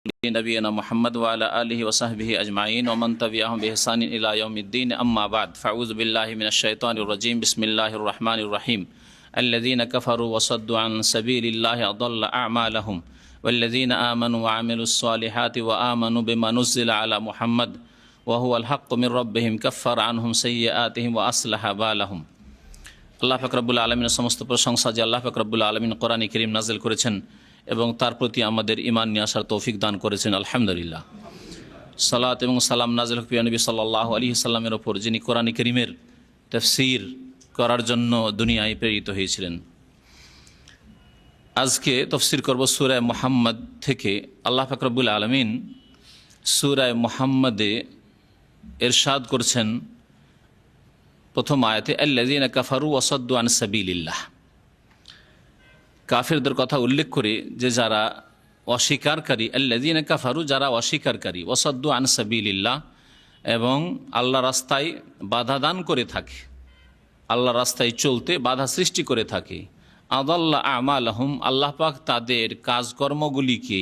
नबीना मुहम्मद व अला आलिहि व सहबिहि अजमाइन व मन तबिअहुम बिइहसान इला यौमिद्दीन अम्मा बाद फ़अऊज़ु बिल्लाहि मिनश शैतानिर रजीम बिस्मिल्लाहिर रहमानिर रहीम अल्लज़ीना कफ़रू व सद्दू अन सबीलिल्लाहि अदल्ल अअमालहुम वल्लज़ीना आमनू व अमिलुस सालिहाति व आमनू बिमा नुज़्ज़िला अला मुहम्मद व हुवल हक़्क़ु मिर रब्बिहिम कफ़्फ़रा अन्हुम सय्यिआतिहिम व असलहा बालहुम। আল্লাহ পাক রব্বুল আলামিনের সমস্ত প্রশংসা যে আল্লাহ পাক রব্বুল আলামিন কোরআনে কারীম নাযিল করেছেন এবং তার প্রতি আমাদের ঈমান নিয়ে আসার তৌফিক দান করেছেন, আলহামদুলিল্লাহ। সালাত এবং সালাম নাযিল হোক প্রিয় নবী সাল্লাল্লাহু আলাইহি সাল্লামের ওপর, যিনি কোরআনে কারীমের তাফসীর করার জন্য দুনিয়ায় প্রেরিত হয়েছিলেন। আজকে তাফসীর করব সূরা মুহাম্মদ থেকে। আল্লাহ পাক রব্বুল আলামিন সূরা মুহাম্মদে ইরশাদ করছেন প্রথম আয়াতে, আল্লাযীনা কাফারু ওয়া সাদ্দু আন সাবিলিল্লাহ। কাফিরদের কথা উল্লেখ করে যে যারা অস্বীকারী, আল্লাযীনা কাফারু যারা অস্বীকারী, ওয়া সাদ্দু আন সাবিলিল্লাহ এবং আল্লাহ রাস্তায় বাধা দান করে থাকে, আল্লাহ রাস্তায় চলতে বাধা সৃষ্টি করে থাকে। আদাল্লা আমালাহুম, আল্লাহ পাক তাদের কাজকর্মগুলিকে,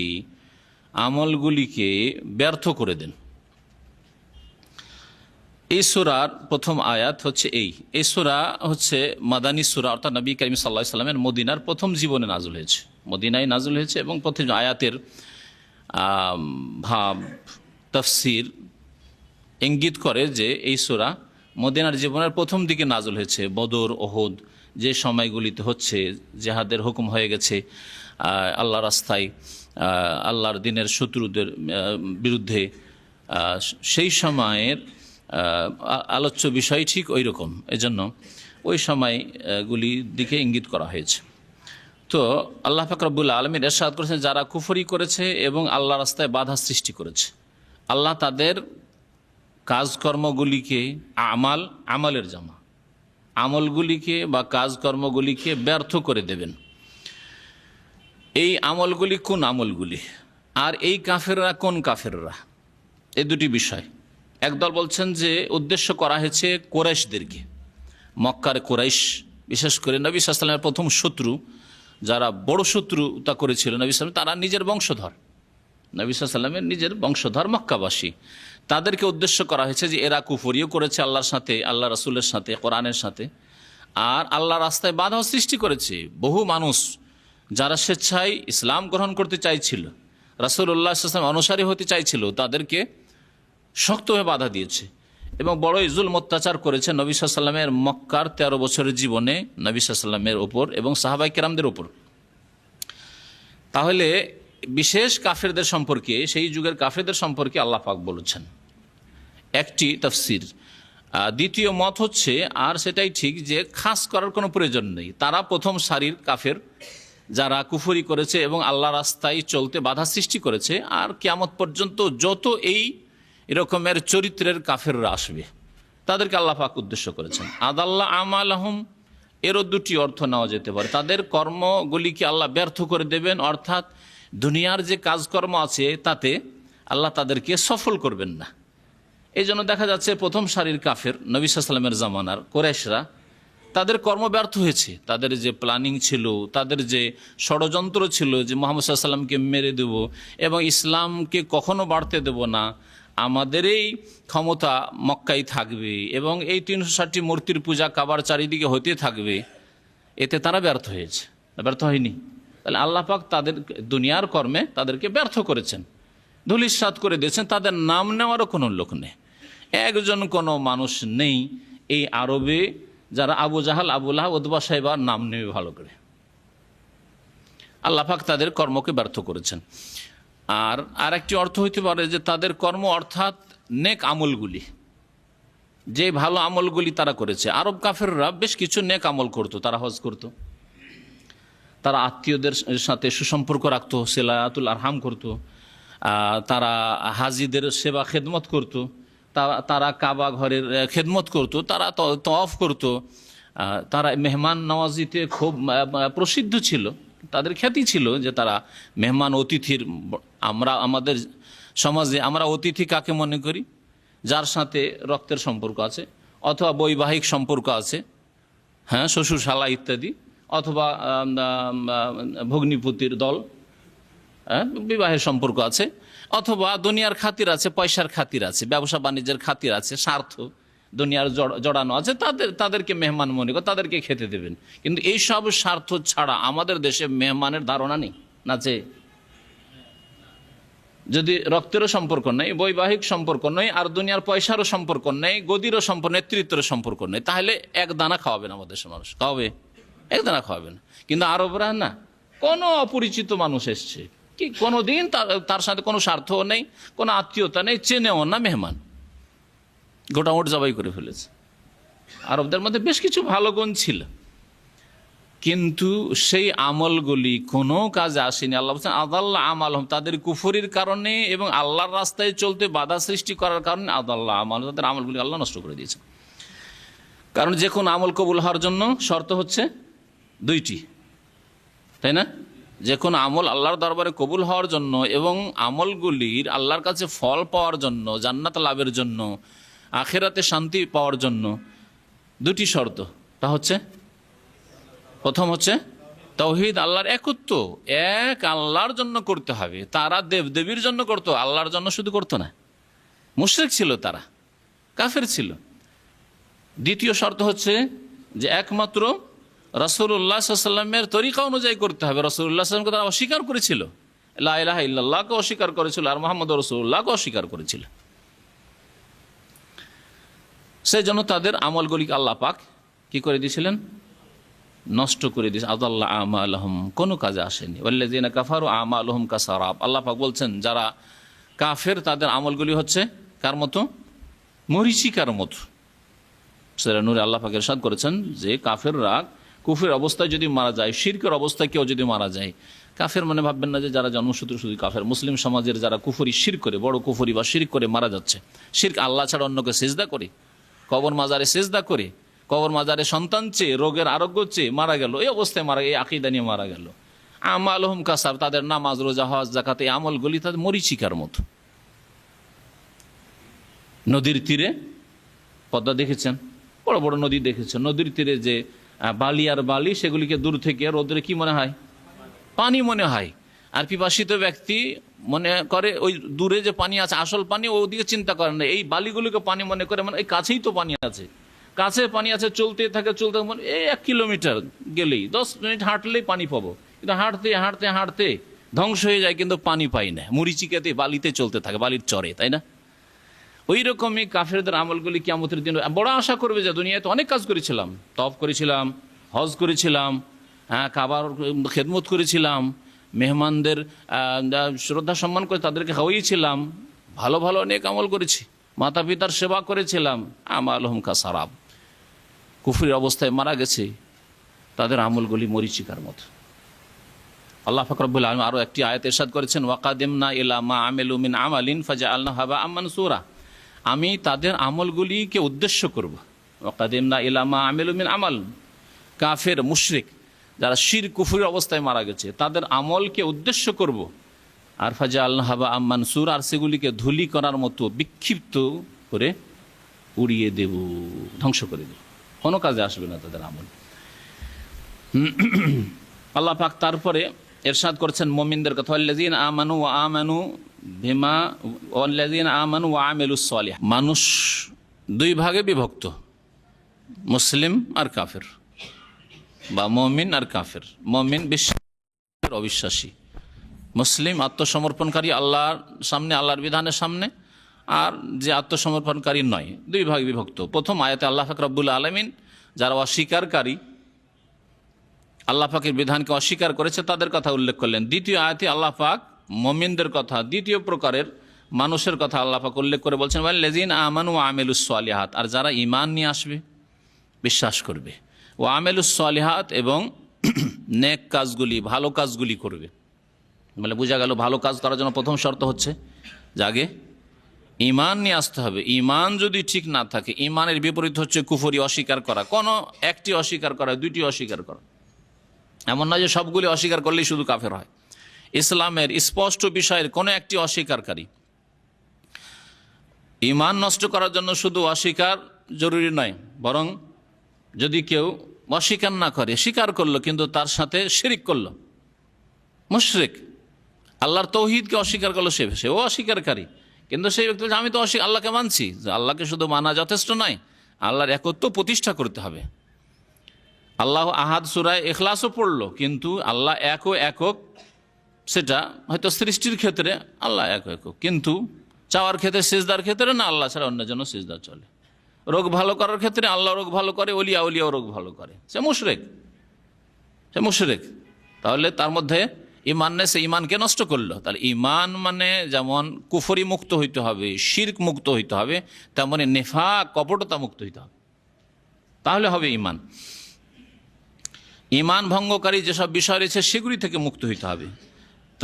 আমলগুলিকে ব্যর্থ করে দেন। এই সূরার প্রথম আয়াত হচ্ছে এই সূরা হচ্ছে মাদানী সূরা, অর্থাৎ নবী করিম সাল্লাল্লাহু আলাইহি ওয়াসাল্লামের মদিনার প্রথম জীবনে নাযিল হয়েছে, মদিনায় নাযিল হয়েছে এবং প্রথম আয়াতের ভাব তাফসীর ইঙ্গিত করে যে এই সূরা মদিনার জীবনের প্রথম দিকে নাযিল হয়েছে। বদর, ওহুদ যে সময়গুলিতে হচ্ছে, জিহাদের হুকুম হয়ে গেছে, আল্লাহ রাস্তায় আল্লাহর দিনের শত্রুদের বিরুদ্ধে, সেই সময়ের আলোচ্য বিষয় ঠিক ওই রকম, এজন্য ওই সময়গুলির দিকে ইঙ্গিত করা হয়েছে। তো আল্লাহ পাক রব্বুল আলামিন ইরশাদ করেছেন, যারা কুফরি করেছে এবং আল্লাহ রাস্তায় বাধা সৃষ্টি করেছে, আল্লাহ তাদের কাজকর্মগুলিকে, আমলের জামা, আমলগুলিকে বা কাজকর্মগুলিকে ব্যর্থ করে দেবেন। এই আমলগুলি কোন আমলগুলি, আর এই কাফেররা কোন কাফেররা, এই দুটি বিষয়। একদল বলছেন যে উদ্দেশ্য করা হয়েছে কুরাইশদেরকে, মক্কার কুরাইশ, বিশেষ করে নবী সাল্লাল্লাহু আলাইহি ওয়াসাল্লামের প্রথম শত্রু, যারা বড় শত্রুতা করেছিল নবী সাল্লাল্লাহু আলাইহি ওয়াসাল্লাম, তারা নিজের বংশধর, নবী সাল্লাল্লাহু আলাইহি ওয়াসাল্লামের নিজের বংশধর মক্কাবাসী। তাদেরকে উদ্দেশ্য করা হয়েছে যে এরা কুফরিও করেছে আল্লাহর সাথে, আল্লাহ রাসূলের সাথে, কোরআনের সাথে, আর আল্লাহ রাস্তায় বাধাও সৃষ্টি করেছে। বহু মানুষ যারা স্বেচ্ছায় ইসলাম গ্রহণ করতে চাইছিল, রাসূলুল্লাহ সাল্লাল্লাহু আলাইহি ওয়াসাল্লাম অনুসারী হতে চাইছিল, তাদেরকে শক্তভাবে বাধা দিয়েছে এবং বড়ই জুলম অত্যাচার করেছে নবী সাল্লাল্লাহু আলাইহি ওয়াসাল্লামের মক্কার 13 বছরের জীবনে নবী সাল্লাল্লাহু আলাইহি ওয়াসাল্লামের ওপর এবং সাহাবায়ে কেরামদের ওপর। তাহলে বিশেষ কাফেরদের সম্পর্কে, সেই যুগের কাফেরদের সম্পর্কে আল্লাহ পাক বলেছেন একটি তাফসীর। দ্বিতীয় মত হচ্ছে, আর সেটাই ঠিক, যে খাস করার কোনো প্রয়োজন নেই, তারা প্রথম সারির কাফের, যারা কুফরি করেছে এবং আল্লাহ রাস্তায় চলতে বাধা সৃষ্টি করেছে, আর কিয়ামত পর্যন্ত যত এই এরকমের চরিত্রের কাফেররা আসবে তাদেরকে আল্লাহ পাক উদ্দেশ্য করেছেন। আদাল্লা আমালাহুম, এরও দুটি অর্থ নেওয়া যেতে পারে। তাদের কর্মগুলিকে আল্লাহ ব্যর্থ করে দেবেন, অর্থাৎ দুনিয়ার যে কাজকর্ম আছে তাতে আল্লাহ তাদেরকে সফল করবেন না। এই জন্য দেখা যাচ্ছে প্রথম সারির কাফের, নবী সাল্লাল্লাহু আলাইহি ওয়াসাল্লামের জামানার কুরাইশরা, তাদের কর্ম ব্যর্থ হয়েছে। তাদের যে প্ল্যানিং ছিল, তাদের যে ষড়যন্ত্র ছিল যে মুহাম্মদ সাল্লাল্লাহু আলাইহি ওয়াসাল্লামকে মেরে দেব এবং ইসলামকে কখনো বাড়তে দেব না, আমাদের এই ক্ষমতা মক্কায় থাকবে এবং এই 360টি মূর্তির পূজা কাবার চারিদিকে হতে থাকবে, এতে তারা ব্যর্থ হয়েছে, ব্যর্থ হয়নি। তাহলে আল্লাহ পাক তাদের দুনিয়ার কর্মে তাদেরকে ব্যর্থ করেছেন, ধূলিসাৎ করে দিয়েছেন। তাদের নাম নেওয়ারও কোনো লোক নেই, একজন কোনো মানুষ নেই এই আরবে যারা আবু জাহাল, আবু লাহাব, উতবা, সাইবার নাম নেবে ভালো করে। আল্লাহ পাক তাদের কর্মকে ব্যর্থ করেছেন। আর একটি অর্থ হইতে পারে যে তাদের কর্ম অর্থাৎ নেক আমলগুলি, যে ভালো আমলগুলি তারা করেছে। আরব কাফেররা বেশ কিছু নেক আমল করত, তারা হজ করত, তারা আত্মীয়দের সাথে সুসম্পর্ক রাখত, সিলাতুল আরহাম করত, তারা হাজিদের সেবা খেদমত করত, তারা কাবা ঘরের খেদমত করত, তারা তওয়াফ করত, তারা মেহমান নওয়াজিতে খুব প্রসিদ্ধ ছিল, তাদের খ্যাতি ছিল যে তারা মেহমান অতিথির। আমাদের সমাজে আমরা অতিথি কাকে মনে করি? যার সাথে রক্তের সম্পর্ক আছে অথবা বৈবাহিক সম্পর্ক আছে, হ্যাঁ, শ্বশুর শালা ইত্যাদি, অথবা ভগ্নিপতির দল, বিবাহের সম্পর্ক আছে, অথবা দুনিয়ার খাতির আছে, পয়সার খাতির আছে, ব্যবসা বাণিজ্যের খাতির আছে, স্বার্থ দুনিয়ার জড়ানো আছে, তাদেরকে মেহমান মনে করে তাদেরকে খেতে দেবেন। কিন্তু এইসব স্বার্থ ছাড়া আমাদের দেশে মেহমানের ধারণা নেই না, যে যদি রক্তেরও সম্পর্ক নেই, বৈবাহিক সম্পর্ক নেই, আর দুনিয়ার পয়সারও সম্পর্ক নেই, গদিরও সম্পর্ক, নেতৃত্বের সম্পর্ক নেই, তাহলে এক দানা খাওয়াবেন আমাদের দেশের মানুষ, খাওয়াবে? এক দানা খাওয়াবেন। কিন্তু আরবরা না, কোনো অপরিচিত মানুষ এসছে কি কোনোদিন তার সাথে কোনো স্বার্থও নেই, কোনো আত্মীয়তা নেই, চেনেও না, মেহমান গোটামোট জবাই করে ফেলেছে। আরবদের মধ্যে বেশ কিছু ভালো গুণ ছিল, কিন্তু সেই আমলগুলি কোনো কাজে আসেনি। আল্লাহ বলছেন আদাল্লাহ আমালহুম, তাদের কুফরির কারণে এবং আল্লাহর রাস্তায় চলতে বাধা সৃষ্টি করার কারণে আদাল্লাহ আমাল, তাদের আমলগুলি আল্লাহ নষ্ট করে দিয়েছে। কারণ যে কোনো আমল কবুল হওয়ার জন্য শর্ত হচ্ছে দুইটি, তাই না? যে কোনো আমল আল্লাহর দরবারে কবুল হওয়ার জন্য এবং আমলগুলির আল্লাহর কাছে ফল পাওয়ার জন্য, জান্নাত লাভের জন্য, আখিরাতে শান্তি পাওয়ার জন্য দুটি শর্ত। তা হচ্ছে, প্রথম হচ্ছে তাওহীদ, আল্লাহর একত্ব, এক আল্লাহর জন্য করতে হবে। তারা দেবদেবীর জন্য করতো, আল্লাহর জন্য শুধু করতো না। মুশরিক ছিল তারা, কাফের ছিল। দ্বিতীয় শর্ত হচ্ছে যে একমাত্র রাসূলুল্লাহ সাল্লাল্লাহু আলাইহি ওয়াসাল্লামের তরিকা অনুযায়ী করতে হবে। রাসূলুল্লাহ সাল্লাল্লাহু আলাইহি ওয়াসাল্লামকে তারা অস্বীকার করেছিল, লা ইলাহা ইল্লাল্লাহকে অস্বীকার করেছিল, আর মুহাম্মদুর রাসূলুল্লাহকে অস্বীকার করেছিল। সেই জন্য তাদের আমলগুলিকে আল্লাহ পাক কি করে দিয়েছিলেন? নষ্ট করে দিয়েছে। আদাল্লাহ আমালহুম, কোনো কাজে আসেনি। ওয়াল্লাযিনা কাফারু আমালুহুম কাসারাব, আল্লাহ পাক বলছেন যারা কাফের তাদের আমলগুলি হচ্ছে কার মতো? মরীচিকার মতো। সূরা নূরে আল্লাহ পাক ইরশাদ করেছেন যে কাফেররা কুফরের অবস্থায় যদি মারা যায়, শিরকের অবস্থায় কেউ যদি মারা যায়, কাফের মানে ভাববেন না যে যারা জন্মসূত্রে শুধু কাফের। মুসলিম সমাজের যারা কুফরি শিরক করে, বড় কুফরি বা শিরক করে মারা যাচ্ছে, শিরক আল্লাহ ছাড়া অন্যকে সিজদা করে, কবর মাজারে সিজদা করে, কবর মাজারে সন্তান চেয়ে, রোগের আরোগ্য চেয়ে মারা গেল, এই অবস্থায় মারা, এই আকীদা নিয়ে মারা গেল। আমালহুম কাসাব, তাদের নামাজ, রোজা, হজ, যাকাত, এই আমলগুলি তাদের মরীচিকার মতো। নদীর তীরে, পদ্মা দেখেছেন, বড় বড় নদী দেখেছেন, নদীর তীরে যে বালি আর বালি, সেগুলিকে দূর থেকে রোদরে কি মনে হয়? পানি মনে হয়। আর পিপাসিত ব্যক্তি মনে করে ওই দূরে যে পানি আছে, আসল পানি, ওদিকে চিন্তা করে না, এই বালিগুলিকে পানি মনে করে, মানে এই কাছেই তো পানি আছে, কাছে পানি আছে, চলতে থাকে চলতে, মানে এই 1 কিলোমিটার গেলেই 10 মিনিট হাঁটলেই পানি পাবো। কিন্তু হাঁটতে হাঁটতে হাঁটতে ধ্বংস হয়ে যায়, কিন্তু পানি পাই না, মরিচিকাতে বালিতে চলতে থাকে, বালির চরে, তাই না? ওই রকমই কাফেরদের আমলগুলি কিয়ামতের দিন বড় আশা করবে যে দুনিয়াতে অনেক কাজ করেছিলাম, তওয়াফ করেছিলাম, হজ করেছিলাম, কাবার খেদমত করেছিলাম, মেহমানদের শ্রদ্ধা সম্মান করে তাদেরকে খাওয়াইছিলাম, ভালো ভালো অনেক আমল করেছি, মাতা পিতার সেবা করেছিলাম। আমালহুম কাসারাব, কুফরির অবস্থায় মারা গেছে, তাদের আমলগুলি মরীচিকার মতো। আল্লাহ পাক রব্বুল আলামিন আরও একটি আয়াতে ইরশাদ করেছেন, ওয়াকাদিমনা ইলা মা আমিলু মিন আমালিন ফাজআলনাহু হাবাআম মানসুরা, আমি তাদের আমলগুলিকে উদ্দেশ্য করব। ওয়াকাদিমনা ইলা মা আমিলু মিন আমাল, কাফের মুশরিক যারা শিরক কুফরির অবস্থায় মারা গেছে, তাদের আমলকে উদ্দেশ্য করব, আর ফাজআলনাহু হাবাআম মানসুরা, আর সেগুলিকে ধুলি করার মতো বিক্ষিপ্ত করে উড়িয়ে দেব, ধ্বংস করে দেব, কোনো কাজে আসবে না তাদের আমল। আল্লাহ পাক তারপরে ইরশাদ করছেন মুমিনদের কথা, ওয়াল্লাযিনা আমানু ওয়া আমানু বিমা ওয়াল্লাযিনা আমানু ওয়া আমিলুস সালিহাত। মানুষ দুই ভাগে বিভক্ত, মুসলিম আর কাফের, বা মুমিন আর কাফের। মুমিন বিশ্বাসী, অবিশ্বাসী। মুসলিম আত্মসমর্পণকারী আল্লাহর সামনে, আল্লাহর বিধানের সামনে, আর যে আত্মসমর্পণকারী নয়, দুই ভাগে বিভক্ত। প্রথম আয়াতে আল্লাহ পাক রব্বুল আলামিন যারা অস্বীকারী, আল্লাহ পাকের বিধানকে অস্বীকার করেছে, তাদের কথা উল্লেখ করলেন। দ্বিতীয় আয়াতে আল্লাহ পাক মুমিনদের কথা, দ্বিতীয় প্রকারের মানুষের কথা আল্লাহ পাক উল্লেখ করে বলছেন, ওয়াল্লাযিনা আমানু ওয়া আমিলুস সালিহাত, আর যারা ঈমান নিয়ে আসবে, বিশ্বাস করবে, ওয়া আমিলুস সালিহাত, এবং নেক কাজগুলি, ভালো কাজগুলি করবে। মানে বোঝা গেল ভালো কাজ করার জন্য প্রথম শর্ত হচ্ছে যে আগে ঈমান নিয়ে আসতে হবে। ঈমান যদি ঠিক না থাকে, ঈমানের বিপরীত হচ্ছে কুফরি, অস্বীকার করা। কোনো একটি অস্বীকার করা, দুইটি অস্বীকার করা, এমন নয় যে সবগুলি অস্বীকার করলেই শুধু কাফের হয়। ইসলামের স্পষ্ট বিষয়ের কোনো একটি অস্বীকারী, ঈমান নষ্ট করার জন্য শুধু অস্বীকার জরুরি নয়, বরং যদি কেউ অস্বীকার না করে, স্বীকার করলো কিন্তু তার সাথে শিরিক করলো, মুশরিক, আল্লাহর তৌহিদকে অস্বীকার করলো, সেও অস্বীকারী। কিন্তু সেই ব্যক্তি বলছে আমি তো আল্লাহকে মানছি। আল্লাহকে শুধু মানা যথেষ্ট নয়, আল্লাহর একত্ব প্রতিষ্ঠা করতে হবে। আল্লাহ আহাদ সূরা ইখলাসও পড়লো, কিন্তু আল্লাহ একক, সেটা হয়তো সৃষ্টির ক্ষেত্রে আল্লাহ একক, কিন্তু চাওয়ার ক্ষেত্রে, সিজদার ক্ষেত্রে না, আল্লাহ ছাড়া অন্যের জন্য সিজদা চলে। রোগ ভালো করার ক্ষেত্রে আল্লাহ রোগ ভালো করে, উলিয়াও রোগ ভালো করে, সে মুশরিক। তাহলে তার মধ্যে ইমান নেই, সে ইমানকে নষ্ট করলো। তাহলে ইমান মানে যেমন কুফরি মুক্ত হইতে হবে, শিরক মুক্ত হইতে হবে, তেমনি নেফাক, কপটতা মুক্ত হইতে হবে, তাহলে হবে ইমান। ইমান ভঙ্গকারী যেসব বিষয় রয়েছে সেগুলি থেকে মুক্ত হইতে হবে,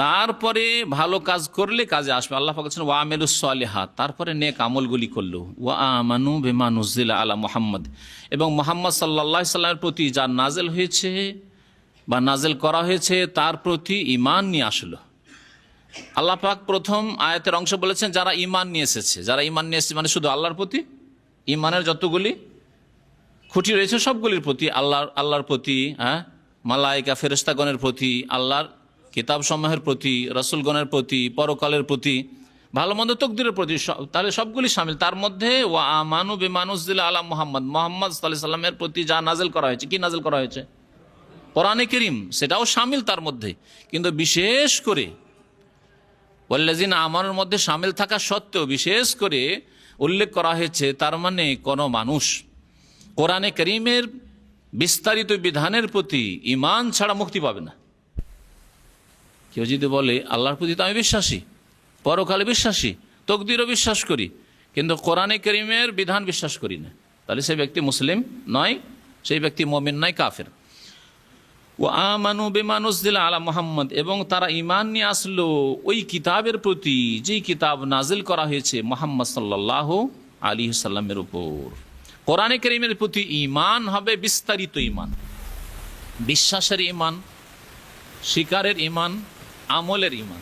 তারপরে ভালো কাজ করলে কাজে আসবে। আল্লাহ পাক বলেছেন ওয়া আমিলুস সালিহাত, তারপরে নেক আমলগুলি করলো। ওয়া আমানু বিমা নুজিলা আলা মুহাম্মদ, এবং মুহাম্মদ সাল্লাল্লাহু আলাইহি সাল্লামের প্রতি যা নাজেল হয়েছে বা নাজেল করা হয়েছে তার প্রতি ঈমান নিয়ে আসলো। আল্লাহ পাক প্রথম আয়াতের অংশ বলেছেন যারা ঈমান নিয়ে এসেছে, মানে শুধু আল্লাহর প্রতি, ঈমানের যতগুলি খুঁটি রয়েছে সবগুলির প্রতি, আল্লাহর প্রতি, মালায়েকা ফেরেশতাগণের প্রতি, আল্লাহর কিতাব সমূহের প্রতি, রাসূলগণের প্রতি, পরকালের প্রতি, ভালো মন্দ তকদিরের প্রতি, তাহলে সবগুলি শামিল। তার মধ্যে ওয়া আমানু বিমা নুজিলা আলা মুহাম্মদ, মুহাম্মদ সাল্লাল্লাহু আলাইহি সাল্লামের প্রতি যা নাজিল করা হয়েছে, কি নাজিল করা হয়েছে? কোরআনে কারীম, সেটাও শামিল তার মধ্যে। কিন্তু বিশেষ করে ওয়াল্লাযিনা আমানুর মধ্যে শামিল থাকা সত্ত্বেও বিশেষ করে উল্লেখ করা হয়েছে, তার মানে কোনো মানুষ কোরআনে কারীমের বিস্তারিত বিধানের প্রতি ঈমান ছাড়া মুক্তি পাবে না। কেউ যদি বলে আল্লাহর প্রতি তো আমি বিশ্বাসী, পরকালে বিশ্বাসী, তকদিরও বিশ্বাস করি, কিন্তু কোরআনে কারীমের বিধান বিশ্বাস করি না, তাহলে সেই ব্যক্তি মুসলিম নয়, সেই ব্যক্তি মুমিন নয়, কাফের। ওয়া আমানু বিমা নুজিলা আলা মুহাম্মদ, এবং তারা ঈমান নিয়ে আসলো ওই কিতাবের প্রতি যেই কিতাব নাজিল করা হয়েছে মুহাম্মদ সাল্লাল্লাহু আলাইহি সাল্লামের উপর। কোরআনে কারীমের প্রতি ঈমান হবে বিস্তারিত ঈমান, বিশ্বাসের ঈমান, স্বীকারের ঈমান, আমলের ঈমান,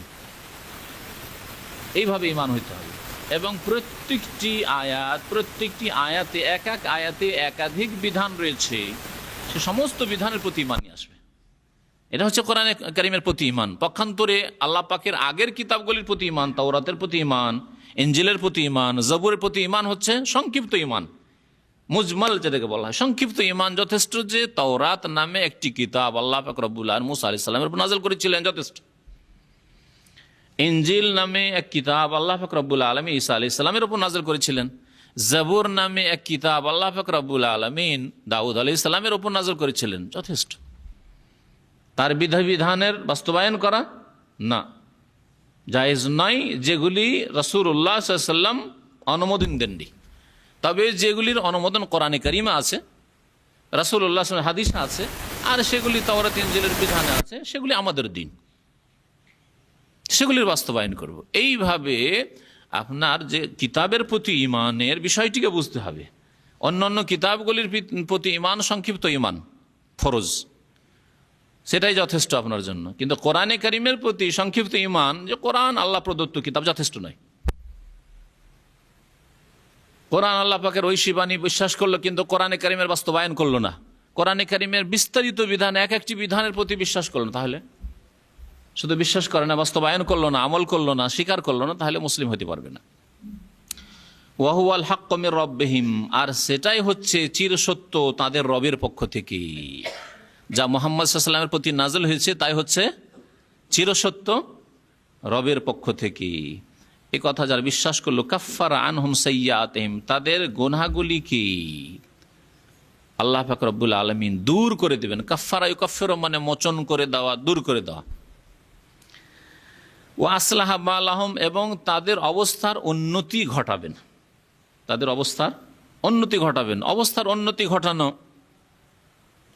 এইভাবে ঈমান হইতে হবে। এবং প্রত্যেকটি আয়াতে আয়াতে একাধিক বিধান রয়েছে, সে সমস্ত বিধানের প্রতি ঈমান নিয়ে আসবে। এটা হচ্ছে কোরআনে কারীমের প্রতি ঈমান। পক্ষান্তরে আল্লাহ পাকের আগের কিতাবগুলির প্রতি ঈমান, তাওরাতের প্রতি ঈমান, ইনজিলের প্রতি ঈমান, জবুরের প্রতি ঈমান হচ্ছে সংক্ষিপ্ত ঈমান, মুজমাল যেটাকে বলা হয়, সংক্ষিপ্ত ঈমান। যথেষ্ট যে তাওরাত নামে একটি কিতাব আল্লাহ পাক রব্বুল আলামিন মুসা আলাইহিস সালামের উপর নাযিল করেছিলেন, যথেষ্ট। ইনজিল নামে এক কিতাব আল্লাহ পাক রব্বুল আলামিন ঈসা আলাইহিস সালামের উপর নাযিল করেছিলেন। জবুর নামে এক কিতাব আল্লাহ পাক রব্বুল আলামিন দাউদ আলাইহিস সালামের উপর নাযিল করেছিলেন, যথেষ্ট। তার বিধানের বাস্তবায়ন করা না জায়েজ নয়, যেগুলি রাসূলুল্লাহ সাল্লাল্লাহু আলাইহি ওয়াসাল্লাম অনুমোদন দেননি। তবে যেগুলির অনুমোদন কোরআনে কারীমে আছে, রাসূলুল্লাহ সাল্লাল্লাহু আলাইহি ওয়াসাল্লাম হাদিসে আছে, আর সেগুলি তাওরাত ইনজিলের বিধানে আছে, সেগুলি আমাদের দিন, সেগুলির বাস্তবায়ন করব। এইভাবে আপনার যে কিতাবের প্রতি ঈমানের বিষয়টিকে বুঝতে হবে। অন্যান্য কিতাবগুলির প্রতি ঈমান সংক্ষিপ্ত ঈমান, ফরজ, সেটাই যথেষ্ট আপনার জন্য। কিন্তু কোরআনে কারীমের প্রতি সংক্ষিপ্ত ঈমান, যে কোরআন আল্লাহ প্রদত্ত কিতাব, যথেষ্ট নয়। কোরআন আল্লাহ পাকের ঐশী বাণী বিশ্বাস করলো, কিন্তু কোরআনে কারীমের বাস্তবায়ন করলো না। কোরআনে কারীমের বিস্তারিত বিধান, একটি বিধানের প্রতি বিশ্বাস করলো, তাহলে শুধু বিশ্বাস করে না, বাস্তবায়ন করলো না, আমল করলো না, স্বীকার করলো না, তাহলে মুসলিম হতে পারবে না। ওয়া হুয়াল হাক্কু মির রাব্বিহিম, আর সেটাই হচ্ছে চিরসত্য তাদের রবের পক্ষ থেকে। যা মুহাম্মদ সাল্লাল্লাহু আলাইহি ওয়াসাল্লামের প্রতি নাযিল হয়েছে তাই হচ্ছে চিরসত্য রবের পক্ষ থেকে। এই কথা যারা বিশ্বাস করলো, কাফফারা আনহুম সাইয়্যাতিহিম, তাদের গুনাহগুলিকে আল্লাহ পাক রব্বুল আলামিন দূর করে দেবেন। কাফফারা ইউকাফফিরু মানে মোচন করে দেওয়া, দূর করে দেওয়া। ওয়া আসলাহা বালাহুম, এবং তাদের অবস্থার উন্নতি ঘটাবেন, তাদের অবস্থার উন্নতি ঘটাবেন। অবস্থার উন্নতি ঘটানো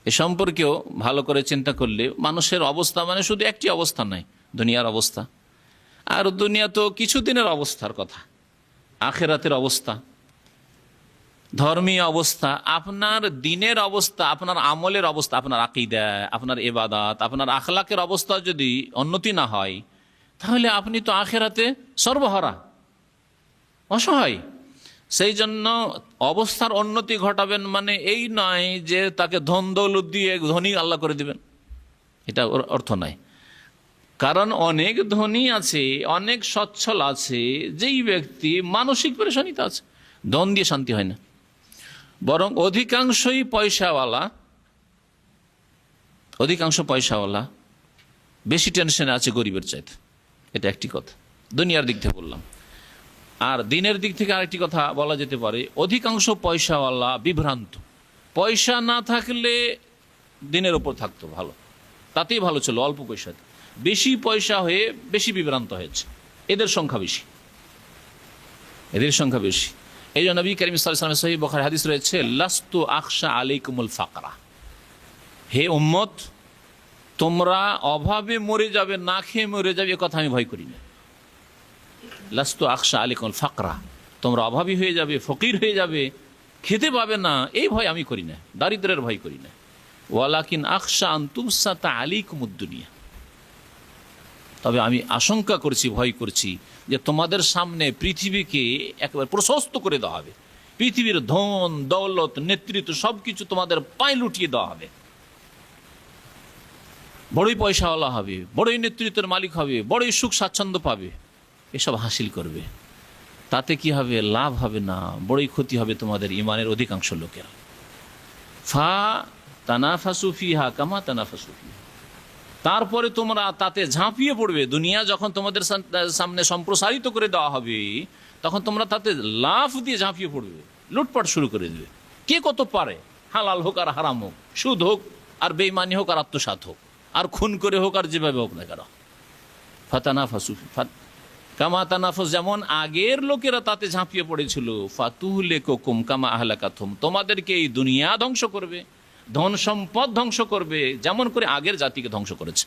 এ সম্পর্কেও ভালো করে চিন্তা করলে, মানুষের অবস্থা মানে শুধু একটি অবস্থা নয়, দুনিয়ার অবস্থা। আর দুনিয়া তো কিছুদিনের অবস্থার কথা, আখিরাতের অবস্থা, ধর্মীয় অবস্থা, আপনার দিনের অবস্থা, আপনার আমলের অবস্থা, আপনার আকীদা, আপনার ইবাদত, আপনার আখলাকের অবস্থা যদি উন্নতি না হয়, তাহলে আপনি তো আখিরাতে সর্বহারা, অসহায়। সেই জন্য অবস্থার উন্নতি ঘটাবেন মানে এই নয় যে তাকে ধন দৌলত দিয়ে ধনী আল্লাহ করে দিবেন, এটা অর্থ নয়। কারণ অনেক ধনী আছে, অনেক সচ্ছল আছে, যেই ব্যক্তি মানসিক পেরেশানিতে আছে। ধন দিয়ে শান্তি হয় না, বরং অধিকাংশ পয়সাওয়ালা বেশি টেনশনে আছে গরিবের চাইতে। এটা একটি কথা, দুনিয়ার দিক থেকে বললাম। আর দিনের দিক থেকে আরেকটি কথা বলা যেতে পারে, অধিকাংশ পয়সাওয়ালা বিভ্রান্ত। পয়সা না থাকলে দিনের ওপর থাকতো ভালো, তাতেই ভালো ছিল। অল্প পয়সাতে বেশি পয়সা হয়ে বেশি বিভ্রান্ত হয়েছে, এদের সংখ্যা বেশি। এই জন্য নবী করিম সাল্লাল্লাহু আলাইহি ওয়াসাল্লামের সহিহ বুখারী হাদিস রয়েছে, লাস্তু আখশা আলাইকুমুল ফাকরা, হে উম্মত, তোমরা অভাবে মরে যাবে, না খেয়ে মরে যাবে, এ কথা আমি ভয় করি না। লাস্তু আখশা আলাইকুমুল ফাকরা, তোমরা অভাবী হয়ে যাবে, ফকির হয়ে যাবে, খেতে পাবে না, এই ভয় আমি করি না, দারিদ্রের ভয় করি না। ওয়ালাকিন আখশা আন তুবসাতা আলাইকুমুদ দুনিয়া, তবে আমি আশঙ্কা করছি, ভয় করছি যে তোমাদের সামনে পৃথিবীকে একেবারে প্রশস্ত করে দেওয়া হবে। পৃথিবীর ধন দৌলত নেতৃত্ব সবকিছু তোমাদের পায়ে লুটিয়ে দেওয়া হবে। বড়ই পয়সাওয়ালা হবে, বড়ই নেতৃত্বের মালিক হবে, বড়ই সুখ স্বাচ্ছন্দ্য পাবে, এসব হাসিল করবে। তাতে কি হবে? লাভ হবে না, বড়ই ক্ষতি হবে তোমাদের ইমানের অধিকাংশ লোকের। ফা তানাফাসু ফিহা কামা তানাফাসু ফিহা, তারপরে তোমরা তাতে ঝাঁপিয়ে পড়বে। দুনিয়া যখন তোমাদের সামনে সম্প্রসারিত করে দেওয়া হবে, তখন তোমরা তাতে লাফ দিয়ে ঝাঁপিয়ে পড়বে, লুটপাট শুরু করে দেবে। কে কত পারে, হালাল হোক আর হারাম হোক, সুদ হোক আর বেঈমানি হোক আর আত্মসাৎ হোক, আর খুন করে হোক আর যেভাবে হোক না কেন। ফাতানাফাসু কামা তানাফাস, যেমন আগের লোকেরা তাতে ঝাঁপিয়ে পড়েছিল। ফাতুহলিকুম কামা আহলাকাতুম, তোমাদেরকে এই দুনিয়া ধ্বংস করবে, ধন সম্পদ ধ্বংস করবে, যেমন করে আগের জাতিকে ধ্বংস করেছে।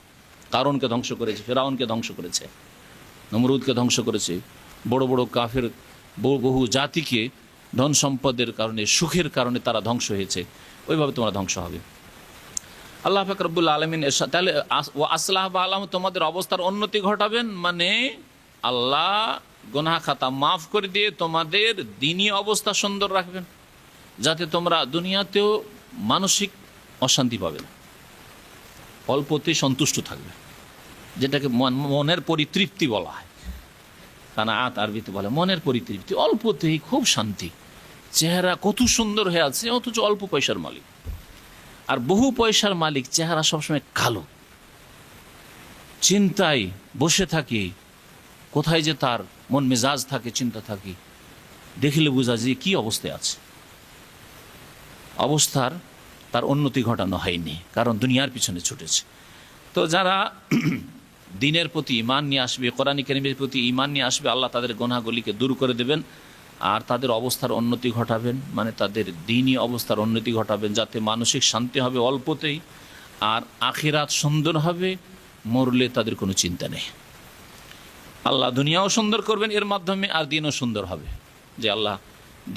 কারুনকে ধ্বংস করেছে, ফেরাউনকে ধ্বংস করেছে, নমরুদকে ধ্বংস করেছে। বড় বড় কাফের বহু জাতিকে ধন সম্পদের কারণে, সুখের কারণে তারা ধ্বংস হয়েছে। ওইভাবে তোমরা ধ্বংস হবে। আল্লাহ পাক রব্বুল আলামিন তাহলে আসলাহ বা আলাম, তোমাদের অবস্থার উন্নতি ঘটাবেন, মানে আল্লাহ গুনাহ খাতা মাফ করে দিয়ে তোমাদের দ্বীনি অবস্থা সুন্দর রাখবেন, যাতে তোমরা দুনিয়াতেও মানসিক অশান্তি পাবে না, অল্পতেই সন্তুষ্ট থাকবে, যেটাকে মনের পরিতৃপ্তি বলা হয়। কানাআত আরবিতে বলে মনের পরিতৃপ্তি, অল্পতেই খুব শান্তি। চেহারা কত সুন্দর হয়ে আছে, অথচ অল্প পয়সার মালিক। আর বহু পয়সার মালিক চেহারা সবসময় কালো, চিন্তায় বসে থাকে, কোথায় যে তার মন মেজাজ থাকে, চিন্তা থাকে, দেখলে বোঝা যায় কি অবস্থায় আছে। অবস্থার তার উন্নতি ঘটানো হয়নি, কারণ দুনিয়ার পিছনে ছুটেছে। তো যারা দ্বীনের প্রতি ঈমান নিয়ে আসবে, কোরআন কারীমের প্রতি ঈমান নিয়ে আসবে, আল্লাহ তাদের গুনাহগুলিকে দূর করে দেবেন আর তাদের অবস্থার উন্নতি ঘটাবেন, মানে তাদের দ্বীনি অবস্থার উন্নতি ঘটাবেন, যাতে মানসিক শান্তি হবে অল্পতেই, আর আখিরাত সুন্দর হবে, মরলে তাদের কোনো চিন্তা নেই। আল্লাহ দুনিয়াও সুন্দর করবেন এর মাধ্যমে, আর দ্বীনও সুন্দর হবে। যে আল্লাহ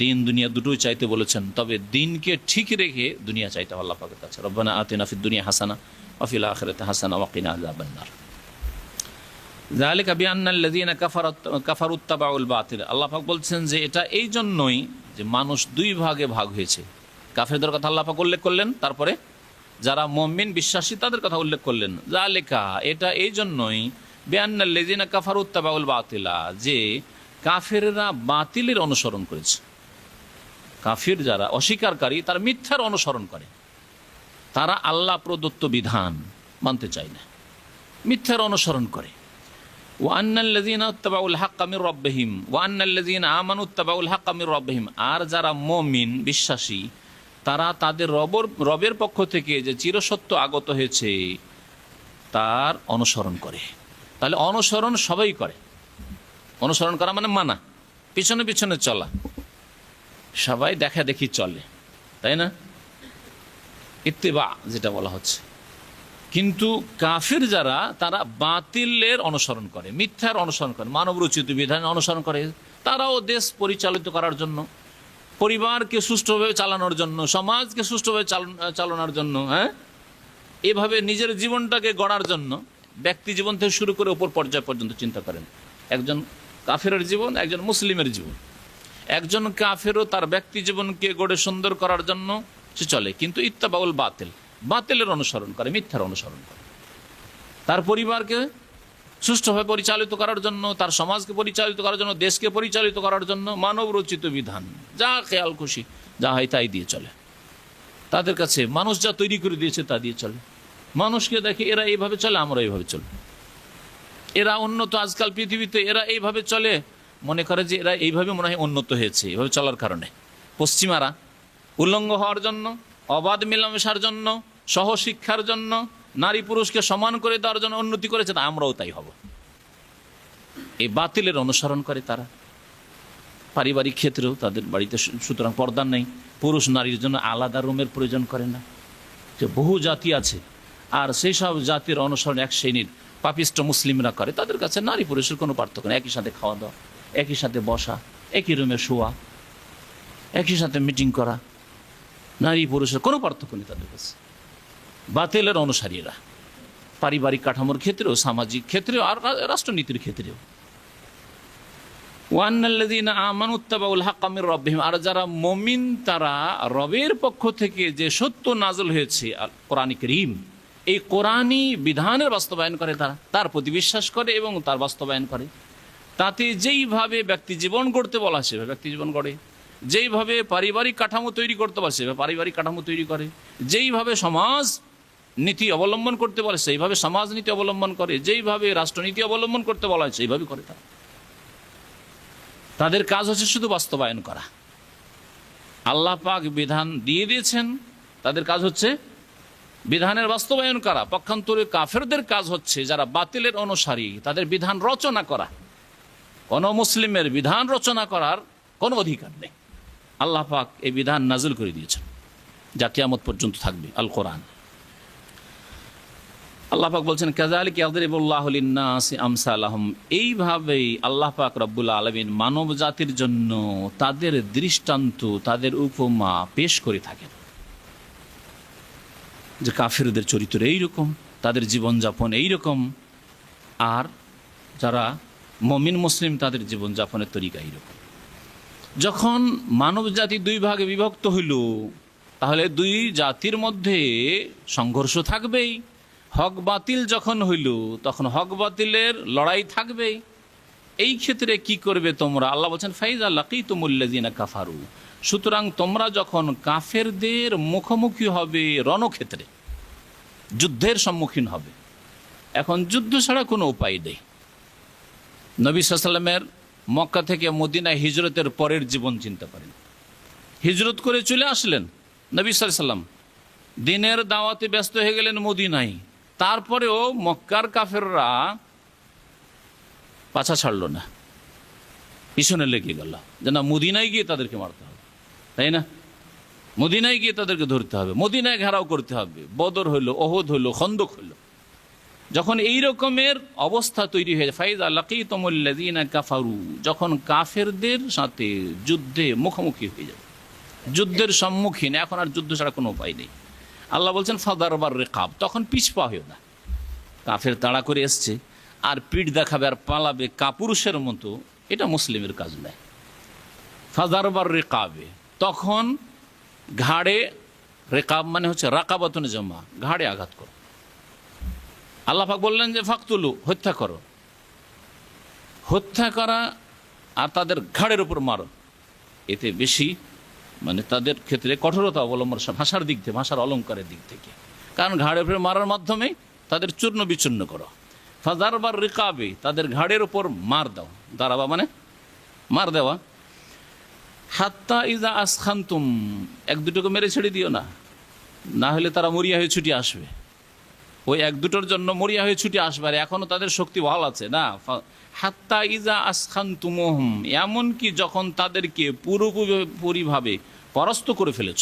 দিন দুনিয়া দুটোই চাইতে বলেছেন, তবে দিনকে ঠিক রেখে দুনিয়া চাইতে আল্লাহ পাকের কাছে। রব্বানা আতিনা ফিদ দুনিয়া হাসানা ওয়া ফিল আখিরাতি হাসানা ওয়া কিনা আযাবান নার। যালিকা বিআন্নাল্লাযীনা কাফারু ইত্তাবাউল বাতিল, আল্লাহ পাক বলছেন যে এটা এই জন্যই যে মানুষ দুই ভাগে ভাগ হয়েছে। কাফেরদের কথা আল্লাহ পাক উল্লেখ করলেন, তারপরে যারা মুমিন বিশ্বাসী তাদের কথা উল্লেখ করলেন। যালিকা, এটা এই জন্যই, বিআন্নাল্লাযীনা কাফারু ইত্তাবাউল বাতিলা, যে কাফেররা বাতিলের অনুসরণ করেছে। কাফির যারা অস্বীকারী, তারা মিথ্যার অনুসরণ করে, তারা আল্লাহ প্রদত্ত বিধান মানতে চায় না, মিথ্যার অনুসরণ করে। ওয়ান্নাল্লাযীনা ইত্তাবাউল হাক্কা মির রাব্বিহিম ওয়ান্নাল্লাযীনা আমানু ইত্তাবাউল হাক্কা মির রাব্বিহিম, আর যারা মুমিন বিশ্বাসী তারা তাদের রবের পক্ষ থেকে যে চিরসত্য আগত হয়েছে তার অনুসরণ করে। তাহলে অনুসরণ সবাই করে। অনুসরণ করা মানে মানা, পিছনে পিছনে চলা, সবাই দেখা দেখি চলে, তাই না? ইত্তিবা যেটা বলা হচ্ছে। কিন্তু কাফির যারা, তারা বাতিলের অনুসরণ করে, মিথ্যার অনুসরণ করে, মানব রচিত বিধান অনুসরণ করে। তারাও দেশ পরিচালিত করার জন্য, পরিবারকে সুষ্ঠুভাবে চালানোর জন্য, সমাজকে সুষ্ঠুভাবে চালানোর জন্য, এভাবে নিজের জীবনটাকে গড়ার জন্য ব্যক্তি জীবন থেকে শুরু করে উপর পর্যায় পর্যন্ত চিন্তা করেন। একজন কাফেরের জীবন, একজন মুসলিমের জীবন। একজন কাফেরও তার ব্যক্তি জীবনকে গড়ে সুন্দর করার জন্য সে চলে, কিন্তু ইত্তাবাউল বাতিল, বাতিলের অনুসরণ করে, মিথ্যার অনুসরণ করে। তার পরিবারকে সুষ্ঠুভাবে পরিচালিত করার জন্য, তার সমাজকে পরিচালিত করার জন্য, দেশকে পরিচালিত করার জন্য মানব রচিত বিধান, যা খেয়াল খুশি যা হয় তাই দিয়ে চলে। তাদের কাছে মানুষ যা তৈরি করে দিয়েছে তা দিয়ে চলে। মানুষকে দেখে এরা এইভাবে চলে, আমরা এইভাবে চলব। এরা উন্নত, আজকাল পৃথিবীতে এরা এইভাবে চলে, মনে করে যে এরা এইভাবে মনে হয় উন্নত হয়েছে এইভাবে চলার কারণে। পশ্চিমারা উল্লঙ্ঘ হওয়ার জন্য, অবাধ মেলামেশার জন্য, সহশিক্ষার জন্য, নারী পুরুষকে সমান করে দেওয়ার জন্য উন্নতি করেছে, তা আমরাও তাই হব। এই বাতিলের অনুসরণ করে তারা। পারিবারিক ক্ষেত্রেও তাদের বাড়িতে সুতরাং পর্দা নেই, পুরুষ নারীর জন্য আলাদা রুমের প্রয়োজন করে না। যে বহু জাতি আছে, আর সেই সব জাতির অনুসরণ এক শ্রেণীর পাপিষ্ট মুসলিমরা করে, তাদের কাছে নারী পুরুষের কোনো পার্থক্য নেই। একই সাথে খাওয়া দাওয়া, একই সাথে বসা, একই রুমে শোয়া, একই সাথে মিটিং করা, নারী পুরুষের কোনো পার্থক্য নেই তাদের কাছে। বাতিলের অনুসারীরা পারিবারিক কাঠামোর ক্ষেত্রেও, সামাজিক ক্ষেত্রেও, আর রাষ্ট্রনীতির ক্ষেত্রেও। আর যারা মুমিন তারা রবের পক্ষ থেকে যে সত্য নাজল হয়েছে কোরআন কারীম, এই কোরআনী বিধানের বাস্তবায়ন করে, তারা তার প্রতি বিশ্বাস করে এবং তার বাস্তবায়ন করে। তাতে যেইভাবে ব্যক্তি জীবন গড়তে বলা সেভাবে ব্যক্তি জীবন গড়ে, যেইভাবে পারিবারিক কাঠামো তৈরি করতে বলে সেভাবে পারিবারিক কাঠামো তৈরি করে, যেইভাবে সমাজ নীতি অবলম্বন করতে বলে সেইভাবে সমাজ নীতি অবলম্বন করে, যেইভাবে রাষ্ট্রনীতি অবলম্বন করতে বলা হয় সেইভাবে করে। তাদের কাজ হচ্ছে শুধু বাস্তবায়ন করা। আল্লাহ পাক বিধান দিয়ে দিয়েছেন, তাদের কাজ হচ্ছে বিধানের বাস্তবায়ন করা। পক্ষান্তরে কাফেরদের কাজ হচ্ছে, যারা বাতিলের অনুসারী, তাদের বিধান রচনা করা। কোন মুসলিমের বিধান রচনা করার কোনো অধিকার নেই। আল্লাহ পাক এই বিধান নাজিল করে দিয়েছেন, যা কিয়ামত পর্যন্ত থাকবে, আল কোরআন। আল্লাহ পাক বলছেন কাযালিকা ইয়াদরিবুল্লাহু লিন-নাসি আমসালাহুম, এইভাবেই আল্লাহ পাক রব্বুল আলামিন মানব জাতির জন্য তাদের দৃষ্টান্ত, তাদের উপমা পেশ করে থাকেন। যে কাফেরদের চরিত্র এইরকম, তাদের জীবনযাপন এইরকম, আর যারা মুমিন মুসলিম তাদের জীবনযাপনের তরিকা এইরকম। যখন মানব জাতি দুই ভাগে বিভক্ত হইল, তাহলে দুই জাতির মধ্যে সংঘর্ষ থাকবেই। হক বাতিল যখন হইল, তখন হক বাতিলের লড়াই থাকবেই। এই ক্ষেত্রে কি করবে তোমরা? আল্লাহ বলছেন ফাইজা লাকিতুমুল্লাযিনা কাফারু, সুতরাং তোমরা যখন কাফেরদের মুখোমুখি হবে, রণক্ষেত্রে যুদ্ধের সম্মুখীন হবে। এখন যুদ্ধ ছাড়া কোনো উপায় নেই। নবী সাল্লাল্লাহু আলাইহি ওয়াসাল্লামের মক্কা থেকে মদিনায় হিজরতের পরের জীবন চিন্তা করেন। হিজরত করে চলে আসলেন নবী সাল্লাল্লাহু আলাইহি ওয়াসাল্লাম, দিনের দাওয়াতে ব্যস্ত হয়ে গেলেন মদিনায়। তারপরেও মক্কার কাফেররা পাছা ছাড়ল না, পিছনে লেগে গেল যে না, মদিনায় গিয়ে তাদেরকে মারতে হবে, তাই না? মদিনায় গিয়ে তাদেরকে ধরতে হবে, মদিনায় ঘেরাও করতে হবে। বদর হইল, ওহদ হইল, খন্দক হইল। যখন এই রকমের অবস্থা তৈরি হয়ে যায়, ফাইজা লাকিতুমুল্লাযিনা কাফারু, যখন কাফেরদের সাথে যুদ্ধে মুখোমুখি হয়ে যাবে, যুদ্ধের সম্মুখীন, এখন আর যুদ্ধ ছাড়া কোনো উপায় নেই। আল্লাহ বলছেন ফাদারবার রিকাব, তখন পিছপা হইও না। কাফের তাড়া করে এসছে আর পিঠ দেখাবে আর পালাবে কাপুরুষের মতো, এটা মুসলিমের কাজ নয়। ফাদারবার রিকাবে, তখন ঘাড়ে, রেকাব মানে হচ্ছে রাকাবাতুন জামা, ঘাড়ে আঘাত করো। আল্লাহ পাক বললেন যে ফাকতুলু, হত্যা করো। হত্যা করা আর তাদের ঘাড়ের উপর মারো, এতে বেশি মানে তাদের ক্ষেত্রে কঠোরতা অবলম্বন, ভাষার দিক থেকে, ভাষার অলঙ্কারের দিক থেকে। কারণ ঘাড়ের উপরে মারার মাধ্যমে তাদের চূর্ণ বিচূর্ণ করো। ফাদারবার রিকাবে, তাদের ঘাড়ের উপর মার দাও। দাঁড়াবা মানে মার দেওয়া। হাত্তা ইজা আসখান্তুম, এক দুটোকে মেরে ছেড়ে দিও না, না হলে তারা মরিয়া হয়ে ছুটে আসবে। ওই এক দুটোর জন্য মরিয়া হয়ে ছুটে আসবে, আর এখনও তাদের শক্তি বহাল আছে না। হাত্তা ইজা আসখান্তুমুহুম, এমনকি যখন তাদেরকে পুরোপুরিভাবে পরাস্ত করে ফেলেছ,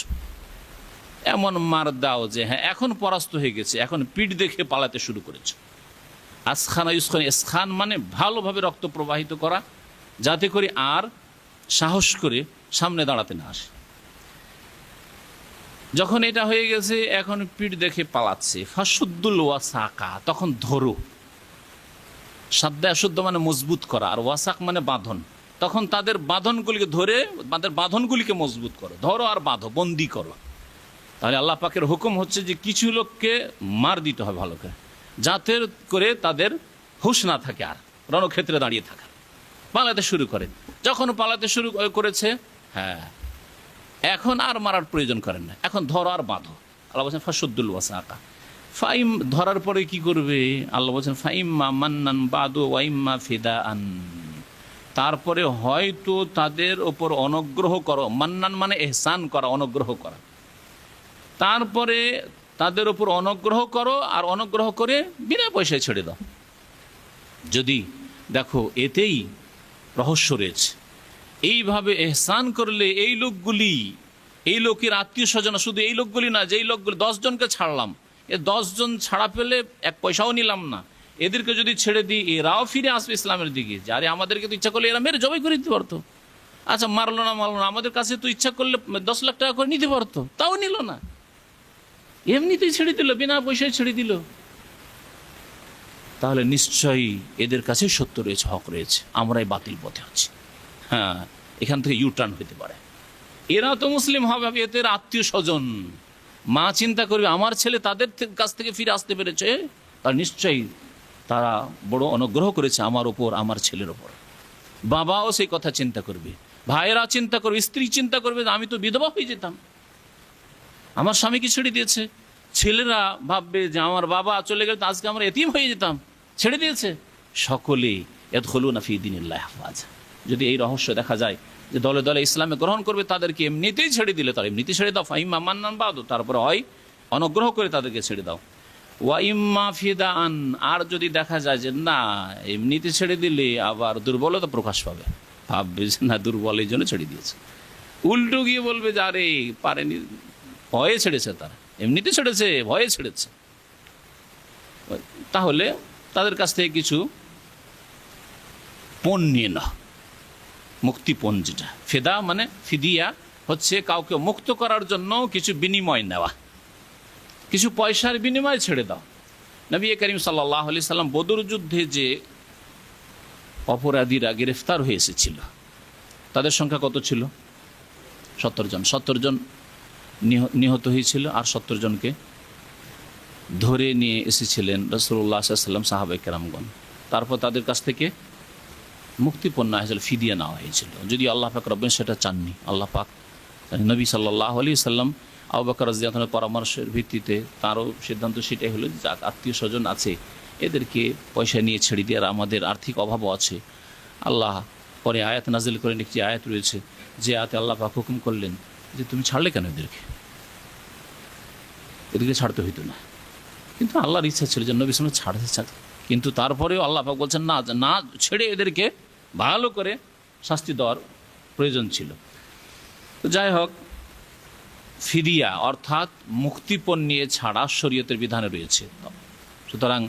এমন মার দাও যে হ্যাঁ এখন পরাস্ত হয়ে গেছে, এখন পিঠ দেখে পালাতে শুরু করেছে। আসখানা ইউসখান, এসখান মানে ভালোভাবে রক্ত প্রবাহিত করা, যাতে করে আর সাহস করে সামনে দাঁড়াতে না আসে। যখন এটা হয়ে গেছে, এখন পিঠ দেখে পালাচ্ছে, ফাশুদ্দুল ওয়াসাকা, তখন ধরো। সাদ্দা শুদ্ধ মানে মজবুত করা, আর ওয়াসাক মানে বাঁধন। তখন তাদের বাঁধনগুলিকে ধরে, তাদের বাঁধনগুলিকে মজবুত করো, ধরো আর বাঁধো, বন্দি করো। তাহলে আল্লাহ পাকের হুকুম হচ্ছে যে কিছু লোককে মার দিতে হবে ভালো করে, যাতে করে তাদের হুঁশ না থাকে আর রণক্ষেত্রে দাঁড়িয়ে থাকা, পালাতে শুরু করে। যখন পালাতে শুরু করেছে, হ্যাঁ, এখন আর মারার প্রয়োজন করেন না, এখন ধরো আর বাঁধো। আল্লাহ বলছেন ফাশুদ্দুল ওয়াসাকা, ফাইম ধরার পরে কি করবে? আল্লাহ বলছেন ফাইম্মা মান্নান বাদু ওয়াইম্মা ফিদাআন, তারপরে হয়তো তাদের ওপর অনুগ্রহ করো। মান্নান মানে এহসান করা, অনুগ্রহ করা। তারপরে তাদের ওপর অনুগ্রহ করো, আর অনুগ্রহ করে বিনা পয়সায় ছেড়ে দাও। যদি দেখো এতেই রহস্য রয়েছে। এইভাবে এহসান করলে এই লোকগুলি, এই লোকের আত্মীয় স্বজন, শুধু এই লোকগুলি না, যেই লোকগুলি 10 জনকে ছাড়লাম, এ 10 জন ছাড়া পেলে 1 পয়সাও নিলাম না, এদেরকে যদি ছেড়ে দিই এরাও ফিরে আসবে ইসলামের দিকে। যে আরে আমাদেরকে তো ইচ্ছা করলে এরা মেরে জবাই করে দিতে পারতো, আচ্ছা মারলো না, আমাদের কাছে তো ইচ্ছা করলে 10 লাখ টাকা করে নিতে পারতো, তাও নিল না, এমনিতেই ছেড়ে দিল, বিনা পয়সায় ছেড়ে দিল। তাহলে নিশ্চয়ই এদের কাছে সত্য রয়েছে, হক রয়েছে, আমরাই বাতিল পথে আছি। হ্যাঁ, এখান থেকে ইউটার্ন হতে পারে। এরা তো মুসলিম হবে, এদের আত্মীয় স্বজন, মা চিন্তা করবে আমার ছেলে তাদের কাছ থেকে ফিরে আসতে পেরেছে, আর নিশ্চয়ই তারা বড় অনুগ্রহ করেছে আমার ওপর, আমার ছেলের ওপর। বাবাও সেই কথা চিন্তা করবে, ভাইয়েরা চিন্তা করবে, স্ত্রী চিন্তা করবে আমি তো বিধবা হয়ে যেতাম, আমার স্বামীকে ছেড়ে দিয়েছে। ছেলেরা ভাববে যে আমার বাবা চলে গেলে তো আজকে আমরা এতিম হয়ে যেতাম, ছেড়ে দিয়েছে। সকলে ইয়াদখুলুনা ফি দীনিল্লাহি আফওয়াজা। যদি এই রহস্য দেখা যায় যে দলে দলে ইসলামে গ্রহণ করবে, তাদেরকে এমনিতেই ছেড়ে দিলে তারা এমনিতেই ছেড়ে দাও। ফাইম্মা মান্নান বাদু, তারপরে হয় অনুগ্রহ করে তাদেরকে ছেড়ে দাও। ওয়া ইম্মা ফিদাআন, আর যদি দেখা যায় যে না এমনিতে ছেড়ে দিলে আবার দুর্বলতা প্রকাশ পাবে, ভাববে যে না দুর্বল এই জন্য ছেড়ে দিয়েছে, উল্টো গিয়ে বলবে যে আরে পারেনি, ভয়ে ছেড়েছে, তারা এমনিতে ছেড়েছে, ভয়ে ছেড়েছে, তাহলে তাদের কাছ থেকে কিছু পণ নিয়ে না, মুক্তিপণ, যেটা ফেদা মানে ফিদিয়া হচ্ছে কাউকে মুক্ত করার জন্য কিছু বিনিময় নেওয়া, কিছু পয়সার বিনিময়ে ছেড়ে দাও। নবী করিম সাল্লাল্লাহু আলাইহি সাল্লাম বদর যুদ্ধে যে অপরাধীরা গ্রেফতার হয়ে এসেছিল তাদের সংখ্যা কত ছিল? 70 জন। 70 জন নিহত হয়েছিল, আর 70 জনকে ধরে নিয়ে এসেছিলেন রাসূলুল্লাহ সাল্লাল্লাহু আলাইহি ওয়াসাল্লাম, সাহাবায়ে কেরামগণ। তারপর তাদের কাছ থেকে মুক্তিপণ নেওয়া হয়েছিল, ফিদিয়া নেওয়া হয়েছিল। যদি আল্লাহ পাক রব্বুল সেটা চাননি, আল্লাহ পাক নবী সাল্লাল্লাহু আলাইহি সাল্লাম আবু বকর রাদিয়াল্লাহু আনহুর পরামর্শের ভিত্তিতে তারও সিদ্ধান্ত সেটাই হলো যে আত্মীয় স্বজন আছে এদেরকে পয়সা নিয়ে ছেড়ে দিয়ে, আর আমাদের আর্থিক অভাবও আছে। আল্লাহ পরে আয়াত নাজিল করেন, একটি আয়াত রয়েছে যে আয়াতে আল্লাহ পাক হুকুম করলেন যে তুমি ছাড়লে কেন এদেরকে ছাড়তে হইতো না, কিন্তু আল্লাহর ইচ্ছা ছিল যে নবী সাল্লাল্লাহু আলাইহি ওয়াসাল্লাম ছাড়তে, কিন্তু তারপরেও আল্লাহ পাক বলছেন না, না ছেড়ে এদেরকে ভালো করে শাস্তি দেওয়ার প্রয়োজন ছিল। তো যাই হোক, ফিদিয়া অর্থাৎ মুক্তিপণ নিয়ে ছাড়া শরীয়তের বিধানে রয়েছে। সুতরাং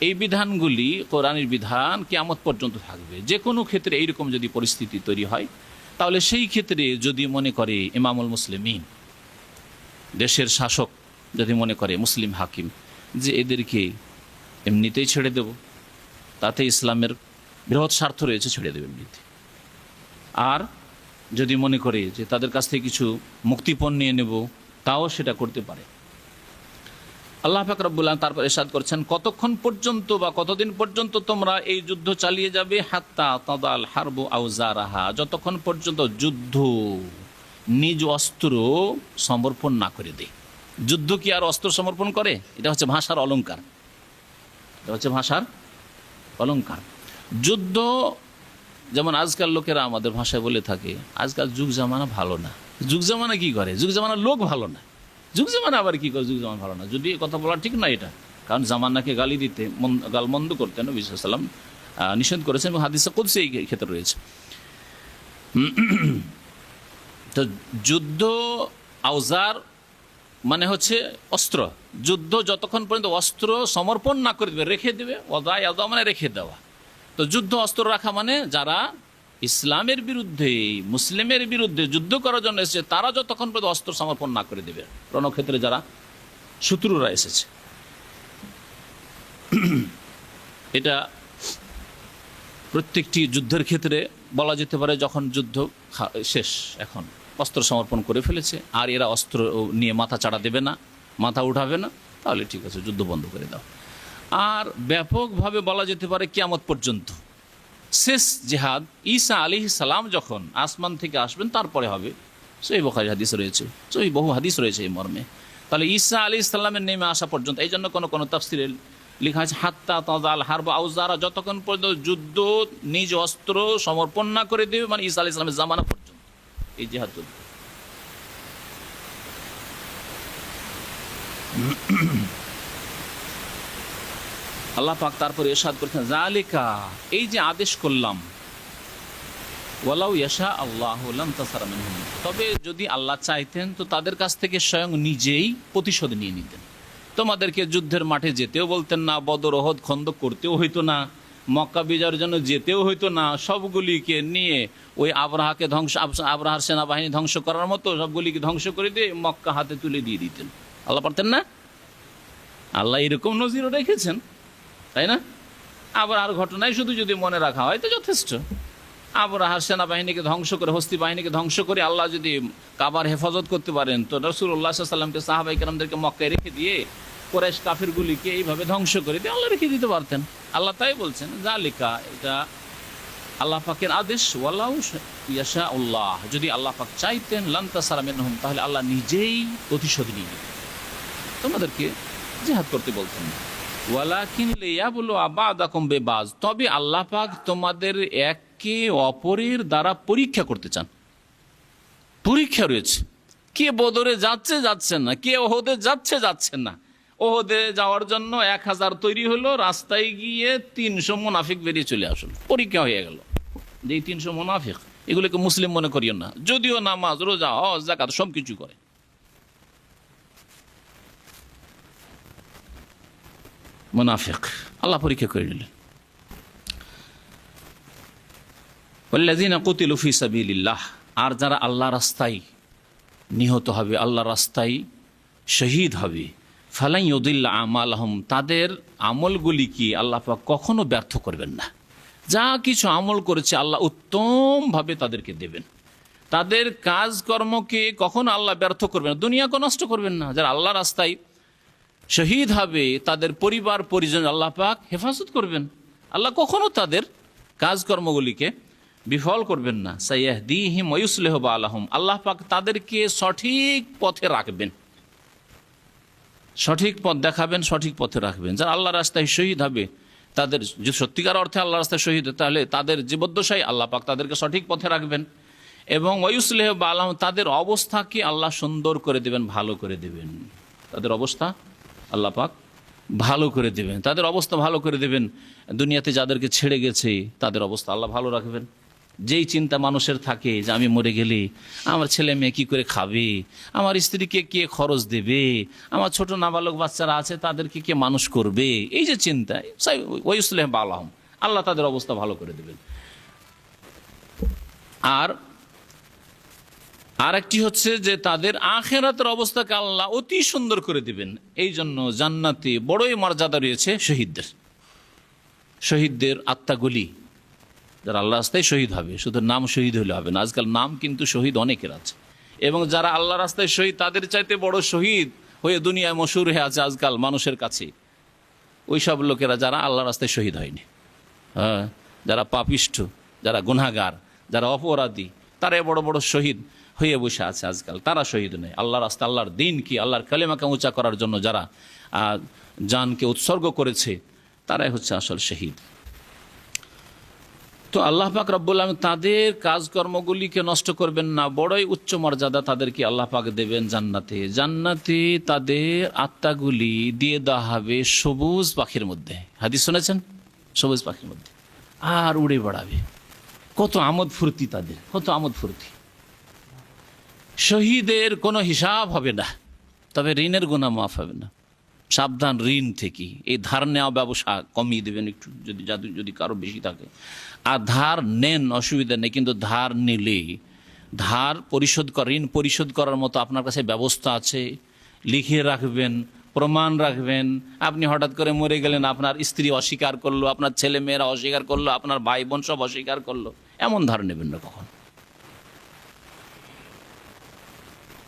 এই বিধানগুলি কোরআনের বিধান কিয়ামত পর্যন্ত থাকবে। যে কোনো ক্ষেত্রে এইরকম যদি পরিস্থিতি তৈরি হয়, তাহলে সেই ক্ষেত্রে যদি মনে করে ইমামুল মুসলিমিন, দেশের শাসক যদি মনে করে, মুসলিম হাকিম, যে এদেরকে এমনিতেই ছেড়ে দেব, তাতে ইসলামের বৃহৎ স্বার্থ রয়েছে, ছেড়ে দেবে এমনিতে। আর যদি মনে করে যে তাদের কাছ থেকে কিছু মুক্তিপণ নিয়ে নেব, তাও সেটা করতে পারে। আল্লাহ পাক রব্বুল আলামিন তারপর ইরশাদ করছেন, কতক্ষণ পর্যন্ত বা কতদিন পর্যন্ত তোমরা এই যুদ্ধ চালিয়ে যাবে? হাত্তা তাদাল হারবু আউজারাহা, যতক্ষণ পর্যন্ত যুদ্ধ নিজ অস্ত্র সমর্পণ না করে দেয়। যুদ্ধ কি আর অস্ত্র সমর্পণ করে? এটা হচ্ছে ভাষার অলংকার, এটা হচ্ছে ভাষার অলংকার। যুদ্ধ যেমন আজকাল লোকেরা আমাদের ভাষায় বলে থাকে, আজকাল যুগ জামানা ভালো না। যুগ জামানা কি করে? যুগ জামানার লোক ভালো না। যুগ জামানা আবার কি করে? যুগ জামানা ভালো না, যদি এই কথা বলা ঠিক না এটা, কারণ জামানাকে গালি দিতে, গালমন্দ করতে নবী সাল্লাল্লাহু আলাইহি ওয়াসাল্লাম নিষেধ করেছেন, এবং হাদিসে কুদসি এই ক্ষেত্রে রয়েছে। তো যুদ্ধ আউজার মানে হচ্ছে অস্ত্র। যুদ্ধ যতক্ষণ পর্যন্ত অস্ত্র সমর্পণ না করে দেবে, রেখে দেবে, ওয়াদা মানে রেখে দেওয়া। তো যুদ্ধ অস্ত্র রাখা মানে যারা ইসলামের বিরুদ্ধে, মুসলিমের বিরুদ্ধে যুদ্ধ করার জন্য এসেছে, তারা যতক্ষণ পর্যন্ত অস্ত্র সমর্পণ না করে দেবে। রণক্ষেত্রে যারা শত্রুরা এসেছে, এটা প্রত্যেকটি যুদ্ধের ক্ষেত্রে বলা যেতে পারে। যখন যুদ্ধ শেষ, এখন অস্ত্র সমর্পণ করে ফেলেছে, আর এরা অস্ত্র নিয়ে মাথা চাড়া দেবে না, মাথা উঠাবে না, তাহলে ঠিক আছে, যুদ্ধ বন্ধ করে দাও। আর ব্যাপকভাবে বলা যেতে পারে কিয়ামত পর্যন্ত। শেষ জেহাদ ঈসা আলাইহিস সালাম যখন আসমান থেকে আসবেন তারপরে হবে। সহিহ বুখারী হাদিস রয়েছে, সহিহ বহু হাদিস রয়েছে এই মর্মে। তাহলে ঈসা আলাইহিস সালামের নেমে আসা পর্যন্ত, এই জন্য কোনো তাফসিরে লেখা আছে হাত্তা তাজাল হারব আউজারা, যতক্ষণ পর্যন্ত যুদ্ধ নিজ অস্ত্র সমর্পণ না করে দেবে, মানে ঈসা আলাইহিস সালামের জামানা পর্যন্ত এই জিহাদ চলবে। আল্লাহ পাক তারপরে ইরশাদ করেছেন যালিকা, এই যে আদেশ করলাম, ওয়ালাউ ইয়াশা আল্লাহু লানতাসারা মিনহুম, তবে যদি আল্লাহ চাইতেন তো তাদের কাছ থেকে স্বয়ং নিজেই প্রতিশোধ নিয়ে নিতেন। তোমাদেরকে যুদ্ধের মাঠে যেতেও বলতেন না, বদর ওহদ খন্দক করতেও হইতো না, মক্কা বিজয়ের জন্য যেতেও হইতো না, সবগুলিকে নিয়ে ওই আবরাহার সেনাবাহিনী ধ্বংস করার মতো সবগুলিকে ধ্বংস করে দিয়ে মক্কা হাতে তুলে দিয়ে দিতেন। আল্লাহ পারতেন না? আল্লাহ এরকম নজিরও রেখেছেন, তাই না? আবরাহার ঘটনায় শুধু যদি মনে রাখা হয় তো যথেষ্ট। আবরাহার সেনাবাহিনীকে ধ্বংস করে, হস্তি বাহিনীকে ধ্বংস করে আল্লাহ যদি কাবার হেফাজত করতে পারেন, তো রাসূলুল্লাহ সাল্লাল্লাহু আলাইহি ওয়াসাল্লামকে, সাহাবায়ে কেরামদেরকে মক্কায় রেখে দিয়ে কুরাইশ কাফিরগুলিকে এইভাবে ধ্বংস করে দিয়ে আল্লাহ রেখে দিতে পারতেন। আল্লাহ তাই বলছেন যালিকা, এটা আল্লাহ পাকের আদেশ। ওয়ালাউ ইয়াশা আল্লাহ, যদি আল্লাহ পাক চাইতেন লানতাসারা মিনহুম, তাহলে আল্লাহ নিজেই প্রতিশোধ নিয়ে নিতেন, তোমাদেরকে জিহাদ করতে বলতেন না। ওয়ালাকিন লিয়াবলুয়া বা'দাকুম বিবাজ, তবে আল্লাহ পাক তোমাদের একে অপরের দ্বারা পরীক্ষা করতে চান। পরীক্ষা রয়েছে, কে বদরে যাচ্ছেন না, কে ওহদে যাচ্ছেন না। ওহদে যাওয়ার জন্য 1000 তৈরি হলো, রাস্তায় গিয়ে 300 মুনাফিক বেরিয়ে চলে আসলো। পরীক্ষা হয়ে গেল যে এই 300 মুনাফিক, এগুলোকে মুসলিম মনে করিও না, যদিও নামাজ রোজা হজ যাকাত সবকিছু করে। মুনাফিক আল্লাহ পরীক্ষা করে নিলেন। ওয়াল্লাযীনা কুতিলু ফী সাবিলিল্লাহ, আর যারা আল্লাহ রাস্তায় নিহত হবে, আল্লাহ রাস্তায় শহীদ হবে, ফালান ইউদিল্লা আমালহুম, তাদের আমলগুলি কি আল্লাহ পাক কখনো ব্যর্থ করবেন না। যা কিছু আমল করেছে আল্লাহ উত্তমভাবে তাদেরকে দেবেন। তাদের কাজকর্মকে কখনো আল্লাহ ব্যর্থ করবেন না, দুনিয়াকে নষ্ট করবেন না। যারা আল্লাহ রাস্তায় শহীদ হবে তাদের পরিবার পরিজন আল্লাহ পাক হেফাজত করবেন। আল্লাহ কখনো তাদের কাজকর্মগুলিকে বিফল করবেন না। সাইয়াহদিহিম ওয়া ইউসলিহু বালাহুম, আল্লাহ পাক তাদেরকে সঠিক পথে রাখবেন, সঠিক পথ দেখাবেন, সঠিক পথে রাখবেন। যারা আল্লাহ রাস্তায় শহীদ হবে, তাদের যদি সত্যিকার অর্থে আল্লাহ রাস্তায় শহীদ হয়, তাহলে তাদের জীবদ্দশায় আল্লাহ পাক তাদেরকে সঠিক পথে রাখবেন। এবং ওয়া ইউসলিহু বালাহুম, তাদের অবস্থাকে আল্লাহ সুন্দর করে দেবেন, ভালো করে দেবেন। তাদের অবস্থা আল্লাহ পাক ভালো করে দেবেন, তাদের অবস্থা ভালো করে দেবেন। দুনিয়াতে যাদেরকে ছেড়ে গেছে তাদের অবস্থা আল্লাহ ভালো রাখবেন। যেই চিন্তা মানুষের থাকে যে আমি মরে গেলে আমার ছেলে মেয়ে কী করে খাবে, আমার স্ত্রীকে কে খরচ দেবে, আমার ছোট নাবালক বাচ্চারা আছে তাদেরকে কে মানুষ করবে, এই যে চিন্তা, ওয়াইসলেহ বালাহম, আল্লাহ তাদের অবস্থা ভালো করে দেবেন। আর একটি হচ্ছে যে তাদের আখিরাতের অবস্থাকে আল্লাহ অতি সুন্দর করে দিবেন। এই জন্য জান্নাতে বড়ই মর্যাদা রয়েছে শহীদদের আত্মাগুলি, যারা আল্লাহ রাস্তায় শহীদ হবে। শুধু নাম শহীদ হলে হবে না, আজকাল নাম কিন্তু শহীদ অনেকের আছে, এবং যারা আল্লাহ রাস্তায় শহীদ তাদের চাইতে বড় শহীদ হয়ে দুনিয়ায় মশহুর হয়ে আছে আজকাল মানুষের কাছে ওই সব লোকেরা যারা আল্লাহ রাস্তায় শহীদ হয়নি। হ্যাঁ, যারা পাপিষ্ঠ, যারা গুনাহগার, যারা অপরাধী, তারা বড় বড় শহীদ হয়ে বসে আছে আজকাল, তারা শহীদ নেই। আল্লাহ রাস্তা, আল্লাহর দিন কি, আল্লাহর কালেমাকে উঁচা করার জন্য যারা জানকে উৎসর্গ করেছে তারাই হচ্ছে আসল শহীদ। তো আল্লাহ পাক রব্বুল আলামিন তাদের কাজকর্মগুলিকে নষ্ট করবেন না, বড়ই উচ্চ মর্যাদা তাদেরকে আল্লাহ পাক দেবেন জান্নাতে। জান্নাতে তাদের আত্মাগুলি দিয়ে দেওয়া হবে সবুজ পাখির মধ্যে। হাদিস শুনেছেন? সবুজ পাখির মধ্যে, আর উড়ে বেড়াবে। কত আমোদ ফুর্তি তাদের, কত আমোদ ফুর্তি। শহীদের কোনো হিসাব হবে না, তবে ঋণের গুনাহ মাফ হবে না। সাবধান ঋণ থেকে, এই ধার নেওয়া ব্যবসা কমিয়ে দেবেন একটু, যদি কারো বেশি থাকে। আর ধার নেন, অসুবিধা নেই, কিন্তু ধার নিলে ধার পরিশোধ ঋণ পরিশোধ করার মতো আপনার কাছে ব্যবস্থা আছে, লিখে রাখবেন, প্রমাণ রাখবেন। আপনি হঠাৎ করে মরে গেলেন, আপনার স্ত্রী অস্বীকার করলো, আপনার ছেলে মেয়েরা অস্বীকার করলো, আপনার ভাই বোন সব অস্বীকার করলো, এমন ধার নেবেন না কখন।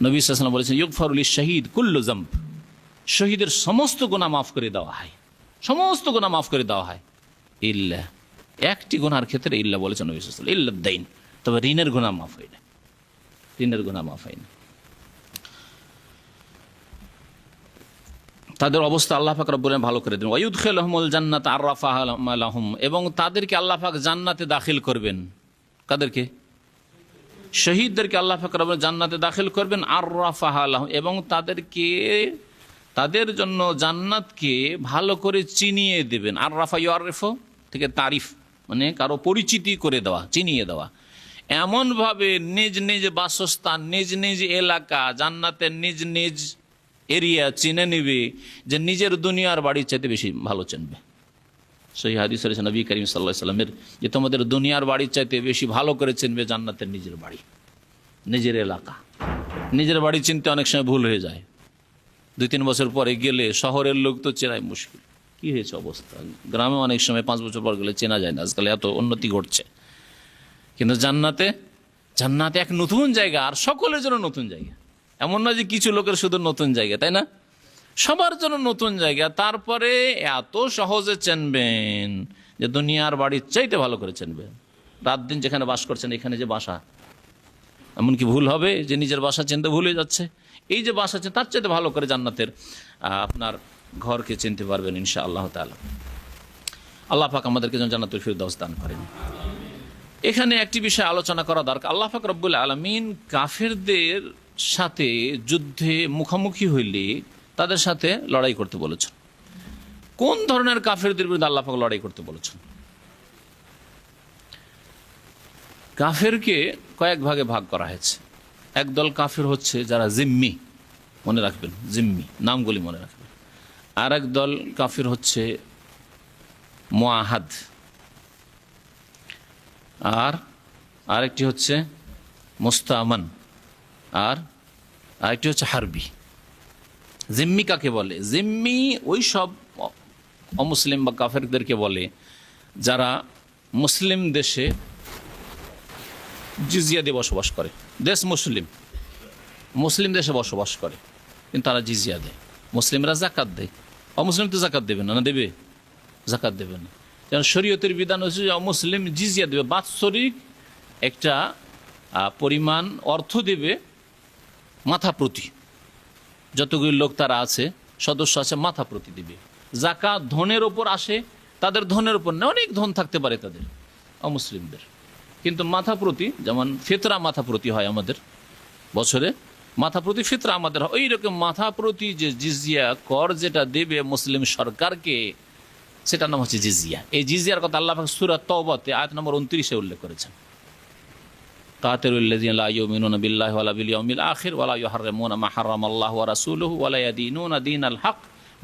নবী সাল্লাল্লাহু আলাইহি ওয়াসাল্লাম বলেছেন ইগফারু লিশ-শাহীদ কুল্লু যামব, শহীদের সমস্ত গুনাহ মাফ করে দেওয়া হয়। সমস্ত গুনাহ মাফ করে দেওয়া হয়, ইল্লা একটি গুনার ক্ষেত্রে ইল্লা বলেছেন নবী সাল্লাল্লাহু আলাইহি ওয়াসাল্লাম, ইল্লা দাইন, তবে ঋণের গুনাহ মাফ হয় না, ঋণের গুনাহ মাফ হয় না। তাদের অবস্থা আল্লাহ পাক রব্বুল আলামিন ভালো করে দেবেন। ওয়ায়ুদখিলুহুমুল জান্নাতা আররাফাহা লাহুম, এবং তাদেরকে আল্লাহ পাক জান্নাতে দাখিল করবেন। কাদেরকে? শহীদদেরকে আল্লাহ পাক রব্বুল আলামিন জান্নাতে দাখিল করবেন। আররাফাহা লাহুম, এবং তাদেরকে, তাদের জন্য জান্নাতকে ভালো করে চিনিয়ে দেবেন। আররাফা ইউআরিফু থেকে তারিফ, মানে কারো পরিচিতি করে দেওয়া, চিনিয়ে দেওয়া। এমনভাবে নিজ নিজ বাসস্থান, নিজ নিজ এলাকা, জান্নাতের নিজ নিজ এরিয়া চিনে নেবে যে নিজের দুনিয়ার বাড়ির চাইতে বেশি ভালো চিনবে। সেই হাদিস রয়েছে নবী করিম সাল্লাল্লাহু আলাইহি সাল্লামের, যে তোমাদের দুনিয়ার বাড়ির চাইতে বেশি ভালো করে চিনবে জান্নাতের নিজের বাড়ি, নিজের এলাকা। নিজের বাড়ি চিনতে অনেক সময় ভুল হয়ে যায়, 2-3 বছর পরে গেলে শহরের লোক তো চেনাই মুশকিল। কি হয়েছে অবস্থা? গ্রামে অনেক সময় 5 বছর পর গেলে চেনা যায় না, আজকাল এত উন্নতি ঘটছে। কিন্তু জান্নাতে এক নতুন জায়গা, আর সকলের জন্য নতুন জায়গা। এমন না যে কিছু লোকের শুধু নতুন জায়গা, তাই না? সবার জন্য নতুন জায়গা। তারপরে এত সহজে চেনবেন যে দুনিয়ার বাড়ির চাইতে ভালো করে চেনবেন। রাত দিন যেখানে বাস করছেন, এখানে যে বাসা, এমনকি ভুল হবে যে নিজের বাসা চিনতে ভুলে যাচ্ছে, এই যে বাসা আছে তার চাইতে ভালো করে জান্নাতের আপনার ঘরকে চিনতে পারবেন ইনশাআল্লাহ তাআলা। আল্লাহ পাক আমাদেরকে যেন জান্নাতুল ফিরদাউস দান করেন। এখানে একটি বিষয় আলোচনা করা দরকার। আল্লাহ পাক রব্বুল আলামিন কাফেরদের সাথে যুদ্ধে মুখোমুখি হইলে তাদের সাথে লড়াই করতে বলেছেন। কোন ধরনের কাফেরদের বিরুদ্ধে আল্লাহ পাক লড়াই করতে বলেছেন? কাফেরকে কয়েক ভাগে ভাগ করা হয়েছে। একদল কাফের হচ্ছে যারা জিম্মি, মনে রাখবেন, জিম্মি নামগুলি মনে রাখবেন। আর একদল কাফের হচ্ছে মুআহাদ, আর আরেকটি হচ্ছে মুস্তামান, আর আরেকটি হচ্ছে হারবি। জিম্মি কাকে বলে? জিম্মি ওই সব অমুসলিম বা কাফেরদেরকে বলে যারা মুসলিম দেশে জিজিয়া দিয়ে বসবাস করে। দেশ মুসলিম, মুসলিম দেশে বসবাস করে, কিন্তু তারা জিজিয়া দেয়। মুসলিমরা জাকাত দেয়, অমুসলিম তো জাকাত দেবে না, না দেবে? জাকাত দেবে না। যেমন শরীয়তের বিধান হচ্ছে যে অমুসলিম জিজিয়া দেবে, বাৎসরিক একটা পরিমাণ অর্থ দেবে মাথা প্রতি, যতগুলি লোক তারা আছে, সদস্য আছে, মাথা প্রতি দিবে। জাকাত ধনের ওপর আসে, তাদের ধনের ওপর না, অনেক ধন থাকতে পারে তাদের অমুসলিমদের, কিন্তু মাথা প্রতি, যেমন ফিতরা মাথা প্রতি হয় আমাদের বছরে, মাথা প্রতি ফিতরা আমাদের হয়, ওই রকম মাথা প্রতি যে জিজিয়া কর যেটা দেবে মুসলিম সরকারকে, সেটার নাম হচ্ছে জিজিয়া। এই জিজিয়ার কথা আল্লাহ পাক সূরা তাওবাতে আয়াত নম্বর 29-এ উল্লেখ করেছেন। কাতিলুল্লাযীনা লা ইউমিনুনা বিল্লাহি ওয়ালা বিল ইয়াউমিল আখির ওয়ালা ইউহাররিমুনা মা হারামাল্লাহু ওয়া রাসূলুহু ওয়ালা ইয়াদিনুনা দীনাল হক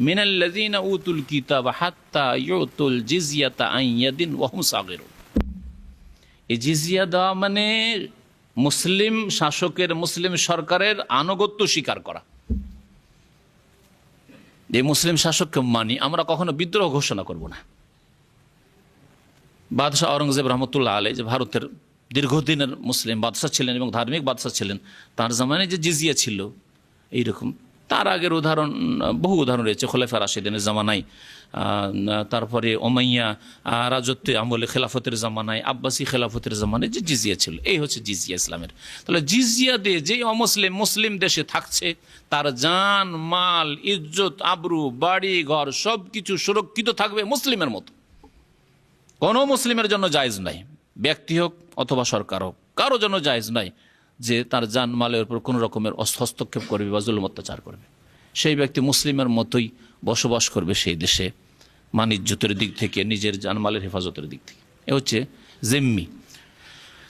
মিনাল্লাযীনা উতুল কিতাবা হাত্তা ইউতুল জিজিয়াতা আন ইয়াদিন ওয়া হুম সাগিরুন। এই জিজিয়া দেওয়া মানে মুসলিম শাসকের, মুসলিম সরকারের আনুগত্য স্বীকার করা। এই মুসলিম শাসককে মানি, আমরা কখনো বিদ্রোহ ঘোষণা করব না। বাদশাহ আওরঙ্গজেব রহমতুল্লাহ আলাইহি, যে ভারতের দীর্ঘদিনের মুসলিম বাদশাহ ছিলেন এবং ধার্মিক বাদশাহ ছিলেন, তার জামানায় যে জিজিয়া ছিল এইরকম। তার আগের উদাহরণ, বহু উদাহরণ রয়েছে খোলাফা রাশিদিনের জামানায়, তারপরে ওমাইয়া রাজত্বে আমলে খেলাফতের জামানায়, আব্বাসী খেলাফতের জামানায় যে জিজিয়া ছিল। এই হচ্ছে জিজিয়া ইসলামের। তাহলে জিজিয়া দিয়ে যে অমুসলিম মুসলিম দেশে থাকছে, তার জান মাল ইজ্জত আবরু বাড়ি ঘর সব কিছু সুরক্ষিত থাকবে মুসলিমের মতো। কোনো মুসলিমের জন্য জায়েজ নাই, ব্যক্তি হোক অথবা সরকার হোক, কারো জন্য জায়েজ নাই যে তার জান মালের উপর কোনো রকমের হস্তক্ষেপ করবে বা জুলুম অত্যাচার করবে। সেই ব্যক্তি মুসলিমের মতোই বসবাস করবে সেই দেশে, মানিজ্যতের দিক থেকে, নিজের জানমালের হেফাজতের দিক থেকে। এ হচ্ছে জিম্মি।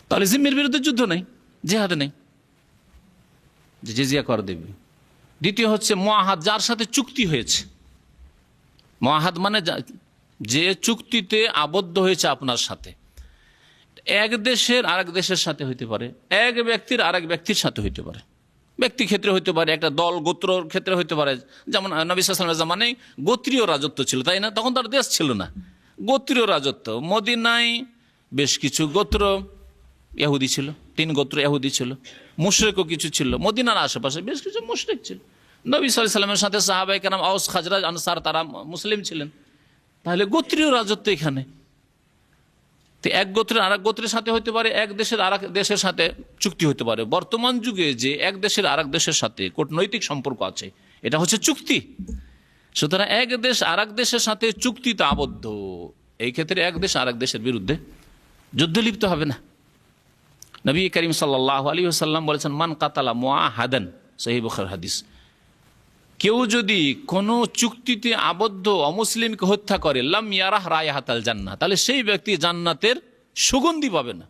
তাহলে জিম্মির বিরুদ্ধে যুদ্ধ নেই, জিহাদ নেই, যে জিজিয়া কর দেবে। দ্বিতীয় হচ্ছে মুআহাদ, যার সাথে চুক্তি হয়েছে। মুআহাদ মানে যে চুক্তিতে আবদ্ধ হয়েছে আপনার সাথে, এক দেশের আরেক দেশের সাথে হইতে পারে, এক ব্যক্তির আরেক ব্যক্তির সাথে হইতে পারে, ব্যক্তি ক্ষেত্রে হইতে পারে, একটা দল গোত্রর ক্ষেত্রে হইতে পারে। যেমন নবী সাল্লাল্লাহু আলাইহি ওয়াসাল্লামের জামানায় গোত্রীয় রাজত্ব ছিল, তাই না? তখন তার দেশ ছিল না, গোত্রীয় রাজত্ব। মদিনায় বেশ কিছু গোত্র ইহুদি ছিল, 3 গোত্র ইহুদি ছিল, মুশরিকও কিছু ছিল। মদিনার আশেপাশে বেশ কিছু মুশরিক ছিল। নবী সাল্লাল্লাহু আলাইহি ওয়াসাল্লামের সাথে সাহাবায়ে কেরাম আওস খাজরাজ আনসার তারা মুসলিম ছিলেন, তাহলে গোত্রীয় রাজত্ব এখানে। তো এক গোত্রের আর এক গোত্রের সাথে হতে পারে, এক দেশের আর এক দেশের সাথে চুক্তি হতে পারে। বর্তমান যুগে যে এক দেশের আর এক দেশের সাথে কূটনৈতিক সম্পর্ক আছে, এটা হচ্ছে চুক্তি। সুতরাং এক দেশ আর এক দেশের সাথে চুক্তিতে আবদ্ধ, এই ক্ষেত্রে এক দেশ আর এক দেশের বিরুদ্ধে যুদ্ধে লিপ্ত হবে না। নবী করিম সাল্লাল্লাহু আলাইহি ওয়াসাল্লাম বলেছেন, মান কাতালা মুআহাদান, সহিহ বুখারী হাদিস, কেউ যদি কোনো চুক্তিতে আবদ্ধ অমুসলিমকে হত্যা করে, লাম ইয়ারাহ রায়হাতাল জান্নাহ, তাহলে সেই ব্যক্তি জান্নাতের সুগন্ধি পাবে না।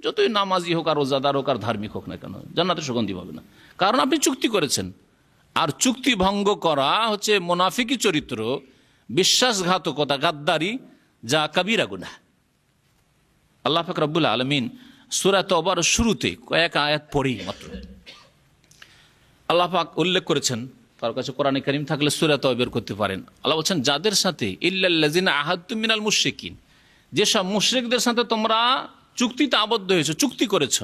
যতই নামাজি হোক আর রোজাদার হোক আর ধার্মিক হোক না কেন, জান্নাতের সুগন্ধি পাবে না, কারণ আপনি চুক্তি করেছেন। আর চুক্তি ভঙ্গ করা হচ্ছে মুনাফিকি চরিত্র, বিশ্বাসঘাতকতা, গাদ্দারি, যা কাবিরা গুনাহ। আল্লাহ পাক রব্বুল আলামিন সূরা তাওবার শুরুতে কয়েক আয়াত পড়েই মাত্র আল্লাহ পাক উল্লেখ করেছেন, কারো কাছে কোরআনে কারীম থাকলে সূরা তাওবা বের করতে পারেন। আল্লাহ বলছেন, যাদের সাথে ইল্লাল্লাযিনা আহাদতুম মিনাল মুশরিকিন, যেসব মুশরিকদের সাথে তোমরা চুক্তিতে আবদ্ধ হয়েছো, চুক্তি করেছো,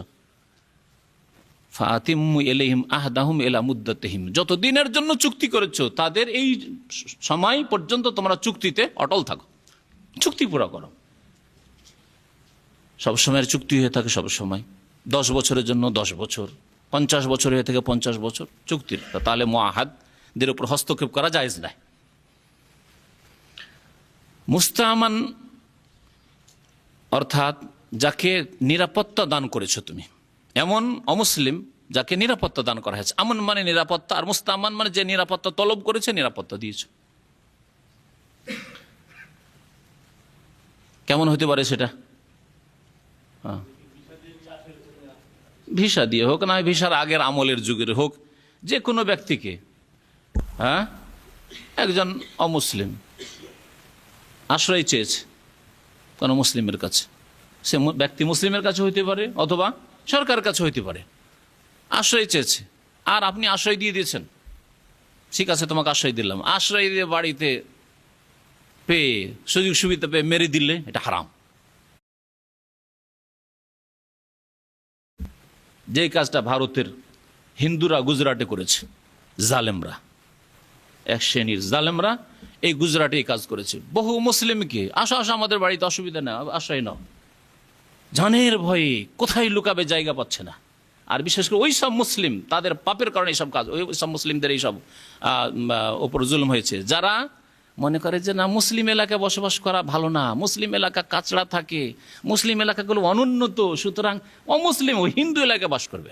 ফাতিম্মু ইলাইহিম আহদাহুম ইলা মুদ্দাতিহিম, যত দিনের জন্য চুক্তি করেছো তাদের এই সময় পর্যন্ত তোমরা চুক্তিতে অটল থাকো, চুক্তি পুরো করো। সব সময়ের চুক্তি হয়ে থাকে, সব সময় 10 বছরের জন্য 10 বছর, 50 বছর হয়ে থেকে 50 বছর চুক্তির, তাহলে মুআহাদদের উপর হস্তক্ষেপ করা জায়েজ নাই। মুস্তামান অর্থাৎ যাকে নিরাপত্তা দান করেছো তুমি, এমন অমুসলিম যাকে নিরাপত্তা দান করা হয়েছে। আমন মানে নিরাপত্তা, আর মুস্তামান মানে যে নিরাপত্তা তলব করেছে, নিরাপত্তা দিয়েছে। কেমন হতে পারে সেটা? ভিসা দিয়ে হোক, না ভিসার আগের আমলের যুগের হোক, যে কোনো ব্যক্তিকে, একজন অমুসলিম আশ্রয় চেয়েছে কোনো মুসলিমের কাছে, সে ব্যক্তি মুসলিমের কাছে হইতে পারে অথবা সরকারের কাছে হইতে পারে, আশ্রয় চেয়েছে আর আপনি আশ্রয় দিয়ে দিয়েছেন, ঠিক আছে তোমাকে আশ্রয় দিলাম, আশ্রয় দিয়ে বাড়িতে পেয়ে সুযোগ সুবিধা পেয়ে মেরে দিলে এটা হারাম। যে কাজটা ভারতের হিন্দুরা গুজরাটে করেছে, জালেমরা, এক শ্রেণীর জালেমরা এই গুজরাটে এই কাজ করেছে। বহু মুসলিমকে আসা আমাদের বাড়িতে, অসুবিধা না, আশ্রয় নাও, জানের ভয়ে কোথায় লুকাবে জায়গা পাচ্ছে না। আর বিশেষ করে ওই সব মুসলিম, তাদের পাপের কারণে এইসব কাজ, ওই সব মুসলিমদের এইসব ওপর জুলুম হয়েছে, যারা মনে করে যে না মুসলিম এলাকায় বসবাস করা ভালো না, মুসলিম এলাকা কাচড়া থাকে, মুসলিম এলাকাগুলো অনুন্নত, সুতরাং অমুসলিম ও হিন্দু এলাকায় বাস করবে।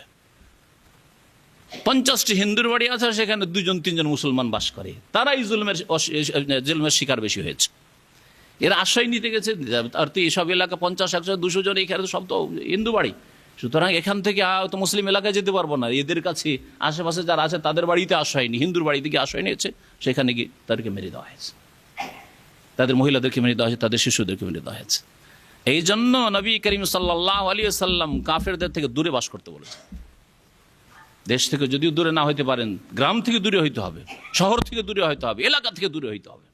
50টি হিন্দুর বাড়ি আছে, সেখানে 2-3জন মুসলমান বাস করে, তারাই জুলমের শিকার বেশি হয়েছে। এরা আশ্রয় নিতে গেছে, আর তো এইসব এলাকা 50, 100, 200 জন, এখানে সব তো হিন্দু বাড়ি, সুতরাং এখান থেকে তো মুসলিম এলাকায় যেতে পারবো না। এদের কাছে আশেপাশে যারা আছে তাদের বাড়িতে আশ্রয় নি, হিন্দুর বাড়িতে গিয়ে আশ্রয় নিয়েছে, সেখানে গিয়ে তাদেরকে মেরে দেওয়া হয়েছে, তাদের মহিলাদেরকে মেরে দেওয়া হয়েছে, তাদের শিশুদেরকে মেরে দেওয়া হয়েছে। এই জন্য নবী করিম সাল্লাল্লাহু আলাইহি ওয়াসাল্লাম কাফেরদের থেকে দূরে বাস করতে বলেছেন। দেশ থেকে যদিও দূরে না হইতে পারেন, গ্রাম থেকে দূরে হইতে হবে, শহর থেকে দূরে হইতে হবে, এলাকা থেকে দূরে হইতে হবে।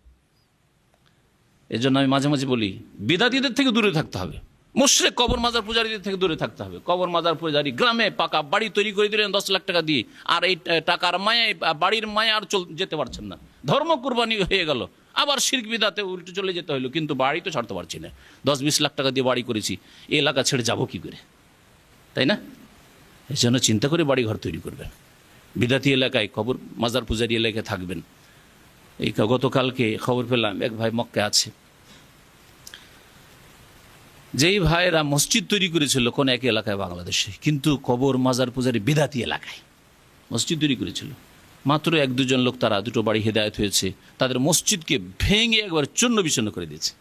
এই জন্য আমি মাঝে মাঝে বলি, বিদাতীদের থেকে দূরে থাকতে হবে, মুশরিক কবর মাজার পূজারীদের থেকে দূরে থাকতে হবে। কবর মাজার পূজারী গ্রামে পাকা বাড়ি তৈরি করে দিলেন 10 লাখ টাকা দিয়ে, আর এই টাকার মায়ায়, বাড়ির মায়া আর যেতে পারছেন না, ধর্ম কুরবানি হয়ে গেল, আবার শিরক বিদাতে উল্টে চলে যেতে হলো, কিন্তু বাড়ি তো ছাড়তে পারছি না, 10-20 লাখ টাকা দিয়ে বাড়ি করেছি, এই এলাকা ছেড়ে যাবো কি করে, তাই না? এই জন্য চিন্তা করে বাড়ি ঘর তৈরি করবেন। বিদাতি এলাকায়, কবর মাজার পূজারী এলাকায় থাকবেন। এই গতকালকে খবর পেলাম এক ভাই মক্কায় আছে, যেই ভাইয়েরা মসজিদ তৈরি করেছিল কোন এক এলাকায় বাংলাদেশে, কিন্তু কবর মাজার পূজারী বিদাতি এলাকায় মসজিদ তৈরি করেছিল, মাত্র 1-2 জন লোক, তারা 2টো বাড়ি হেদায়েত হয়েছে, তাদের মসজিদকে ভেঙে একবার চূর্ণ বিচূর্ণ করে দিয়েছে।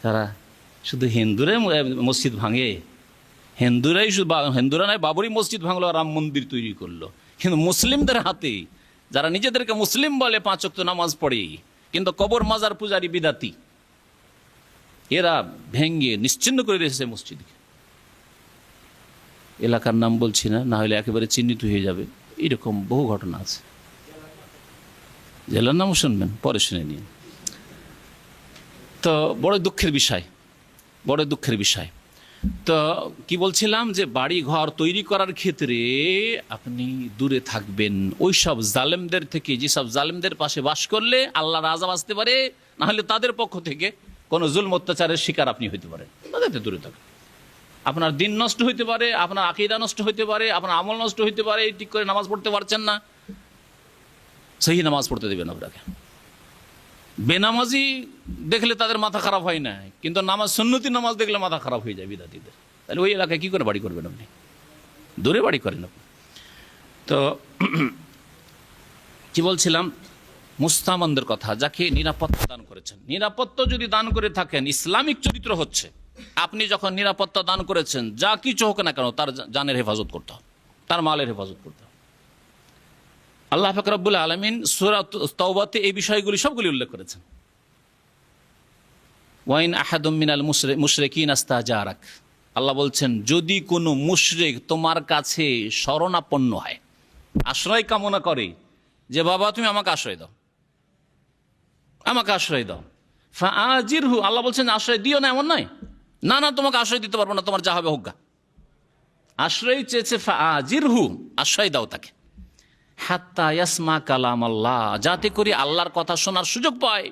তারা শুধু হিন্দুরাই মসজিদ ভাঙে, হিন্দুরাই শুধু, হিন্দুরা নয়, বাবরি মসজিদ ভাঙলো, রাম মন্দির তৈরি করলো, কিন্তু মুসলিমদের হাতে, যারা নিজেদেরকে মুসলিম বলে 5 ওয়াক্ত নামাজ পড়ে, কিন্তু কবর মাজার পূজারী বিদাতি, এরা ভেঙ্গে নিশ্চিহ্ন করে দিয়েছে মসজিদকে। এলাকার নাম বলছি না, না হলে একেবারে চিহ্নিত হয়ে যাবে, এরকম বহু ঘটনা আছে। জেলার নাম শুনবেন, পরে শুনে নিন। তো বড় দুঃখের বিষয়, বড় দুঃখের বিষয়। তো কি বলছিলাম যে বাড়ি ঘর তৈরি করার ক্ষেত্রে আপনি দূরে থাকবেন ওই সব জালেমদের থেকে, যেসব জালেমদের পাশে বাস করলে আল্লাহর আযাব আসতে পারে, না হলে তাদের পক্ষ থেকে কোনো জুলম অত্যাচারের শিকার আপনি হইতে পারেন, তাদের থেকে দূরে থাকবেন। আপনার দিন নষ্ট হইতে পারে, আপনার আকীদা নষ্ট হইতে পারে, আপনার আমল নষ্ট হইতে পারে, ঠিক করে নামাজ পড়তে পারছেন না, সহি নামাজ পড়তে দেবেন আপনাকে। বেনামাজি দেখলে তাদের মাথা খারাপ হয় না, কিন্তু নামাজ সুন্নতি নামাজ দেখলে মাথা খারাপ হয়ে যায় বিদাতীদের। তাহলে ওই এলাকায় কি করে বাড়ি করবেন আপনি? দূরে বাড়ি করেন আপনি। তো কি বলছিলাম, মুস্তামানদের কথা, যাকে নিরাপত্তা দান করেছেন। নিরাপত্তা যদি দান করে থাকেন, ইসলামিক চরিত্র হচ্ছে আপনি যখন নিরাপত্তা দান করেছেন, যা কিছু হোক না কেন তার জানের হেফাজত করতে হবে, তার মালের হেফাজত করতে হবে। আল্লাহ পাক রব্বুল আলামিন সূরা তাওবাতে এই বিষয়গুলি সবগুলি উল্লেখ করেছেন। ওয়াইন আহাদুম মিনাল মুশরিকিন আস্তাজারাক, আল্লাহ বলছেন যদি কোনো মুশরিক তোমার কাছে শরণাপন্ন হয়, আশ্রয় কামনা করে, যে বাবা তুমি আমাকে আশ্রয় দাও, আমাকে আশ্রয় দাও, ফাআজিরহু, আল্লাহ বলছেন আশ্রয় দিও না এমন নয়, না না তোমাকে আশ্রয় দিতে পারবো না, তোমার যা হবে হোক গা। আশ্রয় চেয়েছে, ফাআজিরহু, আশ্রয় দাও তাকে, হাত্তা ইয়াসমা কালাম আল্লাহ, যাতে করে আল্লাহর কথা শোনার সুযোগ পায়।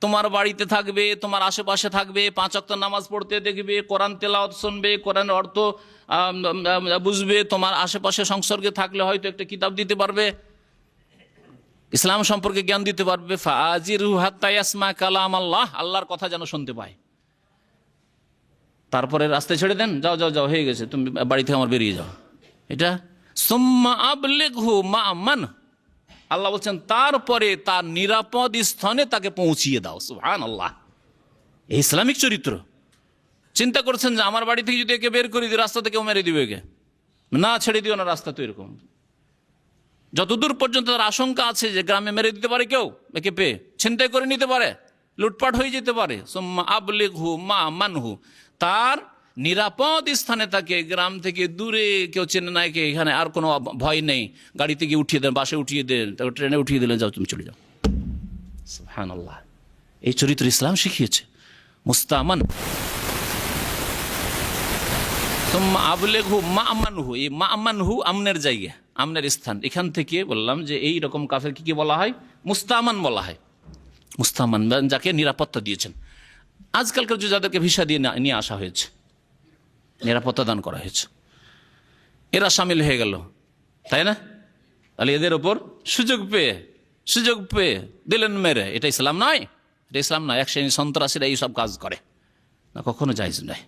তোমার বাড়িতে থাকবে, তোমার আশেপাশে থাকবে, 5 ওয়াক্ত নামাজ পড়তে দেখবে, কোরআন তেলাওয়াত শুনবে, কোরআনের অর্থ বুঝবে, তোমার আশেপাশে সংসর্গে থাকলে হয়তো একটা কিতাব দিতে পারবে, ইসলাম সম্পর্কে জ্ঞান দিতে পারবে। ফাআজিরহু হাত্তা ইয়াসমা কালাম আল্লাহ, আল্লাহর কথা যেন শুনতে পায়। তারপরে রাস্তায় ছেড়ে দেন, যাও যাও যাও হয়ে গেছে, তুমি বাড়ি থেকে আমার বেরিয়ে যাও, এটা। সুম্মা আবলিগহু মা'মান, আল্লাহ বলছেন তারপরে তার নিরাপদ স্থানে তাকে পৌঁছিয়ে দাও। সুবহানাল্লাহ, এই ইসলামিক চরিত্র। চিন্তা করছেন যে আমার বাড়ি থেকে যদি একে বের করে দিই, রাস্তা থেকে মেরে দিবে একে, না ছেড়ে দিও না, রাস্তা তো এরকম। যতদূর পর্যন্ত তার আশঙ্কা আছে যে গ্রামে মেরে দিতে পারে কেউ, একে পেয়ে ছিনতাই করে নিতে পারে, লুটপাট হয়ে যেতে পারে, সুম্মা আবলিগহু মা'মানহু, তার নিরাপদ স্থানে তাকে, গ্রাম থেকে দূরে, কেউ চেনে না কে, এখানে আর কোনো ভয় নেই, গাড়িতে গিয়ে উঠিয়ে দেন, বাসে উঠিয়ে দেন, তারপর ট্রেনে উঠিয়ে দিলেন, যাও তুমি চলে যাও। সুবহানাল্লাহ, এই চরিত্র ইসলাম শিখিয়েছে। মুস্তামান, সুম্মা আবলিগহু মা'মানহু, এই মা'মানহু আমনের জায়গা, আমনের স্থান। এখান থেকে বললাম যে এই রকম কাফের কি বলা হয়? মুস্তামান বলা হয়। মুস্তামান যাকে নিরাপত্তা দিয়েছেন। আজকালকার যে যাদেরকে ভিসা দিয়ে নিয়ে আসা হয়েছে, নিরাপত্তা দান করা হয়েছে, এরা সামিল হয়ে গেল, তাই না? তাহলে এদের ওপর সুযোগ পেয়ে দিলেন মেরে, এটা ইসলাম নয়, এটা ইসলাম নয়। এক শ্রেণী সন্ত্রাসীরা এইসব কাজ করে না, কখনো জায়েজ নয়।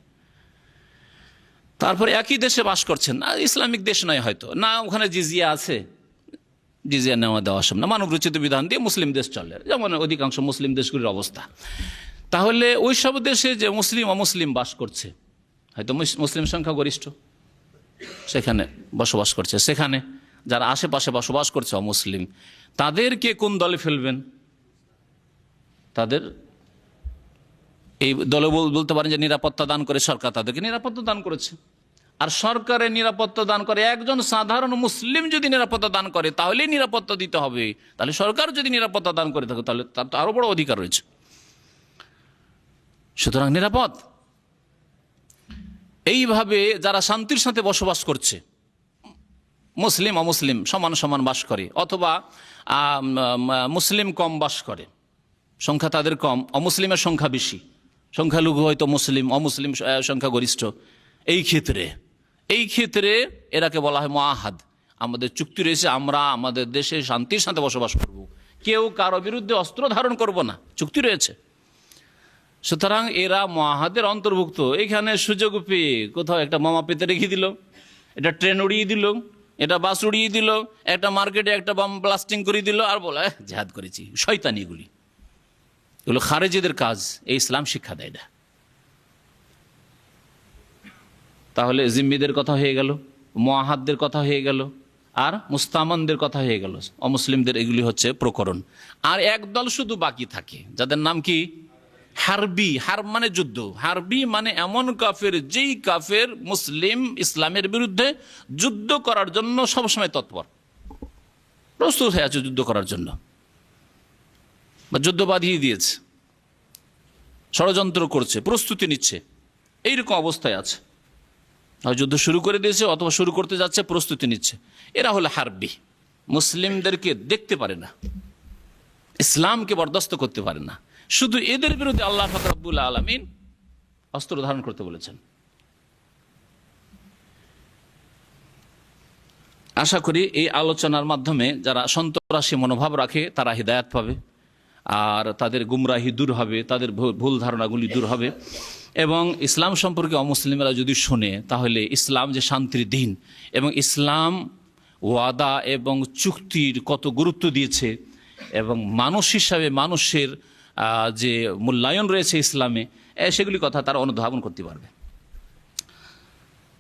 তারপরে একই দেশে বাস করছেন, ইসলামিক দেশ নয় হয়তো, না ওখানে জিজিয়া আছে, জিজিয়া নেওয়া দেওয়া সব না, মানব রচিত বিধান দিয়ে মুসলিম দেশ চলে, যেমন অধিকাংশ মুসলিম দেশগুলির অবস্থা। তাহলে ওই সব দেশে যে মুসলিম অমুসলিম বাস করছে, হয়তো মুসলিম সংখ্যা গরিষ্ঠ সেখানে বসবাস করছে, সেখানে যারা আশেপাশে বসবাস করছে অমুসলিম, তাদেরকে কোন দলে ফেলবেন? তাদের এই দলে বলতে পারেন যে নিরাপত্তা দান করে সরকার, তাদেরকে নিরাপত্তা দান করেছে। আর সরকারের নিরাপত্তা দান করে একজন সাধারণ মুসলিম যদি নিরাপত্তা দান করে, তাহলেই নিরাপত্তা দিতে হবে। তাহলে সরকার যদি নিরাপত্তা দান করে থাকে, তাহলে তার তো আরো বড় অধিকার রয়েছে। সুতরাং নিরাপদ। এইভাবে যারা শান্তির সাথে বসবাস করছে, মুসলিম অমুসলিম সমান সমান বাস করে, অথবা মুসলিম কম বাস করে, সংখ্যা তাদের কম, অমুসলিমের সংখ্যা বেশি, সংখ্যালঘু হয়তো মুসলিম, অমুসলিম সংখ্যা গরিষ্ঠ, এই ক্ষেত্রে এরাকে বলা হয় মুআহাদ। আমাদের চুক্তি রয়েছে, আমরা আমাদের দেশে শান্তির সাথে বসবাস করব, কেউ কারো বিরুদ্ধে অস্ত্র ধারণ করব না, চুক্তি রয়েছে। সুতরাং এরা মুআহাদের অন্তর্ভুক্ত। এখানে সুযোগ পেয়ে কোথাও একটা বোমা পেতে রেখে দিল, এটা ট্রেন উড়িয়ে দিল, এটা বাস উড়িয়ে দিল, একটা মার্কেটে একটা বম ব্লাস্টিং করে দিল, আর বলে জিহাদ করেছি। শয়তানি এগুলো খারেজিদের কাজ, এই ইসলাম শিক্ষা দেয় না। তাহলে জিম্মিদের কথা হয়ে গেল, মুআহাদদের কথা হয়ে গেল, আর মুস্তামানদের কথা হয়ে গেল, অমুসলিমদের। এগুলি হচ্ছে প্রকরণ। আর একদল শুধু বাকি থাকে, যাদের নাম কি? হারবি। হারব মানে যুদ্ধ, হারবি মানে এমন কাফের যেই কাফের মুসলিম ইসলামের বিরুদ্ধে যুদ্ধ করার জন্য সবসময় তৎপর, প্রস্তুত হয়ে আছে যুদ্ধ করার জন্য, বা যুদ্ধ বাঁধিয়ে দিয়েছে, ষড়যন্ত্র করছে, প্রস্তুতি নিচ্ছে, এইরকম অবস্থায় আছে। হয় যুদ্ধ শুরু করে দিয়েছে অথবা শুরু করতে যাচ্ছে, প্রস্তুতি নিচ্ছে। এরা হলো হারবি, মুসলিমদেরকে দেখতে পারে না, ইসলামকে বরদাস্ত করতে পারে না। শুধু এদের বিরুদ্ধে আল্লাহ পাক রব্বুল আলামিন অস্ত্র ধারণ করতে বলেছেন। আশা করি এই আলোচনার মাধ্যমে যারা সন্ত্রাসী মনোভাব রাখে তারা হিদায়াত পাবে, আর তাদের গুমরাহি দূর হবে, তাদের ভুল ধারণাগুলি দূর হবে। এবং ইসলাম সম্পর্কে অমুসলিমরা যদি শোনে তাহলে ইসলাম যে শান্তির দিন এবং ইসলাম ওয়াদা এবং চুক্তির কত গুরুত্ব দিয়েছে এবং মানুষ হিসাবে মানুষের যে মূল্যায়ন রয়েছে ইসলামে, সেগুলি কথা তারা অনুধাবন করতে পারবে।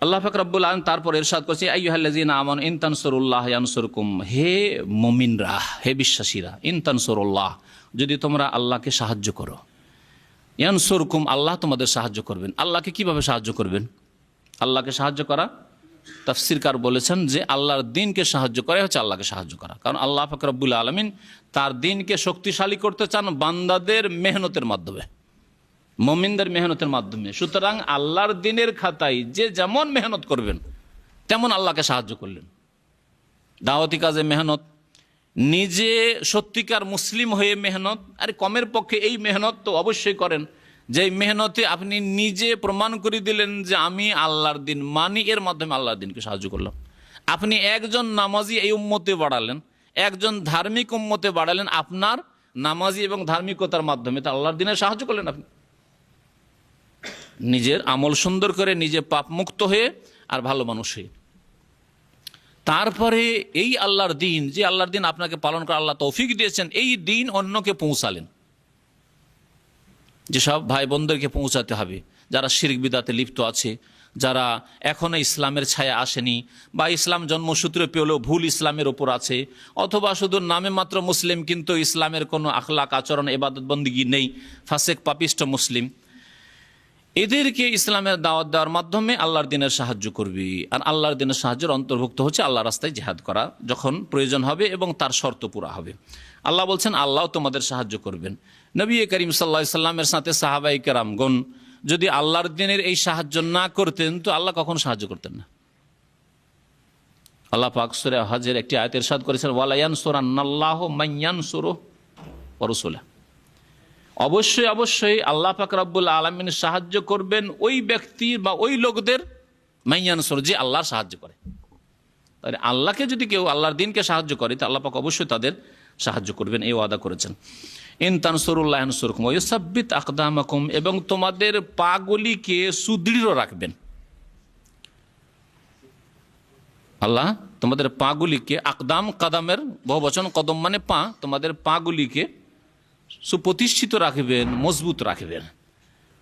আল্লাহ পাক রব্বুল আলামিন তারপর ইরশাদ করেছে, আইয়ুহাল্লাযীনা আমানু ইন তানসুরুল্লাহ ইয়ানসুরকুম, হে মুমিনরা, হে বিশ্বাসীরা, ইন তানসুরুল্লাহ, যদি তোমরা আল্লাহকে সাহায্য করো, ইয়ানসুরকুম, আল্লাহ তোমাদের সাহায্য করবেন। আল্লাহকে কিভাবে সাহায্য করবেন? আল্লাহকে সাহায্য করা, তাফসীরকার বলেছেন যে আল্লাহর দ্বীনকে সাহায্য করে হচ্ছে আল্লাহকে সাহায্য করা। কারণ আল্লাহ পাক রব্বুল আলামিন তার দ্বীনকে শক্তিশালী করতে চান বান্দাদের মেহনতের মাধ্যমে, মুমিনদের মেহনতের মাধ্যমে। সুতরাং আল্লাহর দ্বীনের খাতায় যে যেমন মেহনত করবেন তেমন আল্লাহকে সাহায্য করলেন। দাওয়াতি কাজে মেহনত, নিজে সত্যিকার মুসলিম হয়ে মেহনত, আরে কমের পক্ষে এই মেহনত তো অবশ্যই করেন, যে মেহনতে আপনি নিজে প্রমাণ করে দিলেন যে আমি আল্লাহর দ্বীন মানি, এর মাধ্যমে আল্লাহর দ্বীনকে সাহায্য করলাম। আপনি একজন নামাজি এই উম্মতে বাড়ালেন, একজন ধার্মিক উম্মতে বাড়ালেন, আপনার নামাজি এবং ধার্মিকতার মাধ্যমে তা আল্লাহর দ্বীনের সাহায্য করলেন। আপনি নিজের আমল সুন্দর করে, নিজে পাপ মুক্ত হয়ে আর ভালো মানুষ হয়ে, তারপরে এই আল্লাহর দ্বীন, যে আল্লাহর দ্বীন আপনাকে পালন করা আল্লাহ তৌফিক দিয়েছেন, এই দ্বীন অন্যকে পৌঁছালেন। যেসব ভাই বোনদেরকে পৌঁছাতে হবে যারা শিরক বিদআতে লিপ্ত আছে, যারা এখনো ইসলামের ছায়া আসেনি বা ইসলাম জন্মসূত্রে পেলেও ভুল ইসলামের ওপর আছে, অথবা শুধু নামে মাত্র মুসলিম কিন্তু ইসলামের কোনো আখলাক আচরণ ইবাদত বন্দেগী নেই, ফাসেক পাপিষ্ট মুসলিম, এদেরকে ইসলামের দাওয়াত দেওয়ার মাধ্যমে আল্লাহর দ্বীনের সাহায্য করবি। আর আল্লাহর দ্বীনের সাহায্যের অন্তর্ভুক্ত হচ্ছে আল্লাহ রাস্তায় জিহাদ করা যখন প্রয়োজন হবে এবং তার শর্ত পুরা হবে। আল্লাহ বলছেন আল্লাহ তোমাদের সাহায্য করবেন। নবী করিম সাল্লাল্লাহু আলাইহি সাল্লামের সাথে সাহাবায়ে কেরামগণ যদি আল্লাহর দ্বীনের এই সাহায্য না করতেন তো আল্লাহ কখনো সাহায্য করতেন না। আল্লাহ পাক সূরা হজের একটি আয়াতে ইরশাদ করেছেন, ওয়ালা ইয়ানসুরান্নাল্লাহু মান ইয়ানসুরুহু ওয়া রাসূলুহু, অবশ্যই অবশ্যই আল্লাহ পাক রব্বুল আলামিন সাহায্য করবেন ওই ব্যক্তি বা ওই লোকদের, মাইয়ানসুর, যে আল্লাহর সাহায্য করে। তাহলে আল্লাহকে যদি কেউ আল্লাহর দ্বীনকে সাহায্য করে তো আল্লাহ পাক অবশ্যই তাদের সাহায্য করবেন, এই ওয়াদা করেছেন। ইন তানসুরুল্লাহ ইয়ানসুরকুম ওয়া ইউসাব্বিত আকদামাকুম, এবং তোমাদের পাগুলিকে সুদৃঢ় রাখবেন। আল্লাহ তোমাদের পাগুলিকে, আকদাম কাদামের বহুবচন, কদম মানে পা, তোমাদের পাগুলিকে সুপ্রতিষ্ঠিত রাখবেন, মজবুত রাখবেন,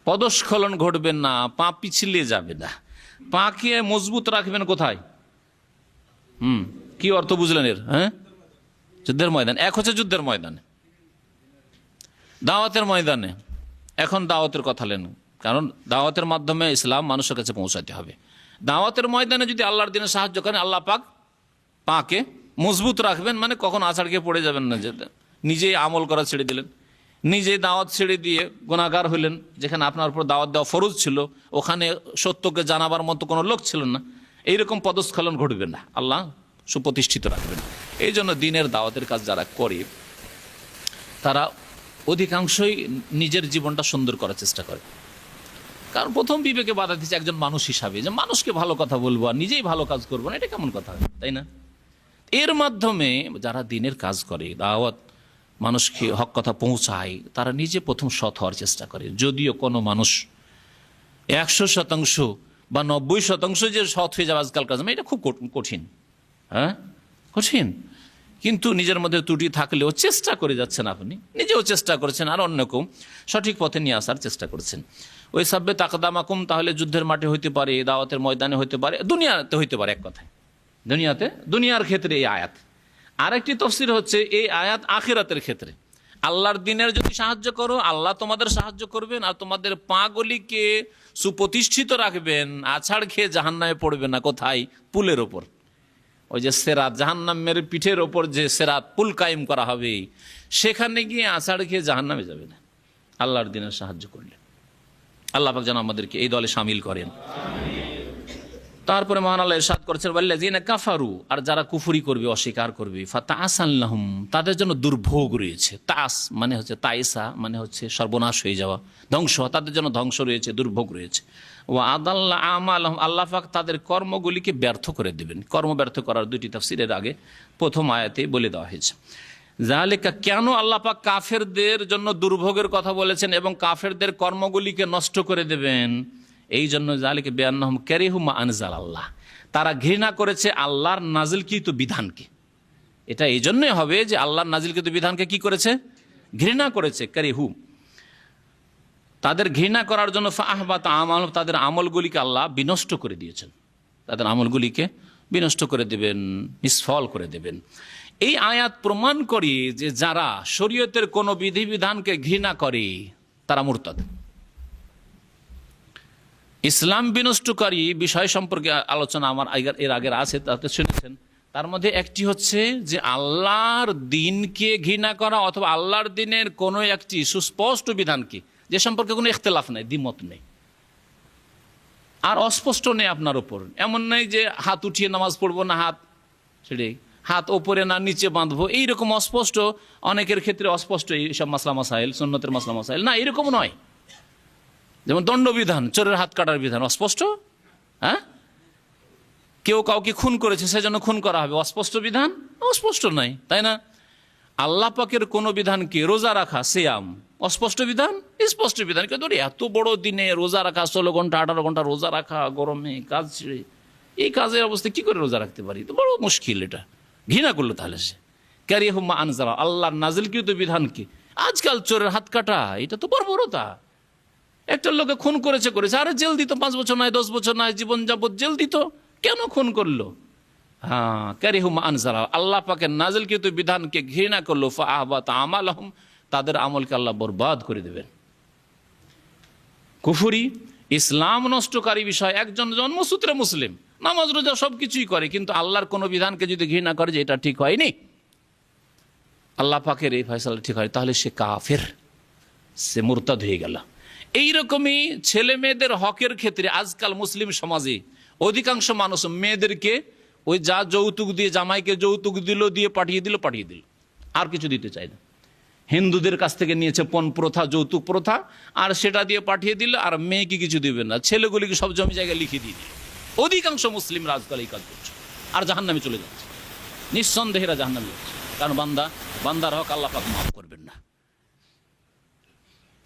পদস্খলন ঘটবেন না, পা পিছলে যাবে না। পাকে মজবুত রাখবেন কোথায়? কি অর্থ বুঝলেন এর? যুদ্ধের ময়দান। এক হচ্ছে যুদ্ধের ময়দানে, দাওয়াতের ময়দানে। এখন দাওয়াতের কথা নেন, কারণ দাওয়াতের মাধ্যমে ইসলাম মানুষের কাছে পৌঁছাতে হবে। দাওয়াতের ময়দানে যদি আল্লাহর দ্বীনে সাহায্য করেন, আল্লাহ পাক পাকে মজবুত রাখবেন, মানে কখন আছাড় খেয়ে পড়ে যাবেন না, যে নিজেই আমল করা ছেড়ে দিলেন, নিজে দাওয়াত ছেড়ে দিয়ে গুনাহগার হইলেন। যেখানে আপনার উপর দাওয়াত দেওয়া ফরজ ছিল ওখানে সত্যকে জানাবার মতো কোনো লোক ছিল না, এইরকম পদস্খলন ঘটবে না, আল্লাহ সুপ্রতিষ্ঠিত রাখবেন। এই জন্য দ্বীনের দাওয়াতের কাজ যারা করে তারা অধিকাংশই নিজের জীবনটা সুন্দর করার চেষ্টা করে। কারণ প্রথম বিবেকে বাধা দিচ্ছে একজন মানুষ হিসাবে, যে মানুষকে ভালো কথা বলবো আর নিজেই ভালো কাজ করবো না, এটা কেমন কথা, তাই না? এর মাধ্যমে যারা দ্বীনের কাজ করে, দাওয়াত, মানুষকে হক কথা পৌঁছায়, তারা নিজে প্রথম সৎ হওয়ার চেষ্টা করে। যদিও কোনো মানুষ 100% বা 90% যে সৎ হয়ে যাবে আজকালকার জন্য, এটা খুব কঠিন, কঠিন। কিন্তু নিজের মধ্যে ত্রুটি থাকলেও চেষ্টা করে যাচ্ছেন, আপনি নিজেও চেষ্টা করেছেন আর অন্যকেও সঠিক পথে নিয়ে আসার চেষ্টা করেছেন। ওই সাব্বে তাকদামাকুম, তাহলে যুদ্ধের মাঠে হইতে পারে, দাওয়াতের ময়দানে হইতে পারে, দুনিয়াতে হইতে পারে। এক কথায় দুনিয়াতে, দুনিয়ার ক্ষেত্রে এই আয়াত। আরেকটি তাফসীর হচ্ছে এই আয়াত আখিরাতের ক্ষেত্রে। আল্লাহর দ্বীনের যদি সাহায্য করো, আল্লাহ তোমাদের সাহায্য করবেন আর তোমাদের পাগুলিকে সুপ্রতিষ্ঠিত রাখবেন, আছাড় খেয়ে জাহান্নামে পড়বে না। কোথায়? পুলের ওপর। ওই যে সেরাত, জাহান্নামের পিঠের ওপর যে সেরাত পুল কায়েম করা হবে, সেখানে গিয়ে আছাড় খেয়ে জাহান্নামে যাবে না আল্লাহর দ্বীনের সাহায্য করলে। আল্লাহ পাক যেন আমাদেরকে এই দলে শামিল করেন। তারপরে মহান আল্লাহ ইরশাদ করেছেন ওয়াল্লাযিনা কাফারু, আর যারা কুফরি করবে, অস্বীকার করবে, ফাতাআসান লাহুম, তাদের জন্য দুর্ভোগ রয়েছে। তাস মানে হচ্ছে তাইসা মানে হচ্ছে সর্বনাশ হয়ে যাওয়া, ধ্বংস, তাদের জন্য ধ্বংস রয়েছে, দুর্ভোগ রয়েছে। ওয়া আদাল্লা আমালাহুম, আল্লাহ পাক তাদের কর্মগুলিকে ব্যর্থ করে দেবেন। কর্ম ব্যর্থ করার দুটি তাফসীরের আগে প্রথম আয়াতে বলে দেওয়া হয়েছে। যালিকা, কেন আল্লাহ পাক কাফেরদের জন্য দুর্ভোগের কথা বলেছেন এবং কাফেরদের কর্মগুলিকে নষ্ট করে দেবেন? এই জন্য যালিকা বিআন্নাহুম কারিহু মা আনজাল আল্লাহ, তারা ঘৃণা করেছে আল্লাহর নাজিলকৃত বিধানকে। এটা এই জন্যই হবে যে আল্লাহর নাজিলকৃত বিধানকে কি করেছে? ঘৃণা করেছে। কারিহু, তাদের ঘৃণা করার জন্য ফাআহবাত আমাল, তাদের আমলগুলিকে আল্লাহ বিনষ্ট করে দিয়েছেন, তাদের আমলগুলিকে বিনষ্ট করে দেবেন, নিষ্ফল করে দেবেন। এই আয়াত প্রমাণ করে যে যারা শরীয়তের কোনো বিধিবিধানকে ঘৃণা করে তারা মুরতাদ। ইসলাম বিনষ্টকারী বিষয় সম্পর্কে আলোচনা আমার এর আগের আছে, তাতে শুনেছেন। তার মধ্যে একটি হচ্ছে যে আল্লাহর দিনকে ঘৃণা করা, অথবা আল্লাহর দিনের কোনো একটি সুস্পষ্ট বিধানকে, যে সম্পর্কে কোনো ইখতিলাফ নেই, দ্বিমত নেই, আর অস্পষ্ট নেই আপনার উপর। এমন নয় যে হাত উঠিয়ে নামাজ পড়বো না, সেটাই হাত ওপরে না নিচে বাঁধবো, এইরকম অস্পষ্ট, অনেকের ক্ষেত্রে অস্পষ্ট এইসব মাসলা মাসাইল, সুন্নতের মাসলা মাসাইল, না এরকম নয়। যেমন দণ্ডবিধান, চোরের হাত কাটার বিধান অস্পষ্ট। হ্যাঁ, কেউ কাউকে খুন করেছে সেজন্য খুন করা হবে, অস্পষ্ট বিধান? অস্পষ্ট নয়, তাই না? আল্লাহ পাকের কোন বিধানকে, রোজা রাখা, সিয়াম, অস্পষ্ট বিধান? স্পষ্ট বিধান। কেউ ধরে এত বড় দিনে রোজা রাখা, 16 ঘন্টা 18 ঘন্টা রোজা রাখা, গরমে কাজ ছেড়ে, এই কাজের অবস্থায় কি করে রোজা রাখতে পারি? তো বড় মুশকিল। এটা ঘৃণা করলো তাহলে সে। কারিহু মা আনজালা, আল্লাহর নাজিলকৃত বিধানকে। আজকাল চোরের হাত কাটা, এটা তো বর্বরতা। একটা লোকে খুন করেছে, আরে জেল দিত, 5 বছর নয় 10 বছর নয়, জীবন যাবত জেল দিত। কেন খুন করলো? হ্যাঁ, কারিহু মা আনজালা, আল্লাহ পাকের নাজিলকৃত বিধানকে ঘৃণা করলো। ফাআহবাত আমালাহুম, তাদের আমলকে আল্লাহ বরবাদ করে দেবেন। কুফরি, ইসলাম নষ্টকারী বিষয়। একজন জন্মসূত্রে মুসলিম, নামাজ রোজা সবকিছুই করে, কিন্তু আল্লাহর কোনো বিধানকে যদি ঘৃণা করে যে এটা ঠিক হয়নি, আল্লাহ পাকের এই ফয়সালা ঠিক হয়, তাহলে সে কাফের, সে মুরতাদ হয়ে গেল। এইরকমই ছেলে মেয়েদের হকের ক্ষেত্রে আজকাল মুসলিম সমাজে অধিকাংশ মানুষ মেয়েদেরকে ওই যা যৌতুক দিয়ে, জামাইকে যৌতুক দিল, দিয়ে পাঠিয়ে দিল, আর কিছু দিতে চায় না। হিন্দুদের কাছ থেকে নিয়েছে পণ প্রথা, যৌতুক প্রথা, আর সেটা দিয়ে পাঠিয়ে দিল, আর মেয়েকে কিছু দিবে না, ছেলেগুলিকে সব জমি জায়গায় লিখে দিয়ে দিল। অধিকাংশ মুসলিমরা আজকাল এই কাজ করছে, আর জাহান্নামে চলে যাচ্ছে, নিঃসন্দেহেরা জাহান্নামে যাচ্ছে। কারণ বান্দার হক আল্লাহ পাক মাফ করবেন না।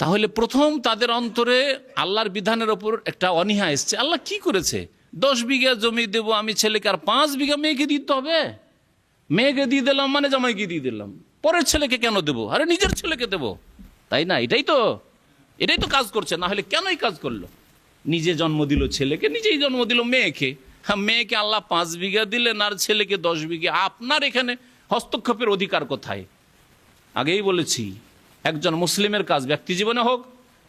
তাহলে প্রথম তাদের অন্তরে আল্লাহর বিধানের ওপর একটা অনীহা এসছে। আল্লাহ কি করেছে? 10 বিঘা জমি দেবো আমি ছেলেকে, আর 5 বিঘা মেয়েকে দিতে হবে? মেয়েকে দিয়ে দিলাম মানে জামাইকে দিয়ে দিলাম, পরের ছেলেকে কেন দেবো? আরে নিজের ছেলেকে দেবো, তাই না? এটাই তো কাজ করছে। না হলে কেন এই কাজ করলো? নিজে জন্ম দিল ছেলেকে, নিজেই জন্ম দিল মেয়েকে। হ্যাঁ, মেয়েকে আল্লাহ 5 বিঘা দিলেন, আর ছেলেকে 10 বিঘা। আপনার এখানে হস্তক্ষেপের অধিকার কোথায়? আগেই বলেছি, একজন মুসলিমের কাজ, ব্যক্তি জীবনে হোক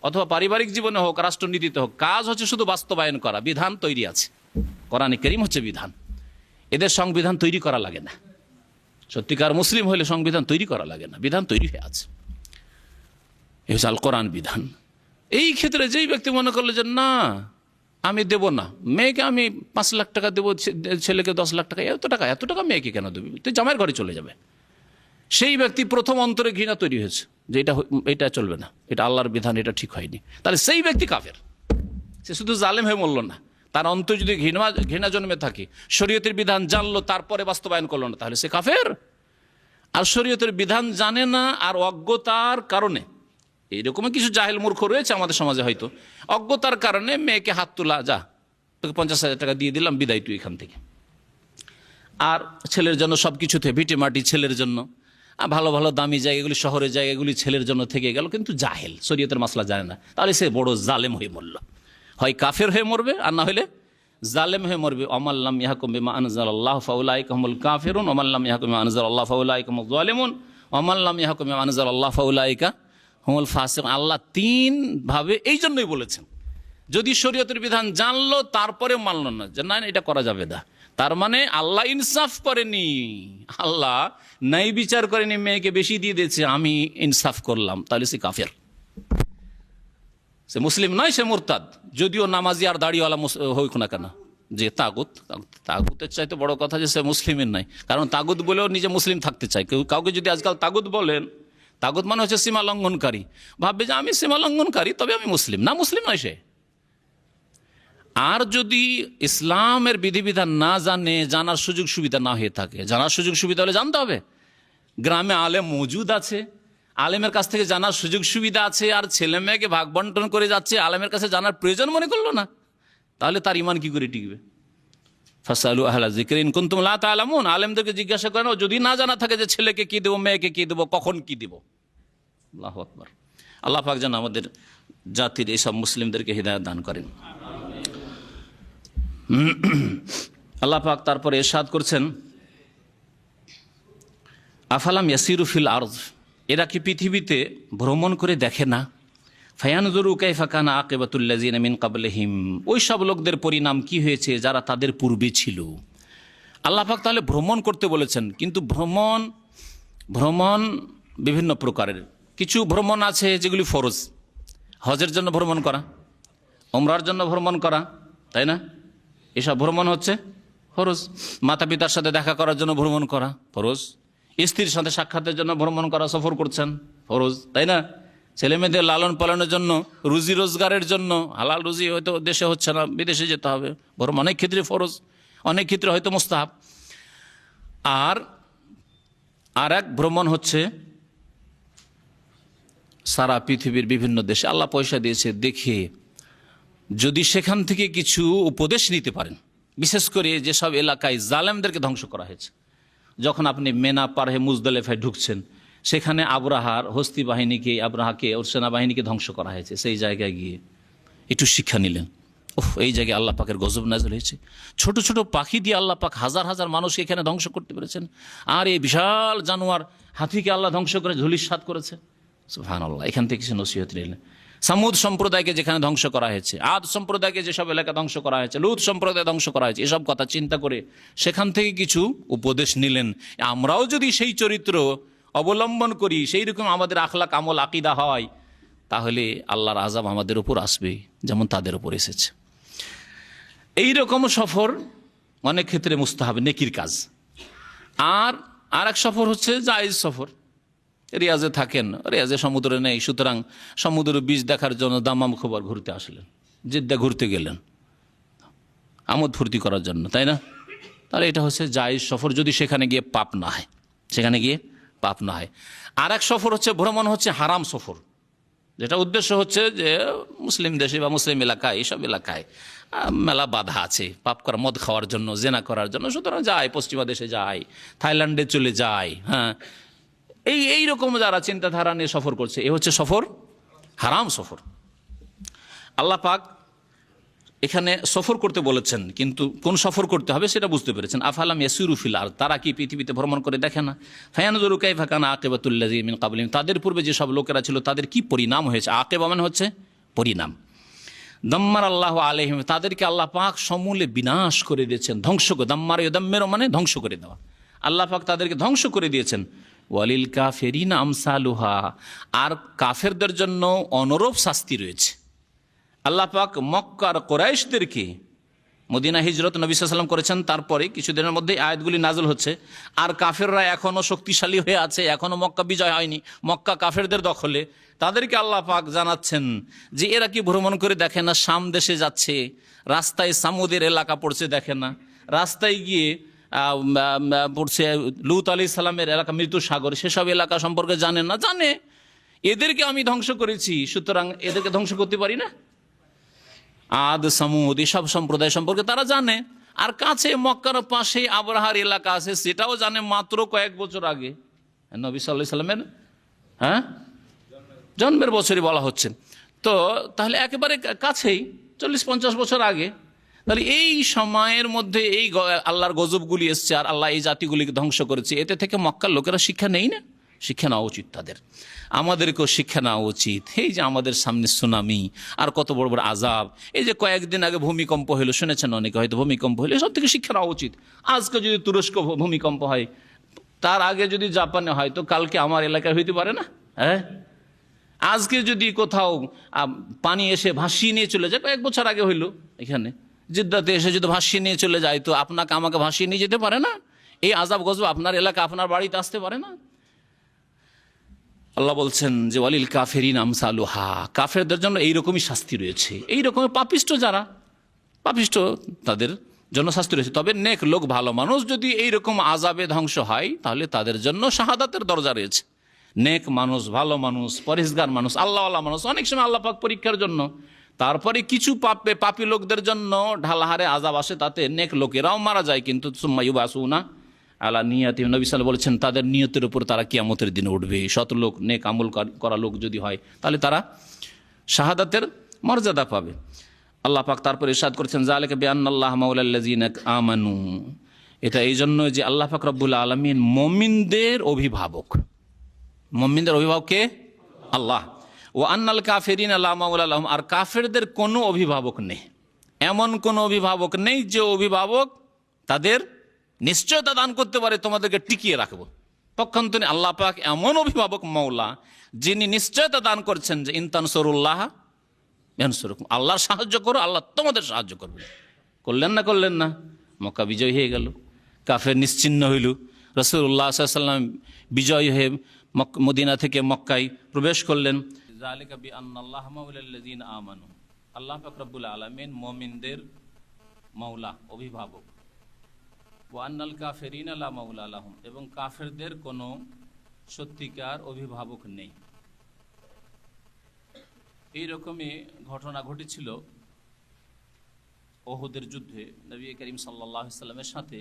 অথবা পারিবারিক জীবনে হোক, রাষ্ট্রনীতিতে হোক, কাজ হচ্ছে শুধু বাস্তবায়ন করা। বিধান তৈরি আছে, কোরআনে কারীম হচ্ছে বিধান। এদের সংবিধান তৈরি করা লাগে না। সত্যিকার মুসলিম হলে সংবিধান তৈরি করা লাগে না, বিধান তৈরি হয়ে আছে। এই হচ্ছে আল কোরআন বিধান। এই ক্ষেত্রে যেই ব্যক্তি মনে করলো যে না আমি দেব না, মেয়েকে আমি 5 লাখ টাকা দেবো, ছেলেকে 10 লাখ টাকা, এত টাকা মেয়েকে কেন দেবে? তুই জামাইয়ের ঘরে চলে যাবে। সেই ব্যক্তি প্রথম অন্তরে ঘৃণা তৈরি হয়েছে যে এটা চলবে না, এটা আল্লাহর বিধান, এটা ঠিক হয়নি। তাহলে সেই ব্যক্তি কাফের। সে শুধু জালেম হয়ে মরল না, তার অন্তরে যদি ঘৃণা জন্মে থাকে, শরীয়তের বিধান জানলো তারপরে বাস্তবায়ন করলো না, তাহলে সে কাফের। আর শরীয়তের বিধান জানে না, আর অজ্ঞতার কারণে, এইরকম কিছু জাহেল মূর্খ রয়েছে আমাদের সমাজে, হয়তো অজ্ঞতার কারণে মেয়েকে হাত তোলা, যা তোকে 50,000 টাকা দিয়ে দিলাম, বিদায় তুই এখান থেকে। আর ছেলের জন্য সব কিছুতে ভিটে মাটি, ছেলের জন্য ভালো ভালো দামি জায়গাগুলি, শহরের জায়গাগুলি ছেলের জন্য থেকে গেল, কিন্তু জাহেল, শরীয়তের মাসলা জানে না। তাহলে সে বড় জালেম হয়ে মরল। হয় কাফের হয়ে মরবে, আর না হলে জালেম হয়ে মরবে। ওমাল্লাম ইয়াহকুম বিমা আনজালাল্লাহু ফাউলাইকা হুমুল কাফিরুন ওমাল্লাম ইয়াহকুম বিমা আনজালাল্লাহু ফাউলাইকা হুমুজ জালিমুন ওমাল্লাম ইয়াহকুম বিমা আনজালাল্লাহু ফাউলাইকা হুমুল ফাসিকুন। আল্লাহ 3 ভাবে এই জন্যই বলেছেন, যদি শরীয়তের বিধান জানলো তারপরে মানলো না, যে না এটা করা যাবে না, তার মানে আল্লাহ ইনসাফ করেনি, আল্লাহ ন্যায় বিচার করেনি, মেয়েকে বেশি দিয়ে দিয়েছে, আমি ইনসাফ করলাম, তাহলে সে কাফের, সে মুসলিম নয়, সে মুরতাদ। যদিও নামাজি আর দাড়িওয়ালা হোক না কেন, যে তাগুত, তাগুতের চাইতে বড় কথা যে সে মুসলিমের নাই, কারণ তাগুত বলেও নিজে মুসলিম থাকতে চায়। কাউকে যদি আজকাল তাগুত বলেন, তাগুত মানে হচ্ছে সীমা লঙ্ঘনকারী, ভাববে যে আমি সীমা লঙ্ঘনকারী তবে আমি মুসলিম, না মুসলিম নয় সে। আর যদি ইসলামের বিধিবিধান না জানে, জানার সুযোগ সুবিধা না হয়ে থাকে, জানার সুযোগ সুবিধা হলে জানতে হবে। গ্রামে আলেম মজুদ আছে, আলেমের কাছ থেকে জানার সুযোগ সুবিধা আছে, আর ছেলে মেয়েকে ভাগ বন্টন করে যাচ্ছে, আলেমের কাছে জানার প্রয়োজন মনে করলো না, তাহলে তার ইমান কি করে টিকবে? ফাসালু আহলা যিকরি ইন কুনতুম লা তা'লামুন, আলেমদেরকে জিজ্ঞাসা করেন যদি না জানা থাকে যে ছেলেকে কি দেবো, মেয়েকে কি দেবো, কখন কি দেবো। আল্লাহু আকবার। আল্লাহ পাক যেন আমাদের জাতির এইসব মুসলিমদেরকে হিদায়াত দান করেন। আল্লাহ পাক তারপরে ইরশাদ করছেন, আফালাম ইয়াসিরু ফিল আরদ, এরা কি পৃথিবীতে ভ্রমণ করে দেখে না? ফায়ানজুরু কাইফা কানা আকিবাতুল্লাযিনা মিন ক্বাবলিহিম, ওই সব লোকদের পরিণাম কি হয়েছে যারা তাদের পূর্বে ছিল। আল্লাহ পাক তাহলে ভ্রমণ করতে বলেছেন, কিন্তু ভ্রমণ বিভিন্ন প্রকারের। কিছু ভ্রমণ আছে যেগুলি ফরজ, হজের জন্য ভ্রমণ করা, ওমরার জন্য ভ্রমণ করা, তাই না? এসব ভ্রমণ হচ্ছে ফরজ। মাতা পিতার সাথে দেখা করার জন্য ভ্রমণ করা ফরজ, স্ত্রীর সাথে সাক্ষাতের জন্য ভ্রমণ করা, সফর করছেন ফরজ, তাই না? ছেলে মেয়েদের লালন পালনের জন্য, রুজি রোজগারের জন্য, হালাল রুজি হয়তো দেশে হচ্ছে না, বিদেশে যেতে হবে, ভ্রমণ অনেক ক্ষেত্রে ফরজ, অনেক ক্ষেত্রে হয়তো মুস্তাহাব। আর এক ভ্রমণ হচ্ছে সারা পৃথিবীর বিভিন্ন দেশে আল্লাহ পয়সা দিয়েছে দেখে যদি সেখান থেকে কিছু উপদেশ নিতে পারেন, বিশেষ করে যেসব এলাকায় জালেমদেরকে ধ্বংস করা হয়েছে। যখন আপনি মেনা পার হয়ে মুজদালেফায় ঢুকছেন, সেখানে আবরাহাকে ওর সেনাবাহিনীকে ধ্বংস করা হয়েছে, সেই জায়গায় গিয়ে একটু শিক্ষা নিলেন, ওহ এই জায়গায় আল্লাহ পাকের গজব নাযিল হয়েছে। ছোট ছোট পাখি দিয়ে আল্লাহ পাক হাজার হাজার মানুষকে এখানে ধ্বংস করতে পেরেছেন, আর এই বিশাল জানোয়ার হাতিকে আল্লাহ ধ্বংস করে ধূলিসাৎ করেছে। সুবহানাল্লাহ। এখান থেকে কিছু নসিহত নিলেন। সামুদ সম্প্রদায়কে যেখানে ধ্বংস করা হয়েছে, আদ সম্প্রদায়কে যেসব এলাকা ধ্বংস করা হয়েছে, লুত সম্প্রদায় ধ্বংস করা হয়েছে, এসব কথা চিন্তা করে সেখান থেকে কিছু উপদেশ নিলেন। আমরাও যদি সেই চরিত্র অবলম্বন করি, সেই রকম আমাদের আখলাক আমল আকিদা হয়, তাহলে আল্লাহর আযাব আমাদের উপর আসবে যেমন তাদের উপর এসেছে। এই রকম সফর অনেক ক্ষেত্রে মুস্তাহাব, নেকির কাজ। আর এক সফর হচ্ছে জায়েজ সফর। রিয়াজে থাকেন, রিয়াজে সমুদ্রে নেই, সুতরাং সমুদ্র বীজ দেখার জন্য দাম্মাম খবর ঘুরতে আসলেন, জেদ্দা ঘুরতে গেলেন আমোদ ফুর্তি করার জন্য, তাই না? তাহলে এটা হচ্ছে জায়েজ সফর, যদি সেখানে গিয়ে পাপ না হয়, সেখানে গিয়ে পাপ না হয়। আর এক সফর হচ্ছে ভ্রমণ হচ্ছে হারাম সফর, যেটা উদ্দেশ্য হচ্ছে যে মুসলিম দেশে বা মুসলিম এলাকায়, এইসব এলাকায় মেলা বাধা আছে পাপ করা, মদ খাওয়ার জন্য, জেনা করার জন্য, সুতরাং যায়, পশ্চিমা দেশে যায়, থাইল্যান্ডে চলে যায়। হ্যাঁ, এই রকম যারা চিন্তাধারা নিয়ে সফর করছে, এ হচ্ছে সফর হারাম সফর। আল্লাহ পাক এখানে সফর করতে বলেছেন, কিন্তু কোন সফর করতে হবে সেটা বুঝতে পেরেছেন। আফালাম ইয়াসিরু ফিল আরদ, তারা কি পৃথিবীতে ভ্রমণ করে দেখে না? ফায়ানজুরু কাইফা কানা আকিবাতুল্লাযিনা মিন ক্বাবলিহিম, তাদের পূর্বে যেসব লোকেরা ছিল তাদের কি পরিণাম হয়েছে। আকিবা মানে হচ্ছে পরিণাম। দাম্মার আল্লাহু আলাইহিম, তাদেরকে আল্লাহ পাক সমূলে বিনাশ করে দিয়েছেন, ধ্বংস করে। দাম্মার ইউদাম্মিরু মানে ধ্বংস করে দেওয়া, আল্লাহ পাক তাদেরকে ধ্বংস করে দিয়েছেন। ওয়ালিল কাফিরিনা আমসালুহা, আর কাফেরদের জন্য অনুরূপ শাস্তি রয়েছে। আল্লাহ পাক মক্কার কুরাইশদেরকে মদিনা হিজরত নবী সাল্লাল্লাহু আলাইহি ওয়াসাল্লাম করেছেন, তারপরে কিছুদিনের মধ্যে আয়াতগুলি নাযিল হচ্ছে। আর কাফেররা এখনও শক্তিশালী হয়ে আছে, এখনও মক্কা বিজয় হয়নি, মক্কা কাফেরদের দখলে। তাদেরকে আল্লাহ পাক জানাচ্ছেন যে এরা কি ভ্রমণ করে দেখে না? শাম দেশে যাচ্ছে, রাস্তায় সামুদের এলাকা পড়ছে দেখে না? রাস্তায় গিয়ে পড়ছে লূত আলাইহিস সালামের এলাকা, মৃত্যু সাগর, সেসব এলাকা সম্পর্কে জানে না? জানে। এদেরকে আমি ধ্বংস করেছি, সুতরাং এদেরকে ধ্বংস করতে পারি না? আদ সামুদ এসব সম্প্রদায় সম্পর্কে তারা জানে। আর কাছে মক্কার পাশে আবরাহার এলাকা আছে, সেটাও জানে মাত্র কয়েক বছর আগে, নবী সাল্লাল্লাহু আলাইহি সাল্লামের জন্মের বছরই বলা হচ্ছে। তো তাহলে একেবারে কাছেই, 40-50 বছর আগে। তাহলে এই সময়ের মধ্যে এই আল্লাহর গজবগুলি এসছে, আর আল্লাহ এই জাতিগুলিকে ধ্বংস করেছে। এতে থেকে মক্কার লোকেরা শিক্ষা নেই না? শিক্ষা নেওয়া উচিত তাদের, আমাদেরকেও শিক্ষা নেওয়া উচিত। এই যে আমাদের সামনে সুনামি, আর কত বড় বড় আযাব, এই যে কয়েকদিন আগে ভূমিকম্প হলো, শুনেছেন অনেকে হয়তো, ভূমিকম্প হলো, এসব থেকে শিক্ষা নেওয়া উচিত। আজকে যদি তুরস্ক ভূমিকম্প হয়, তার আগে যদি জাপানে হয়, তো কালকে আমার এলাকায় হইতে পারে না? হ্যাঁ, আজকে যদি কোথাও পানি এসে ভাসিয়ে নিয়ে চলে যায়, কয়েক বছর আগে হইলো এখানে, জিদ্দাতে এসে যদি ভাসিয়ে নিয়ে চলে যায়, তো আপনাকে আমাকে ভাসিয়ে নিয়ে যেতে পারে না? এই আযাব গজব আপনার এলাকা, আপনার বাড়িতে আসতে পারে না? আল্লাহ বলছেন যে ওয়ালিল কাফিরিন আমসালুহা, কাফেরদের জন্য এইরকমই শাস্তি রয়েছে। এইরকমের পাপিষ্ট যারা পাপিষ্ট, তাদের জন্য শাস্তি রয়েছে। তবে নেক লোক, ভালো মানুষ যদি এইরকম আযাবে ধ্বংস হয়, তাহলে তাদের জন্য শাহাদাতের দরজা রয়েছে। নেক মানুষ, ভালো মানুষ, পরিষ্কার মানুষ, আল্লাহওয়ালা মানুষ, অনেক সময় আল্লাহ পাক পরীক্ষার জন্য, তারপরে কিছু পাপী লোকদের জন্য ঢালাহারে আযাব আসে, তাতে নেক লোকেরাও মারা যায়। কিন্তু সুম্মা ইউবাসুনা আলা নিয়াতিহিম, নবী সাল্লাল্লাহু আলাইহি ওয়াসাল্লাম বলেছেন তাদের নিয়তের উপর তারা কিয়ামতের দিনে উঠবে। শত লোক, নেক আমল করা লোক যদি হয়, তাহলে তারা শাহাদাতের মর্যাদা পাবে। আল্লাহ পাক তারপর ইরশাদ করেছেন যালিকা বিআন্নাল্লাহ মাওলাল্লাযিনা আমানু, এটা এই জন্য যে আল্লাহ পাক রব্বুল আলামিন মুমিনদের অভিভাবক। মুমিনদের অভিভাবক কে? আল্লাহ। ওয়া আন্নাল কাফিরিনা লা মাওলা লাহুম, আর কাফেরদের কোনো অভিভাবক নেই। এমন কোনো অভিভাবক নেই যে অভিভাবক তাদের নিশ্চয়তা দান করতে পারে তোমাদেরকে টিকিয়ে রাখবো। পক্ষান্তরে আল্লাহ পাক এমন অভিভাবক মওলা, যিনি নিশ্চয়তা দান করছেন যে ইনতানসুরুল্লাহ ইয়ানসুরকুম, আল্লাহর সাহায্য করো, আল্লাহ তোমাদের সাহায্য করবে। করলেন না? করলেন না? মক্কা বিজয় হয়ে গেল, কাফের নিশ্চিহ্ন হইল। রাসূলুল্লাহ সাল্লাল্লাহু আলাইহি ওয়াসাল্লাম বিজয় হয়ে মদিনা থেকে মক্কায় প্রবেশ করলেন। যালিকা বিআন্নাল্লাহ মাওলাল্লাযিনা আমানু, আল্লাহ পাক রব্বুল আলামিন মুমিনদের মাওলা, অভিভাবক। ওয়া আন্নাল কাফিরিনা লা মাওলা লাহুম, এবং কাফেরদের কোনো সত্যিকার অভিভাবক নেই। এইরকমই ঘটনা ঘটেছিল ওহুদের যুদ্ধে নবী করিম সাল্লাল্লাহু আলাইহি ওয়াসাল্লামের সাথে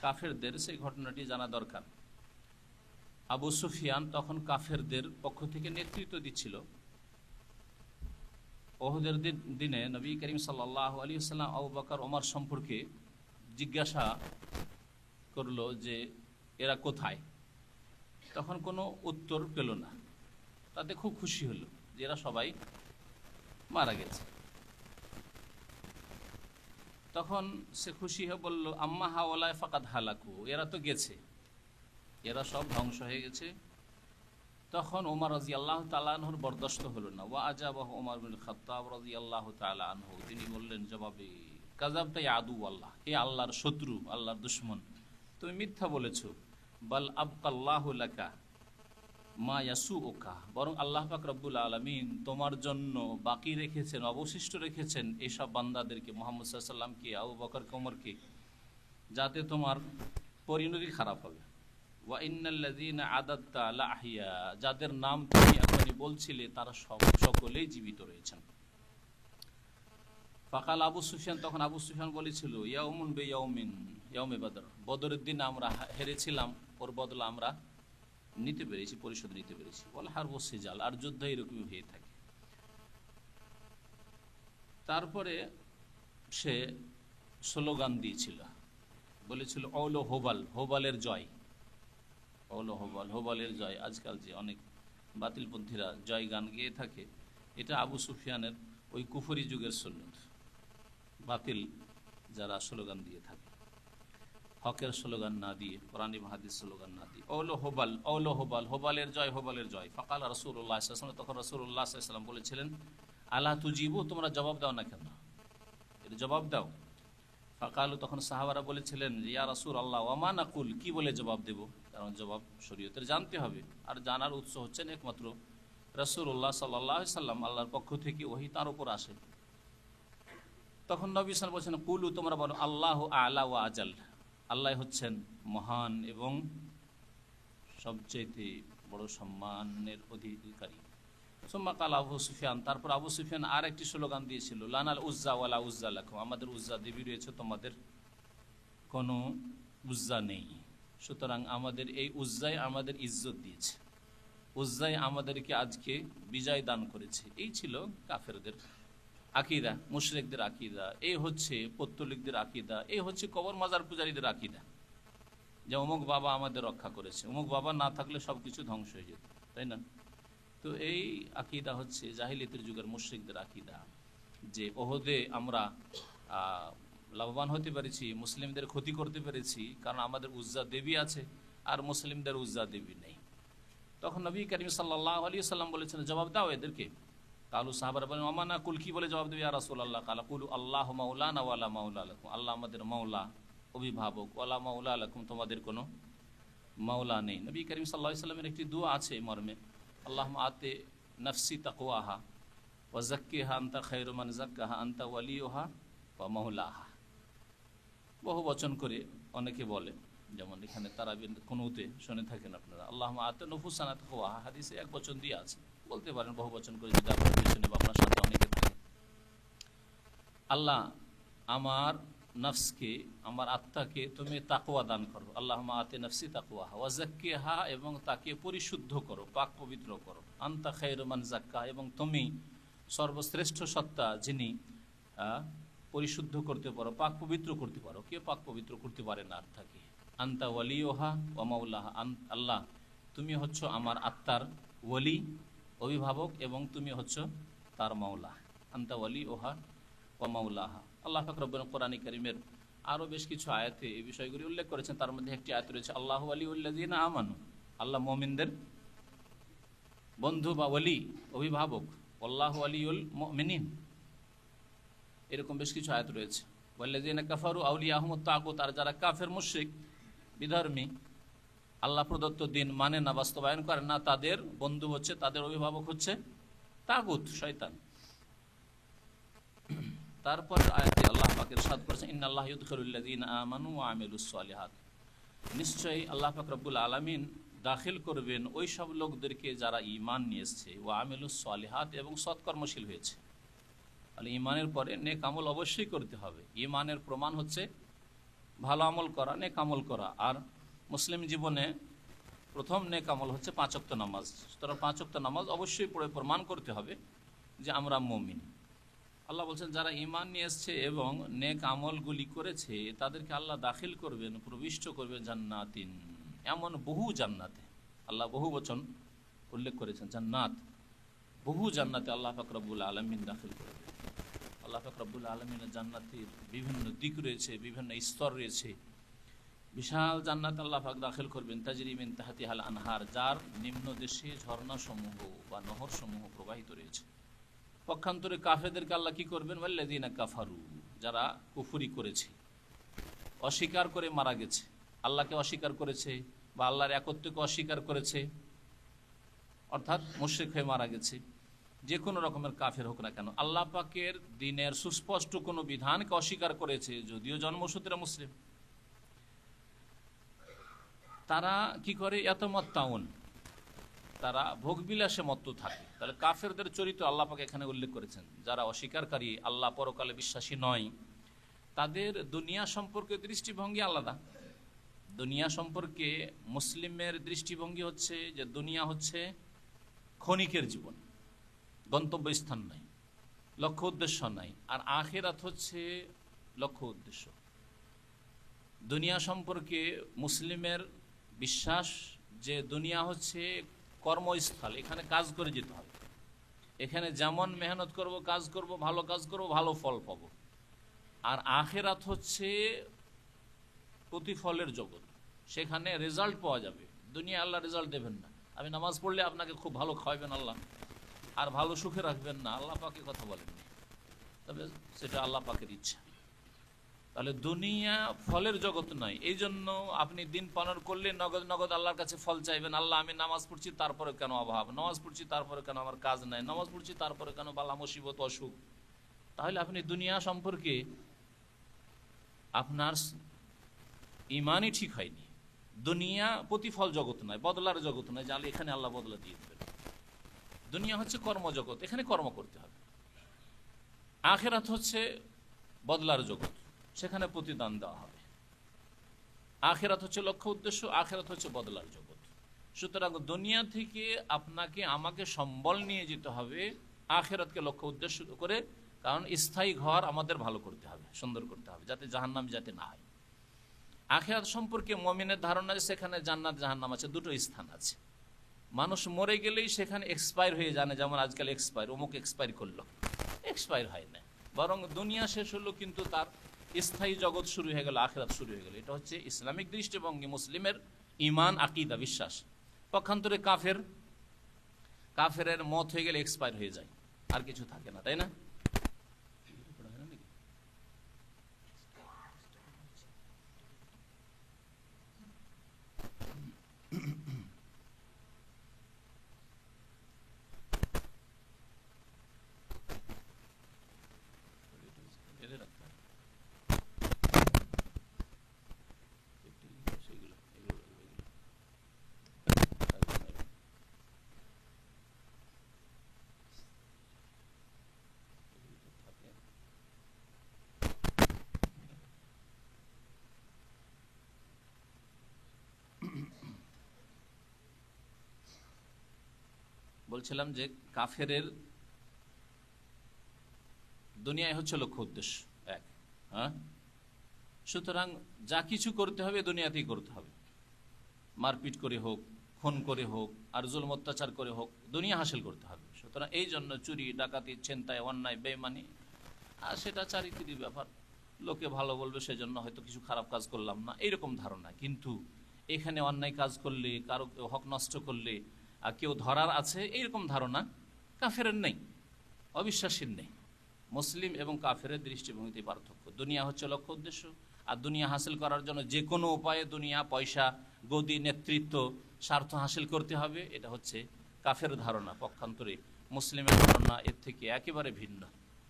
কাফেরদের। সেই ঘটনাটি জানা দরকার। আবু সুফিয়ান তখন কাফেরদের পক্ষ থেকে নেতৃত্ব দিচ্ছিল। ওহুদের দিনে নবী করিম সাল্লাল্লাহু আলাইহি ওয়াসাল্লাম আবু বকর ওমর সম্পর্কে জিজ্ঞাসা করলো যে এরা কোথায়? তখন কোনো উত্তর পেল না। তাতে খুব খুশি হলো যে এরা সবাই মারা গেছে। তখন সে খুশি হয়ে বলল আম্মা হাওয়ালায় ফাকাদ হালাকু, এরা তো গেছে, এরা সব ধ্বংস হয়ে গেছে। তখন ওমর রাদিয়াল্লাহু তাআলা আনহুর বরদাস্ত হলো না। ওয়া আজাবাহু ওমর বিন খাত্তাব রাদিয়াল্লাহু তাআলা আনহু, তিনি বললেন জবাবে, কাযাবতা ইয়া আদু আল্লাহ, হে আল্লাহর শত্রু, আল্লাহর দুশমন, তুমি মিথ্যা বলেছো। বাল আবকাল্লাহু লাকা মা ইয়াসুউকা, বরং আল্লাহ পাক রব্বুল আলামিন তোমার জন্য বাকি রেখেছেন, অবশিষ্ট রেখেছেন এসব বান্দাদেরকে, মুহাম্মদ সাল্লাল্লাহু আলাইহি ওয়াসাল্লামকে, আবু বকর, ওমরকে, যাতে তোমার পরিণতি খারাপ হবে। ওয়া ইন্নাল্লাযীনা আদাদতা লাহিয়া, যাদের নাম তুমি এখনই বলছিলে তারা সকলেই জীবিত রয়েছেন। ফাকাল আবু সুফিয়ান, তখন আবু সুফিয়ান বলেছিল ইয়াউমুন বিয়াউমিন ইয়াউমে বদর, বদরের দিন আমরা হেরেছিলাম, ওর বদলা আমরা নিতে পেরেছি, পরিশোধ নিতে পেরেছি। ওয়াল হারবু সিজাল, আর যুদ্ধ এরকমই হয়ে থাকে। তারপরে সে স্লোগান দিয়েছিল, বলেছিল অৌল হোবাল, হোবালের জয়, অৌল হোবাল, হোবালের জয়। আজকাল যে অনেক বাতিলপন্থীরা জয় গান গেয়ে থাকে, এটা আবু সুফিয়ানের ওই কুফরি যুগের সুন্নত। বাতিল যারা স্লোগান দিয়ে থাকে, হকের স্লোগান না দিয়ে, কোরআন এবং হাদিস স্লোগান না দিয়ে, অৌল হোবাল, অৌল হোবাল, হোবালের জয়, হোবালের জয়। ফাকাল রাসূলুল্লাহ সাল্লাল্লাহু আলাইহি ওয়াসাল্লাম, তখন রাসূলুল্লাহ সাল্লাল্লাহু আলাইহি ওয়াসাল্লাম বলেছিলেন আলা তুজিবু, তোমরা জবাব দাও না কেন, এটা জবাব দাও। ফাকালু, তখন সাহাবারা বলেছিলেন ইয়া রাসূলুল্লাহ ওয়া মা নাকুল, কি বলে জবাব দেব, কারণ জবাব শরীয়তের জানতে হবে। আর জানার উৎস হচ্ছেন একমাত্র রাসূলুল্লাহ সাল্লাল্লাহু আলাইহি ওয়াসাল্লাম, আল্লাহর পক্ষ থেকে ওহী তার উপর আসে। তখন নবী সাল্লাল্লাহু আলাইহি ওয়াসাল্লাম বলছেন কুলু, তোমরা বলো আল্লাহু আ'লা ওয়া আজাল, আল্লাহ হচ্ছেন মহান এবং সবচেয়ে বড় সম্মানের অধিকারী। সুম্মা কাল আবু সুফিয়ান, তারপর আবু সুফিয়ান আর একটি স্লোগান দিয়েছিল লানাল উজ্জা ওয়ালা উজ্জা লাকুম, আমাদের উজ্জা দেবী রয়েছে, তোমাদের কোনো উজ্জা নেই, সুতরাং আমাদের এই উজ্জায় আমাদের ইজ্জত দিয়েছে, উজ্জায় আমাদেরকে আজকে বিজয় দান করেছে। এই ছিল কাফেরদের আকীদা, মুশরিকদের আকীদা, এই হচ্ছে পৌত্তলিকদের আকীদা, এই হচ্ছে কবর মাজার পূজারীদের আকীদা, যে অমুক বাবা আমাদের রক্ষা করেছে, অমুক বাবা না থাকলে সব কিছু ধ্বংস হয়ে যেত, তাই না? তো এই আকীদা হচ্ছে জাহিলিয়াতের যুগের মুশরিকদের আকীদা, যে ওহদে আমরা লাভবান হতে পেরেছি, মুসলিমদের ক্ষতি করতে পেরেছি, কারণ আমাদের উজ্জা দেবী আছে আর মুসলিমদের উজ্জা দেবী নেই। তখন নবী করিম সাল্লাল্লাহু আলাইহি ওয়াসাল্লাম বলেছেন জবাব দাও এদেরকে, কালু সাহাবারা বলেন ওমানা কুল, কি বলে জবাব দেবে ইয়া রাসূলুল্লাহ? কালা কুলু আল্লাহু মাওলানা ওয়ালা মাওলা লাকুম, আল্লাহ আমাদের মাওলা অভিভাবক, ওয়ালা মাওলা লাকুম, তোমাদের কোনো মাওলা নেই। নবী করিম সাল্লাল্লাহু আলাইহি ওয়াসাল্লামের একটি দোয়া আছে এই মর্মে, আল্লাহুম্মা আতি নাফসি তাকওয়াহা ওয়া যাক্কিহা আনতা খায়রু মান যাক্কাহা আনতা ওয়ালিয়ুহা ওয়া মাওলাহা। বহু বচন করে অনেকে বলে, যেমন এখানে তারাবির কুনুতে শুনে থাকেন আপনারা, আল্লাহুম্মা আতি নুফুসানা তাকওয়াহা, হাদিসে এক বচন দিয়ে আছে, বলতে পারেন বহু বচন করে যদি আপনার পিছনে বা আপনার সাথে অনেকে থাকে। আল্লাহ আমার নফসকে, আমার আত্মাকে তুমি তাকওয়া দান করো। আল্লাহুম্মা আতি নাফসি তাকওয়াহা ওয়া যাক্কিহা, এবং তাকে পরিশুদ্ধ করো, পাক পবিত্র করো। আনতা খায়রু মান যাক্কা, এবং তুমি সর্বশ্রেষ্ঠ সত্তা যিনি পরিশুদ্ধ করতে পারো, পাক পবিত্র করতে পারো। কে পাক পবিত্র করতে পারে না আর থাকে? আনতা ওয়ালিয়ুহা ওয়া মাওলাহা, আল্লাহ তুমি হচ্ছ আমার আত্মার ওয়ালি, অভিভাবক, এবং তুমি হচ্ছ তার মাওলা। আনতা ওয়ালিয়ুহা ওয়া মাওলাহা। আল্লাহ পাক রব্বুল কোরআনে কারীমের আরও বেশ কিছু আয়াতে এই বিষয়গুলি উল্লেখ করেছেন। তার মধ্যে একটি আয়াত রয়েছে, আল্লাহু ওয়ালিউল্লাযিনা আমানু, আল্লাহ মুমিনদের বন্ধু বা ওয়ালি, অভিভাবক। আল্লাহু ওয়ালিউল মুমিনিন, এরকম বেশ কিছু আয়াত রয়েছে। ওয়াল্লাযিনা কাফারু আউলিয়াহুমুত তাগুত, আর যারা কাফের মুশরিক বিধর্মী, আল্লাহ প্রদত্ত দিন মানে না, বাস্তবায়ন করে না, তাদের বন্ধু হচ্ছে, তাদের অভিভাবক হচ্ছে তাগুত, শয়তান। তারপর আয়াতে আল্লাহ পাক ইরশাদ করেছেন, ইন্নাল্লাহা ইউদখিলুল্লাযিনা আমানু ওয়া আমিলুস সালিহাত, নিশ্চয়ই আল্লাহ পাক রব্বুল আলামিন দাখিল করবেন ওই সব লোকদেরকে যারা ঈমান নিয়ে এসেছে, ওয়া আমিলুস সালিহাত, এবং সৎকর্মশীল হয়েছে। তাহলে ঈমানের পরে নেক আমল অবশ্যই করতে হবে। ঈমানের প্রমাণ হচ্ছে ভালো আমল করা, নেক আমল করা। আর মুসলিম জীবনে প্রথম নেক আমল হচ্ছে 5 ওয়াক্ত নামাজ। সুতরাং 5 ওয়াক্ত নামাজ অবশ্যই পড়ে প্রমাণ করতে হবে যে আমরা মুমিন। আল্লাহ বলছেন যারা ঈমান নিয়ে এসছে এবং নেক আমলগুলি করেছে তাদেরকে আল্লাহ দাখিল করবেন, প্রবিষ্ট করবেন জান্নাতিন, এমন বহু জান্নাতে। আল্লাহ বহু বচন উল্লেখ করেছেন, জান্নাত, বহু জান্নাতে আল্লাহ পাক রব্বুল আলামিন দাখিল করবেন। আল্লাহ পাক রব্বুল আলামিনের জান্নাতের বিভিন্ন দিক রয়েছে, বিভিন্ন স্তর রয়েছে। বিশাল জান্নাত আল্লাহ পাক দাখিল করবেন, তাজরি মিন তাহতিহাল আনহার, যার নিম্ন দেশে ঝর্ণাসমূহ বা নহরসমূহ প্রবাহিত রয়েছে। পক্ষান্তরে কাফেরদেরকে আল্লাহ কি করবেন? ওয়াল্লাযিনা কাফারু, যারা কুফরি করেছে, অস্বীকার করে মারা গেছে, আল্লাহকে অস্বীকার করেছে বা আল্লাহর একত্বকে অস্বীকার করেছে, অর্থাৎ মুশরিক হয়ে মারা গেছে। যে কোনো রকমের কাফের হোক না কেন, আল্লাহ পাকের দ্বীনের সুস্পষ্ট কোনো বিধানকে অস্বীকার করেছে, যদিও জন্মসূত্রে মুসলিম, তারা কি করে? ইয়াতামাত্তাউন, তারা ভোগবিলাসে মত্ত থাকে। তাহলে কাফেরদের চরিত্র আল্লাহ পাক এখানে উল্লেখ করেছেন। যারা অস্বীকারী, আল্লাহ পরকালে বিশ্বাসী নয়, তাদের দুনিয়া সম্পর্কে দৃষ্টিভঙ্গি আলাদা। দুনিয়া সম্পর্কে মুসলিমের দৃষ্টিভঙ্গি হচ্ছে যে দুনিয়া হচ্ছে ক্ষণিকের জীবন, গন্তব্যস্থান নাই, লক্ষ্য উদ্দেশ্য নাই। আর আখিরাত হচ্ছে লক্ষ্য উদ্দেশ্য। দুনিয়া সম্পর্কে মুসলিমের বিশ্বাস যে দুনিয়া হচ্ছে কর্মস্থল, এখানে কাজ করে যেতে হবে, এখানে যেমন মেহনত করব, কাজ করব, ভালো কাজ করব, ভালো ফল পাব। আর আখিরাত হচ্ছে প্রতিফলের জগৎ, সেখানে রেজাল্ট পাওয়া যাবে। দুনিয়া আল্লাহ রেজাল্ট দেবেন না। আমি নামাজ পড়লে আপনাকে খুব ভালো খাওয়াবেন আল্লাহ, আর ভালো সুখে রাখবেন না, আল্লাহ পাকে কথা বলেননি, তবে সেটা আল্লাহ পাকের ইচ্ছা। তাহলে দুনিয়া ফলের জগৎ নয়। এই জন্য আপনি দিন পালন করলে নগদ নগদ আল্লাহর কাছে ফল চাইবেন। আল্লাহ আমি নামাজ পড়ছি তারপরে কেন অভাব, নামাজ পড়ছি তারপরে কেন আমার কাজ নাই, নামাজ পড়ছি তারপরে কেন বালা মুসিবত অসুখ। তাহলে আপনি দুনিয়া সম্পর্কে আপনার ইমানই ঠিক হয়নি। দুনিয়া প্রতিফল জগৎ নয়, বদলার জগৎ নয়, যাহলে এখানে আল্লাহ বদলা দিয়ে দেবেন। দুনিয়া হচ্ছে কর্মজগৎ, এখানে কর্ম করতে হবে। আখিরাত হচ্ছে বদলার জগৎ, সেখানে প্রতিদান দেওয়া হবে। আখিরাত হচ্ছে লক্ষ্য উদ্দেশ্য, আখিরাত হচ্ছে বদলার জগৎ। সুতরাং দুনিয়া থেকে আপনাকে আমাকে সম্বল নিয়ে যেতে হবে আখিরাতকে লক্ষ্য উদ্দেশ্য করে, কারণ স্থায়ী ঘর আমাদের ভালো করতে হবে, সুন্দর করতে হবে, যাতে জাহান্নাম যাতে না হয়। আখিরাত সম্পর্কে মুমিনের ধারণা যে সেখানে জান্নাত জাহান্নাম আছে, দুটো স্থান আছে। মানুষ মরে গেলেই সেখানে এক্সপায়ার হয়ে জানে, যেমন আজকাল এক্সপায়ার, অমুক এক্সপায়ার করলো, এক্সপায়ার হয় না, বরং দুনিয়া শেষ হলো কিন্তু তার স্থায়ী জগৎ শুরু হয়ে গেল, আখিরাত শুরু হয়ে গেল। এটা হচ্ছে ইসলামিক দৃষ্টিভঙ্গি, মুসলিমের ইমান, আকিদা, বিশ্বাস। পক্ষান্তরে কাফেরের মত হয়ে গেলে এক্সপায়ার হয়ে যায়, আর কিছু থাকে না, তাই না? বলছিলাম যে কাফেরের দুনিয়ায় হচ্ছে লক্ষ্য উদ্দেশ্য এক। হ্যাঁ, সুতরাং যা কিছু করতে হবে দুনিয়াতেই করতে হবে, মারপিট করে হোক, খুন করে হোক, আর জুলম অত্যাচার করে হোক, দুনিয়া হাসিল করতে হবে। সুতরাং এই জন্য চুরি, ডাকাতি, ছিনতাই, অন্যায়, বেঈমানি, আর সেটা চারিত্রিক ব্যাপার, লোকে ভালো বলবে সেজন্য হয়তো কিছু খারাপ কাজ করলাম না, এইরকম ধারণা। কিন্তু এখানে অন্যায় কাজ করলে, কারো হক নষ্ট করলে কেউ ধরার আছে, এইরকম ধারণা কাফেরের নেই, অবিশ্বাসীর নেই। মুসলিম এবং কাফেরের দৃষ্টিভঙ্গিতে পার্থক্য। দুনিয়া হচ্ছে লক্ষ্য উদ্দেশ্য, আর দুনিয়া হাসিল করার জন্য যে কোনো উপায়ে দুনিয়া, পয়সা, গদি, নেতৃত্ব, স্বার্থ হাসিল করতে হবে, এটা হচ্ছে কাফের ধারণা। পক্ষান্তরে মুসলিমের ধারণা এর থেকে একেবারে ভিন্ন।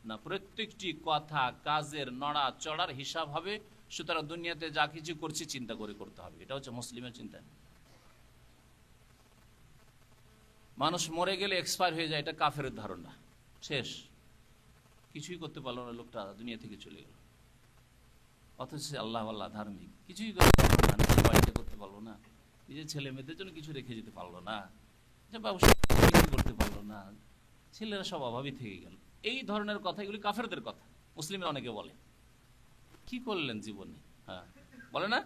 না, প্রত্যেকটি কথা কাজের নড়া চড়ার হিসাব হবে। সুতরাং দুনিয়াতে যা কিছু করছি চিন্তা করে করতে হবে, এটা হচ্ছে মুসলিমের চিন্তা। মানুষ মরে গেলে এক্সপায়ার হয়ে যায়, এটা কাফের ধারণা। শেষ, কিছুই করতে পারলো না লোকটা, দুনিয়া থেকে চলে গেল। অথচ আল্লাহ আল্লাহ ধার্মিক, কিছুই করতে পারলো না, নিজের বাড়িতে করতে পারলো না, নিজের ছেলে মেয়েদের জন্য কিছু রেখে যেতে পারলো না, যে ব্যবসা কিছু করতে পারলো না, ছেলেরা সব অভাবী থেকে গেল। এই ধরনের কথা, এগুলি কাফেরদের কথা। মুসলিমরা অনেকে বলে, কি করলেন জীবনে? হ্যাঁ, বলে না,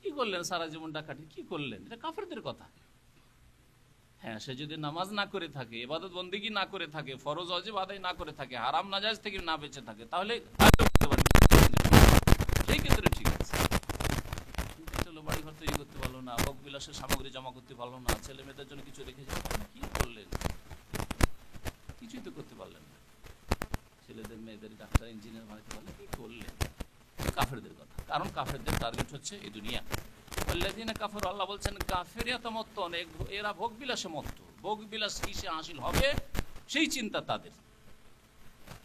কি করলেন সারা জীবন ডাকাতি, কি করলেন? এটা কাফেরদের কথা। হ্যাঁ, সে যদি নামাজ না করে থাকে, ইবাদত বন্দেগী না করে থাকে, ফরজ ওয়াজিব আদায় না করে থাকে, হারাম নাজায়েজ থেকে না বেঁচে থাকে, তাহলে সেই ক্ষেত্রে ঠিক আছে। চলো, বাড়ি ঘর তৈরি করতে পারলো না, ভোগ বিলাসের সামগ্রী জমা করতে পারলো না, ছেলে মেয়েদের জন্য কিছু রেখে যেতে পারলো না, কি করলেন? কিছুই তো করতে পারলেন না। ছেলেদের মেয়েদের ডাক্তার, ইঞ্জিনিয়ার বানাতে পারলেন, কি করলেন? কাফেরদের কথা। কারণ কাফেরদের টার্গেট হচ্ছে এই দুনিয়া। কাফের, আল্লাহ বলছেন এরা ভোগ বিলাসে মত্ত। ভোগ বিলাস কিসে হাসিল হবে সেই চিন্তা তাদের।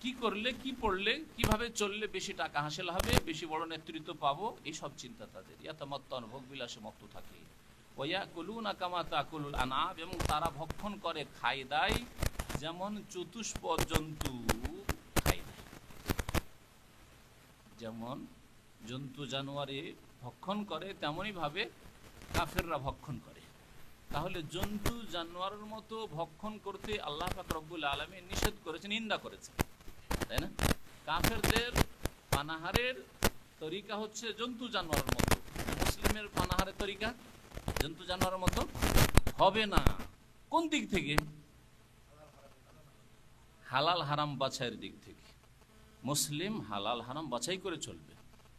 কি করলে, কি পড়লে, কিভাবে চললে বেশি টাকা হাসিল হবে, বেশি বড় নেতৃত্ব পাবো, এই সব চিন্তা তাদের। ইয়াতামাত্তাউন, ভোগ বিলাসে মত্ত থাকে। ওয়ায়াকুলুনা কামা তাকুলুল আনআম, এবং তারা ভক্ষণ করে, খায় দায়, যেমন চতুষ্পদ জন্তু খায় দায়। যেমন জন্তু জানোয়ারে ভক্ষণ করে, তেমনই ভাবে কাফেররা ভক্ষণ করে। তাহলে জন্তু জানোয়ারের মতো ভক্ষণ করতে আল্লাহ পাক রব্বুল আলামিন নিষেধ করেছেন, নিন্দা করেছেন, তাই না? কাফেরদের পানাহারের তরিকা হচ্ছে জন্তু জানোয়ারের মতো। মুসলিমের পানাহারের তরিকা জন্তু জানোয়ারের মতো হবে না। কোন দিক থেকে? হালাল হারাম বাছাইয়ের দিক থেকে। মুসলিম হালাল হারাম বাছাই করে চলবে।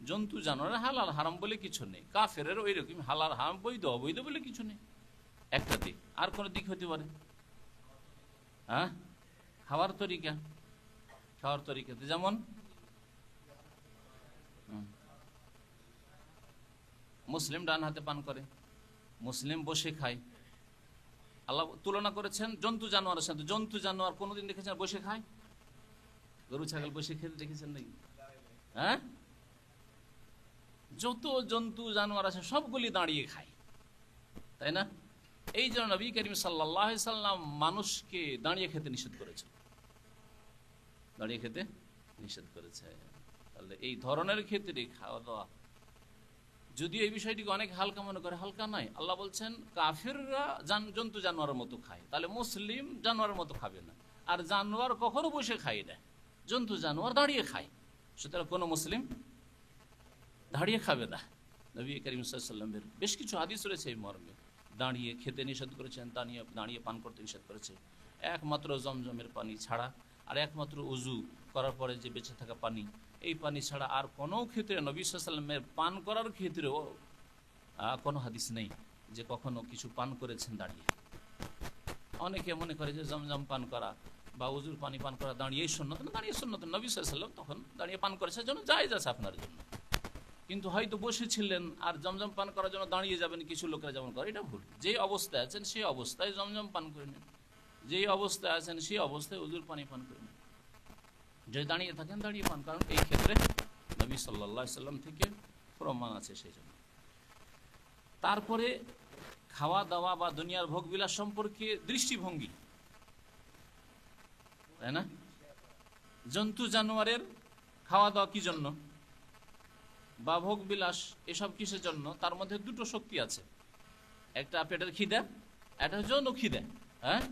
জন্তু জানোয়ারের হালাল হারাম বলে কিছু নেই, কাফেরের ওই রকম হালাল হারাম, বৈধ অবৈধ বলে কিছু নেই। একটা দিক। আর কোন দিক হতে পারে? হ্যাঁ, খাওয়ার তরিকা। খাওয়ার তরিকাতে যেমন মুসলিম ডান হাতে পান করে, মুসলিম বসে খায়। আল্লাহ তুলনা করেছেন জন্তু জানোয়ারের সাথে। জন্তু জানোয়ার কোনোদিন দেখেছেন বসে খায়? গরু ছাগল বসে খেতে দেখেছেন নাকি? হ্যাঁ, যত জন্তু জানোয়ার আছে সবগুলি দাঁড়িয়ে খায়, তাই না? এই জন্য নবী করিম সাল্লাল্লাহু আলাইহি সাল্লাম মানুষকে দাঁড়িয়ে খেতে নিষেধ করেছেন, দাঁড়িয়ে খেতে নিষেধ করেছে। তাহলে এই ধরনের ক্ষেত্রে খাওয়া দাওয়া, যদিও এই বিষয়টিকে অনেক হালকা মনে করে, হালকা নয়। আল্লাহ বলছেন কাফেররা জন্তু জানোয়ারের মতো খায়, তাহলে মুসলিম জানোয়ারের মতো খাবে না। আর জানোয়ার কখনো বসে খায় না, জন্তু জানোয়ার দাঁড়িয়ে খায়। সুতরাং কোনো মুসলিম দাঁড়িয়ে খাবে না। নবী করিম সাল্লাল্লাহু আলাইহি ওয়াসাল্লামের বেশ কিছু হাদিস রয়েছে এই মর্মে। দাঁড়িয়ে খেতে নিষেধ করেছেন, দাঁড়িয়ে পান করতে নিষেধ করেছে, একমাত্র জমজমের পানি ছাড়া, আর একমাত্র উজু করার পরে যে বেঁচে থাকা পানি, এই পানি ছাড়া আর কোনো ক্ষেত্রে নবী সাল্লাল্লাহু আলাইহি ওয়াসাল্লামের পান করার ক্ষেত্রেও কোনো হাদিস নেই যে কখনো কিছু পান করেছেন দাঁড়িয়ে। অনেকে মনে করে যে জমজম পান করা বা উজুর পানি পান করা দাঁড়িয়ে সুন্নত না, দাঁড়িয়ে সুন্নত, নবী সাল্লাল্লাহু আলাইহি ওয়াসাল্লাম তখন দাঁড়িয়ে পান করেছে, জন্য জায়েজ আছে আপনার জন্য। কিন্তু হয়তো বসেছিলেন আর জমজম পান করার জন্য দাঁড়িয়ে যাবেন, কিছু লোকেরা যেমন করে, এটা ভুল। যে অবস্থায় আছেন সেই অবস্থায় জমজম পান করে নেন, যেই অবস্থায় আছেন সেই অবস্থায় উজুর পানি পান করে নেন। যদি দাঁড়িয়ে থাকেন দাঁড়িয়ে পান, কারণ এই ক্ষেত্রে নবী সাল্লাল্লাহু আলাইহি ওয়াসাল্লাম থেকে প্রমাণ আছে সেই জন্য। তারপরে খাওয়া দাওয়া বা দুনিয়ার ভোগবিলাস সম্পর্কে দৃষ্টিভঙ্গি, তাই না? জন্তু জানোয়ারের খাওয়া দাওয়া কি জন্য বা ভোগ বিলাস এসব কিসের জন্য? তার মধ্যে দুটো শক্তি আছে, একটা পেটের খিদা, একটা যৌন খিদা। হ্যাঁ,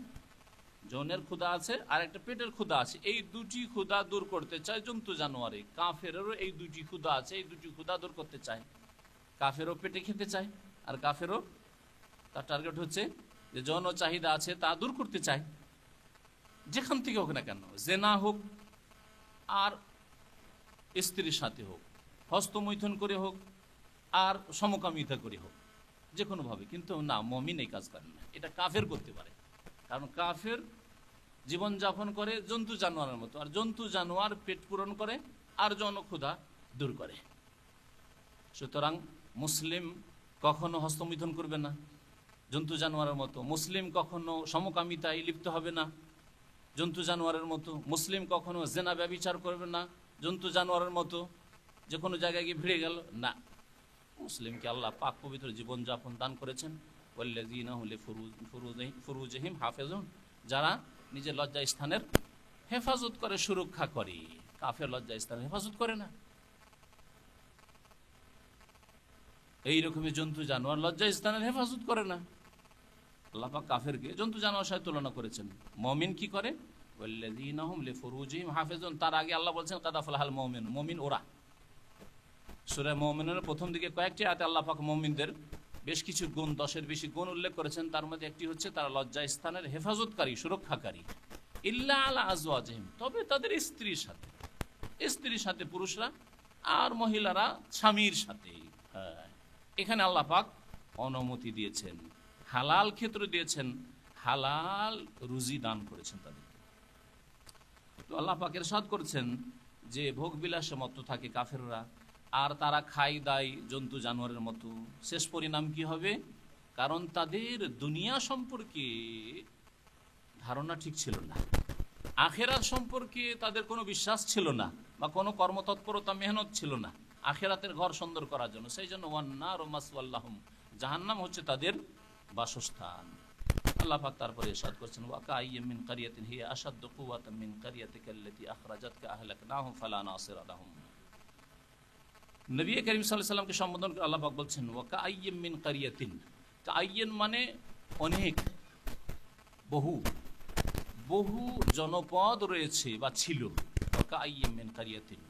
যৌনের ক্ষুধা আছে আর একটা পেটের ক্ষুধা আছে। এই দুটি ক্ষুধা দূর করতে চায় জন্তু জানোয়ারে। কাফেরেরও এই দুটি ক্ষুধা আছে, এই দুটি ক্ষুধা দূর করতে চায়। কাফেরও পেটে খেতে চায়, আর কাফেরও তার টার্গেট হচ্ছে যে যৌন চাহিদা আছে তা দূর করতে চায়, যেখান থেকে হোক না কেন, জেনা হোক আর স্ত্রীর সাথে হোক, হস্তমৈথুন করে হোক আর সমকামিতা করে হোক, যে কোনোভাবে। কিন্তু না, মুমিন এই কাজ করে না, এটা কাফের করতে পারে। কারণ কাফের জীবনযাপন করে জন্তু জানোয়ারের মতো, আর জন্তু জানোয়ার পেট পূরণ করে আর যৌন ক্ষুধা দূর করে। সুতরাং মুসলিম কখনো হস্তমৈথুন করবে না জন্তু জানোয়ারের মতো, মুসলিম কখনো সমকামিতায় লিপ্ত হবে না জন্তু জানোয়ারের মতো, মুসলিম কখনো জেনা ব্যভিচার করবে না জন্তু জানোয়ারের মতো, যে কোনো জায়গায় গিয়ে ভিড়ে গেল না। মুসলিমকে আল্লাহ পাক পবিত্র জীবনযাপন দান করেছেন। ওয়াল্লাযীনা হুম লিফুরুজিহিম হাফিজুন, যারা নিজের লজ্জা স্থানের হেফাজত করে, সুরক্ষা করে। কাফের লজ্জা স্থানের হেফাজত করে না। এইরকমই জন্তু জানোয়ার লজ্জা স্থানের হেফাজত করে না। আল্লাহ পাক কাফেরকে জন্তু জানোয়ার সাথে তুলনা করেছেন। মুমিন কি করে? ওয়াল্লাযীনা হুম লিফুরুজিহিম হাফিজুন, তার আগে আল্লাহ বলছেন কাদ আফলাহাল মুমিনুন, মুমিন ওরা। সূরা মুমিনের প্রথম দিকে কয়েকটি আয়াতে আল্লাহ পাক মুমিনদের বেশ কিছু গুণ, 10-এর বেশি গুণ উল্লেখ করেছেন। তার মধ্যে একটি হচ্ছে তারা লজ্জা স্থানের হেফাজতকারী, সুরক্ষাকারী। ইল্লা আলা আজওয়াজিহিম, তবে তাদের স্ত্রীর সাথে, স্ত্রীর সাথে পুরুষরা আর মহিলারা স্বামীর সাথে। হ্যাঁ, এখানে আল্লাহ পাক অনুমতি দিয়েছেন, হালাল ক্ষেত্র দিয়েছেন, হালাল রুজি দান করেছেন তাদেরকে। তো আল্লাহ পাক ইরশাদ করেছেন যে ভোগ বিলাসে মত্ত থাকে কাফেররা, আর তারা খায় দায় জন্তু জানোয়ারের মতো। শেষ পরিণাম কি হবে? কারণ তাদের দুনিয়া সম্পর্কে ধারণা ঠিক ছিল না, আখেরাত সম্পর্কে তাদের কোনো বিশ্বাস ছিল না, বা কোনো কর্মতৎপরতা মেহনত ছিল না আখেরাতের ঘর সুন্দর করার জন্য। সেই জন্য ওয়ান্নারু মাসওয়াল্লাহুম, জাহান্নাম হচ্ছে তাদের বাসস্থান। আল্লাহ পাক তারপরে ইরশাদ করেছেন ওয়াকাইয়্যিম মিন ক্বরিয়াতিন হিয়া আশাদ্দু কুওয়াতাম মিন ক্বরিয়াতিকা আল্লাতী আখরাজাতকা আহলাকনাহুম ফালা নাসিরা লাহুম। নবী করিম সাল্লাল্লাহু আলাইহি ওয়াসাল্লামকে সম্বোধন করে আল্লাহ পাক বলছেন ওয়াকাইয়্যিম মিন ক্বরিয়াতিন। কাইয়্যিন মানে অনেক, বহু, বহু জনপদ রয়েছে বা ছিল। ওয়াকাইয়্যিম মিন ক্বরিয়াতিন,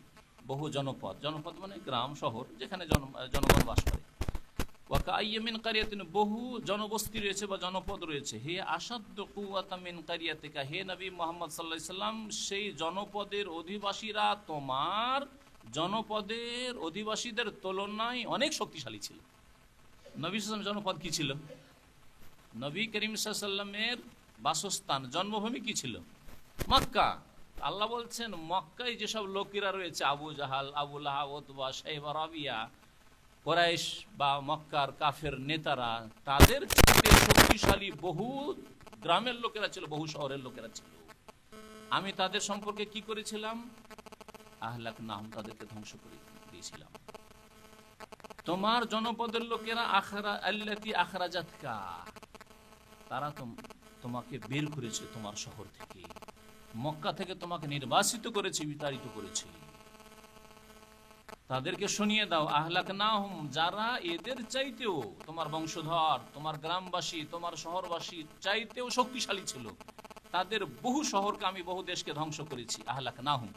বহু জনপদ, জনপদ মানে গ্রাম শহর যেখানে জনগণ বাস করে। ওয়াকাইয়্যিম মিন ক্বরিয়াতিন, বহু জনবস্তি রয়েছে বা জনপদ রয়েছে। হে আশাদ্দু কুওয়াতাম মিন ক্বরিয়াতিকা, হে নবী মুহাম্মদ সাল্লাল্লাহু আলাইহি ওয়াসাল্লাম, সেই জনপদের অধিবাসীরা তোমার জনপদের অধিবাসীদের তুলনায় অনেক শক্তিশালী ছিল। নবী সাল্লাল্লাহু আলাইহি ওয়াসাল্লাম জনপদ কি ছিল? নবী করিম সাল্লাল্লাহু আলাইহি ওয়াসাল্লামের বাসস্থান, জন্মভূমি কি ছিল? মক্কা। আল্লাহ বলছেন মক্কায় যেসব লোকেরা রয়েছে, আবু জাহাল, আবু লাহাব, উতবা, শাইবা, রাবিয়া, কুরাইশ বা মক্কার কাফের নেতারা, তাদের চাইতে শক্তিশালী বহু গ্রামের লোকেরা ছিল, বহু শহরের লোকেরা ছিল। আমি তাদের সম্পর্কে কি করেছিলাম? আহলাকনাহুম, তাদেরকে ধ্বংস করে দিয়েছিলাম। তোমার জনপদের লোকেরা আল্লাতী আখরাজাতকা, তারা তোমাকে বের করেছে তোমার শহর থেকে, মক্কা থেকে তোমাকে নির্বাসিত করেছে, বিতাড়িত করেছে। তাদেরকে শুনিয়ে দাও আহলাকনাহুম, যারা এদের চাইতেও, তোমার বংশধর, তোমার গ্রামবাসী, তোমার শহরবাসী চাইতেও শক্তিশালী ছিল, তাদের বহু শহরকে আমি, বহু দেশকে ধ্বংস করেছি। আহলাকনাহুম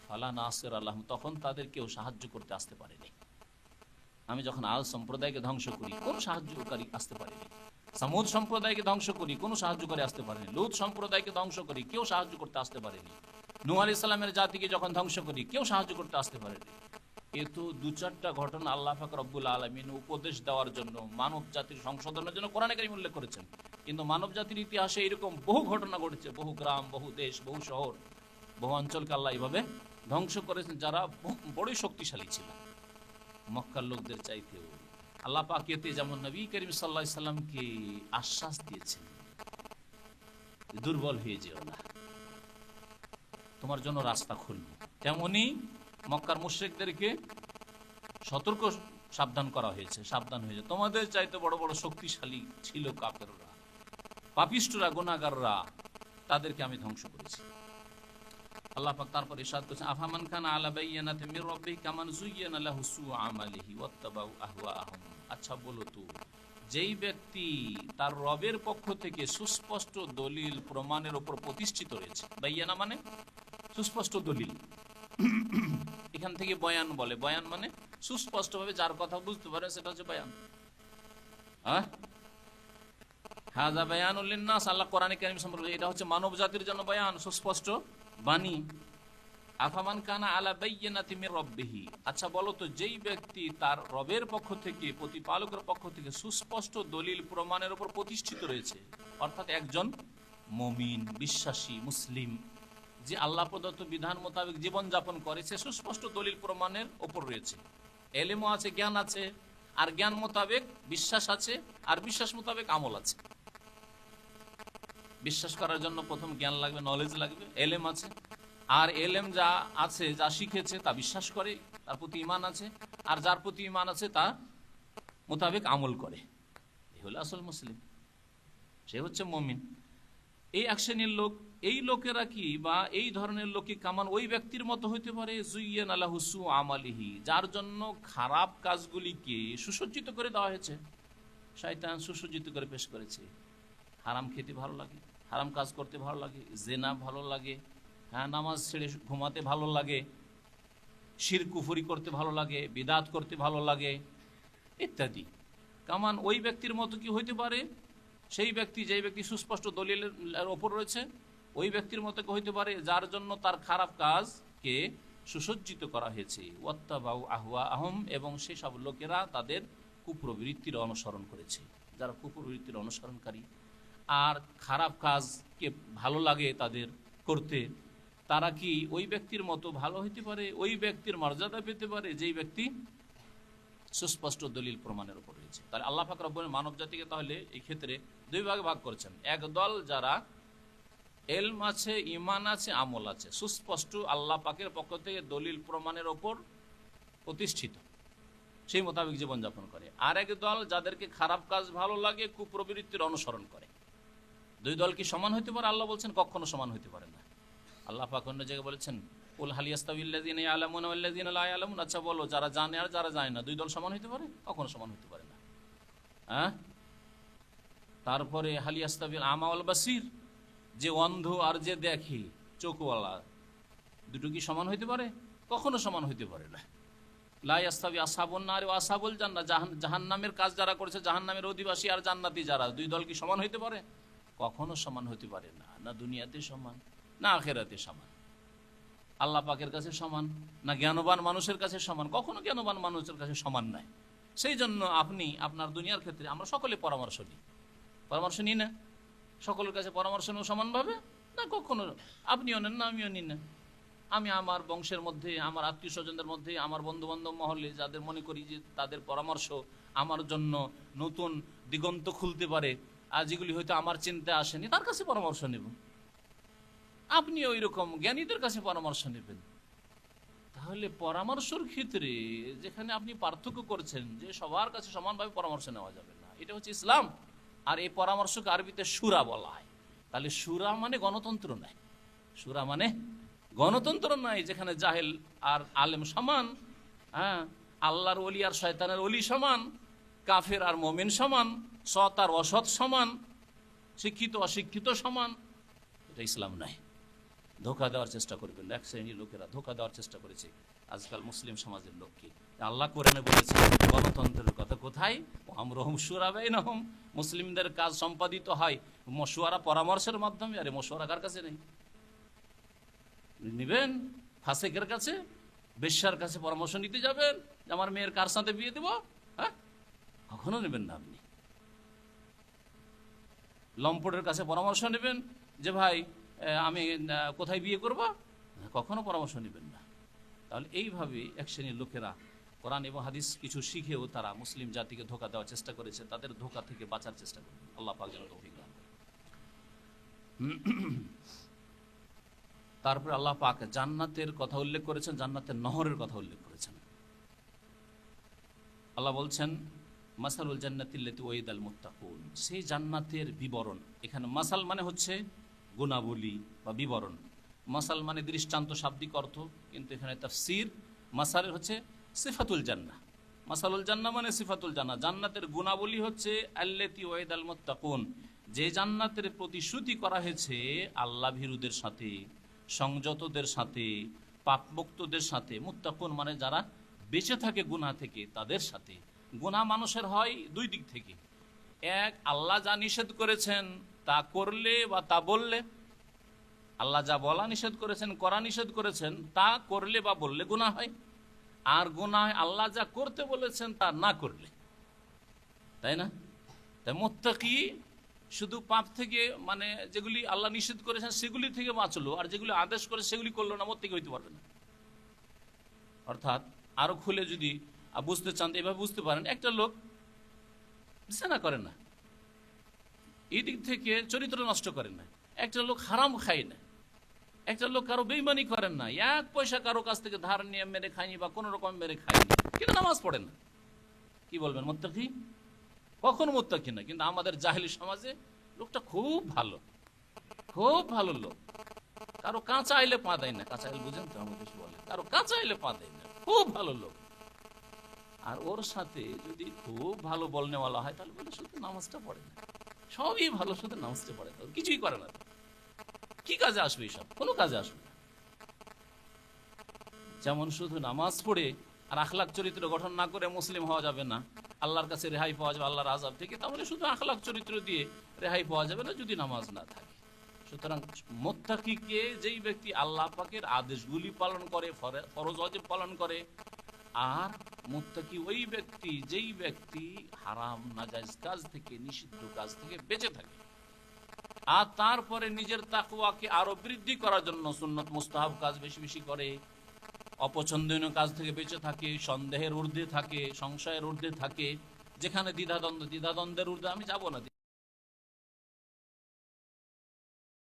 ফালা নাসিরা লাহুম, তখন তাদের কেউ সাহায্য করতে আসতে পারেনি। আমি যখন আদ সম্প্রদায়কে ধ্বংস করি, কোন সাহায্যকারী আসতে পারেনি। সামুদ সম্প্রদায়কে ধ্বংস করি, কোন সাহায্যকারী আসতে পারেনি। লূত সম্প্রদায়কে ধ্বংস করি, কেউ সাহায্য করতে আসতে পারেনি। নূহ আলাইহিস সালামের জাতিকে যখন ধ্বংস করি, কেউ সাহায্য করতে আসতে পারেনি। এ তো দু চারটা ঘটনা আল্লাহ পাক রব্বুল আলামিন উপদেশ দেওয়ার জন্য, মানব জাতির সংশোধনের জন্য কোরআনে কারীমে উল্লেখ করেছেন। কিন্তু মানব জাতির ইতিহাসে এরকম বহু ঘটনা ঘটেছে, বহু গ্রাম, বহু দেশ, বহু শহর, বহু অঞ্চলকে আল্লাহ এইভাবে ধ্বংস করেছেন যারা বড়ই শক্তিশালী ছিল মক্কার লোকদের চাইতেও। আল্লাহ পাক এতে যেমন নবী করিম সাল্লাল্লাহু আলাইহি সাল্লামকে আশ্বাস দিয়েছেন, দুর্বল হয়ে যেও না, তোমার জন্য রাস্তা খুলব, তেমনি মক্কার মুশরিকদেরকে সতর্ক সাবধান করা হয়েছে, সাবধান হয়েছে, তোমাদের চাইতে বড় বড় শক্তিশালী ছিল কাফেররা, পাপিষ্ঠরা, গুনাহগাররা, তাদেরকে আমি ধ্বংস করেছি। আল্লাহ পাক তারপর ইরশাদ করেছেন, আফামান কানা আলা বাইয়িনাতিন মির রাব্বিহি কামান যুয়্যিনা লাহু সু'উ আমালিহি ওয়াত্তাবাউ আহওয়াআহুম। আচ্ছা বলো তো, যেই ব্যক্তি তার রবের পক্ষ থেকে সুস্পষ্ট দলিল প্রমাণের উপর প্রতিষ্ঠিত রয়েছে, বাইয়ানা মানে সুস্পষ্ট দলিল, এখান থেকে বয়ান বলে, বয়ান মানে সুস্পষ্টভাবে যার কথা বুঝতে পারে সেটা হচ্ছে বয়ান। হাযা বায়ানুল লিন্নাস, আল্লাহ কোরআনে কারীম সম্পর্কে, এটা হচ্ছে মানব জাতির জন্য বয়ান, সুস্পষ্ট বাণী। আফামান কানা আলা বাইয়িনাতিন মির রাব্বিহি, আচ্ছা বলো তো, যেই ব্যক্তি তার রবের পক্ষ থেকে, প্রতিপালকের পক্ষ থেকে সুস্পষ্ট দলিল প্রমাণের উপর প্রতিষ্ঠিত রয়েছে, অর্থাৎ একজন মুমিন, বিশ্বাসী মুসলিম, যে আল্লাহ প্রদত্ত বিধান মোতাবেক জীবন যাপন করেছে, সুস্পষ্ট দলিল প্রমাণের ওপর রয়েছে, এলেমও আছে, জ্ঞান আছে, আর জ্ঞান মোতাবেক বিশ্বাস আছে, আর বিশ্বাস মোতাবেক আমল আছে। বিশ্বাস করার জন্য প্রথম জ্ঞান লাগবে, নলেজ লাগবে, এলেম আছে, আর এলেম যা আছে, যা শিখেছে তা বিশ্বাস করে, তার প্রতি ঈমান আছে, আর যার প্রতি ঈমান আছে তা মোতাবেক আমল করে, এই হলো আসল মুসলিম, সে হচ্ছে মুমিন। এই এক শ্রেণীর লোক, এই লোকেরা কি, বা এই ধরনের লোক কি কামান ওই ব্যক্তির মতো হইতে পারে, যুয়্যিনা লাহু সু'উ আমালিহি, যার জন্য খারাপ কাজগুলিকে সুসজ্জিত করে দেওয়া হয়েছে, শয়তান সুসজ্জিত করে পেশ করেছে। হারাম খেতে ভালো লাগে, হারাম কাজ করতে ভালো লাগে, জেনা ভালো লাগে, হ্যাঁ, নামাজ ছেড়ে ঘুমাতে ভালো লাগে, শিরক কুফরি করতে ভালো লাগে, বিদআত করতে ভালো লাগে ইত্যাদি। কামান ওই ব্যক্তির মতো কি হইতে পারে, সেই ব্যক্তি, যেই ব্যক্তি সুস্পষ্ট দলিলের ওপর রয়েছে, ওই ব্যক্তির মতো কি হইতে পারে যার জন্য তার খারাপ কাজকে সুসজ্জিত করা হয়েছে, ওয়াত্তাবাউ আহওয়াআহুম, এবং সেসব লোকেরা তাদের কুপ্রবৃত্তির অনুসরণ করেছে, যারা কুপ্রবৃত্তির অনুসরণকারী আর খারাপ কাজকে ভালো লাগে তাদের করতে, তারা কি ওই ব্যক্তির মতো ভালো হইতে পারে, ওই ব্যক্তির মর্যাদা পেতে পারে যেই ব্যক্তি সুস্পষ্ট দলিল প্রমাণের উপর রয়েছে? তাহলে আল্লাহ পাক রব্বুল আলামিন মানব জাতিকে তাহলে এই ক্ষেত্রে দুই ভাগে ভাগ করেছেন। এক দল যারা এলম আছে, ঈমান আছে, আমল আছে, সুস্পষ্ট আল্লাহ পাকের পক্ষ থেকে দলিল প্রমাণের ওপর প্রতিষ্ঠিত, সেই মোতাবেক জীবনযাপন করে। আর এক দল যাদেরকে খারাপ কাজ ভালো লাগে, কুপ্রবৃত্তির অনুসরণ করে। দুই দল কি সমান হইতে পারে? আল্লাহ বলছেন কখনো সমান হইতে পারে না। আল্লাহ পাক অন্য জায়গায় বলেছেন, কুল হাল ইয়াস্তাবিল্লাযীনা ইয়ালামুনা ওয়াল্লাযীনা লা ইয়ালামুন, আচ্ছা বলো, যারা জানে আর যারা জানে না, দুই দল সমান হইতে পারে? কখনো সমান হইতে পারে না। তারপরে হাল ইয়াস্তাবিল আমা ওয়াল বাসীর, যে অন্ধ আর যে দেখে, চোখওয়ালা, দুটো কি সমান হইতে পারে? কখনো সমান হইতে পারে না। লা ইয়াস্তাবি আসহাবুন নার ওয়া আসহাবুল জান্নাহ, জাহান্নামের কাজ যারা করেছে, জাহান্নামের অধিবাসী আর জান্নাতি যারা, দুই দল কি সমান হইতে পারে? কখনো সমান হইতে পারে না, না দুনিয়াতে সমান, না আখিরাতে সমান। আল্লাহ পাকের কাছে সমান, না জ্ঞানবান মানুষের কাছে সমান, কখনো জ্ঞানবান মানুষের কাছে সমান নাই। সেই জন্য আপনি আপনার দুনিয়ার ক্ষেত্রে, আমরা সকলে পরামর্শ নিই, পরামর্শ নিই না? সকলের কাছে পরামর্শ নেব সমানভাবে? না, কখনো। আপনিও নেন না, আমিও নিই না। আমি আমার বংশের মধ্যে, আমার আত্মীয় স্বজনদের মধ্যে, আমার বন্ধু বান্ধব মহলে যাদের মনে করি যে তাদের পরামর্শ আমার জন্য নতুন দিগন্ত খুলতে পারে, আর যেগুলি হয়তো আমার চিন্তা আসেনি, তার কাছে পরামর্শ নেব। আপনি ওই রকম জ্ঞানীদের কাছে পরামর্শ নেবেন। তাহলে পরামর্শের ক্ষেত্রে যেখানে আপনি পার্থক্য করছেন যে সবার কাছে সমানভাবে পরামর্শ নেওয়া যাবে না, এটা হচ্ছে ইসলাম। আর এই পরামর্শকে আরবিতে শুরা বলা হয়। তাহলে শুরা মানে গণতন্ত্র নাই, শুরা মানে গণতন্ত্র নাই, যেখানে জাহেল আর আলেম সমান, হ্যাঁ, আল্লাহর ওলি আর শয়তানের ওলি সমান, কাফের আর মুমিন সমান, সৎ আর অসৎ সমান, শিক্ষিত অশিক্ষিত সমান। এটা ইসলাম নাই। ধোঁকা দেওয়ার চেষ্টা করবেন, এক শ্রেণীর লোকেরা ধোঁকা দেওয়ার চেষ্টা করেছে আজকাল মুসলিম সমাজের লোককে। আল্লাহ কোরআনে বলেছে গণতন্ত্রের কথা কোথায়? আমরুহুম শুরা বাইনাহুম, মুসলিমদের কাজ সম্পাদিত হয় মশওয়ারা, পরামর্শের মাধ্যমে। আরে মশওয়ারা কার কাছে নেই? নিবেন ফাসেকের কাছে, বেশ্যার কাছে পরামর্শ নিতে যাবেন যে আমার মেয়ের কার সাথে বিয়ে দেব? হ্যাঁ, কখনো নেবেন না। আপনি লম্পটের কাছে পরামর্শ নেবেন যে ভাই আমি কোথায় বিয়ে করব? কখনো পরামর্শ নেবেন না। তাহলে এইভাবে এক শ্রেণীর লোকেরা কোরআন এবং হাদিস কিছু শিখেও তারা মুসলিম জাতিকে ধোঁকা দেওয়ার চেষ্টা করেছে। তাদের ধোঁকা থেকে বাঁচার চেষ্টা করবে। আল্লাহ পাক যেন তৌফিক দান করেন। তারপরে আল্লাহ পাক জান্নাতের কথা উল্লেখ করেছেন, জান্নাতের নহরের কথা উল্লেখ করেছেন। আল্লাহ বলছেন মাসালুল জান্নাতিল্লাতী ওয়াইদাল মুত্তাকুন, সেই জান্নাতের বিবরণ। এখানে মাসাল মানে হচ্ছে গুণাবলী বা বিবরণ, মাসাল মানে দৃষ্টান্ত শাব্দিক অর্থ, কিন্তু এখানে তাফসীর মাসালের হচ্ছে সিফাতুল জান্নাহ। মাসালুল জান্নাহ মানে সিফাতুল জান্নাহ, জান্নাতের গুণাবলী হচ্ছে আল্লাতী ওয়াইদাল মুত্তাকুন, যে জান্নাতের প্রতিশ্রুতি করা হয়েছে আল্লাহ ভীরুদের সাথে, সংযতদের সাথে, পাপমুক্তদের সাথে। মুত্তাকুন মানে যারা বেঁচে থাকে গুনাহ থেকে, তাদের সাথে। গুনাহ মানুষের হয় দুই দিক থেকে, এক আল্লাহ যা নিষেধ করেছেন তা করলে বা তা বললে, আল্লাহ যা বলা নিষেধ করেছেন, করা নিষেধ করেছেন, তা করলে বা বললে গুনাহ হয়। আর গুনাহ আল্লাহ যা করতে বলেছেন তা না করলে, তাই না? তাই মুত্তাকি শুধু পাপ থেকে, মানে যেগুলি আল্লাহ নিষেধ করেছেন সেগুলি থেকে বাঁচলো, আর যেগুলি আদেশ করে সেগুলি করলো না, মুত্তাকি হইতে পারবে না। অর্থাৎ আরো খুলে যদি বুঝতে চান, এভাবে বুঝতে পারেন, একটা লোক জিনা করে না, এই দিক থেকে চরিত্র নষ্ট করে না। একটা লোক হারাম খায় না, একটা লোক কারো বেইমানি করেন না, এক পয়সা কারো কাছ থেকে ধার নিয়ে মেরে খায়নি বা কোনো রকম মেরে খায়নি, কিন্তু নামাজ পড়ে না। কি বলবেন মুত্তাকি? কখনো মুত্তাকি না। কিন্তু আমাদের জাহেলি সমাজে লোকটা খুব ভালো, খুব ভালো লোক, কারো কাঁচা আইলে পা দেয় না। কাঁচা আইল বুঝেন তো? আমাদের দেশে বলে কারো কাঁচা আইলে পা দেয় না, খুব ভালো লোক। আর ওর সাথে যদি খুব ভালো বলনেওয়ালা হয় তাহলে বলে শুধু নামাজটা পড়ে না, সবই ভালো, শুধু নামাজটা পড়ে না, কিছুই করে না। কি কাজে আসবে এসব? কোনো কাজে আসবে না। যেমন শুধু নামাজ পড়ে আর আখলাক চরিত্র গঠন না করে মুসলিম হওয়া যাবে না, আল্লাহর কাছে রেহাই পাওয়া যাবে আল্লাহর আযাব থেকে, তাহলে শুধু আখলাক চরিত্র দিয়ে রেহাই পাওয়া যাবে না যদি নামাজ না থাকে। সুতরাং মুত্তাকিকে যেই ব্যক্তি আল্লাহ পাকের আদেশগুলি পালন করে, ফরজ ওয়াজিব পালন করে, আর মুত্তাকি ওই ব্যক্তি যেই ব্যক্তি হারাম নাজায়েজ কাজ থেকে, নিষিদ্ধ কাজ থেকে বেঁচে থাকে, আর তারপরে নিজের তাকওয়াকে আরো বৃদ্ধি করার জন্য সুন্নত মুস্তাহাব কাজ বেশি বেশি করে, অপছন্দনীয় কাজ থেকে বেঁচে থাকে, সন্দেহের ঊর্ধ্বে থাকে, সংশয়ের ঊর্ধ্বে থাকে, যেখানে দ্বিধাদ্বন্দ্বের ঊর্ধ্বে আমি যাব না।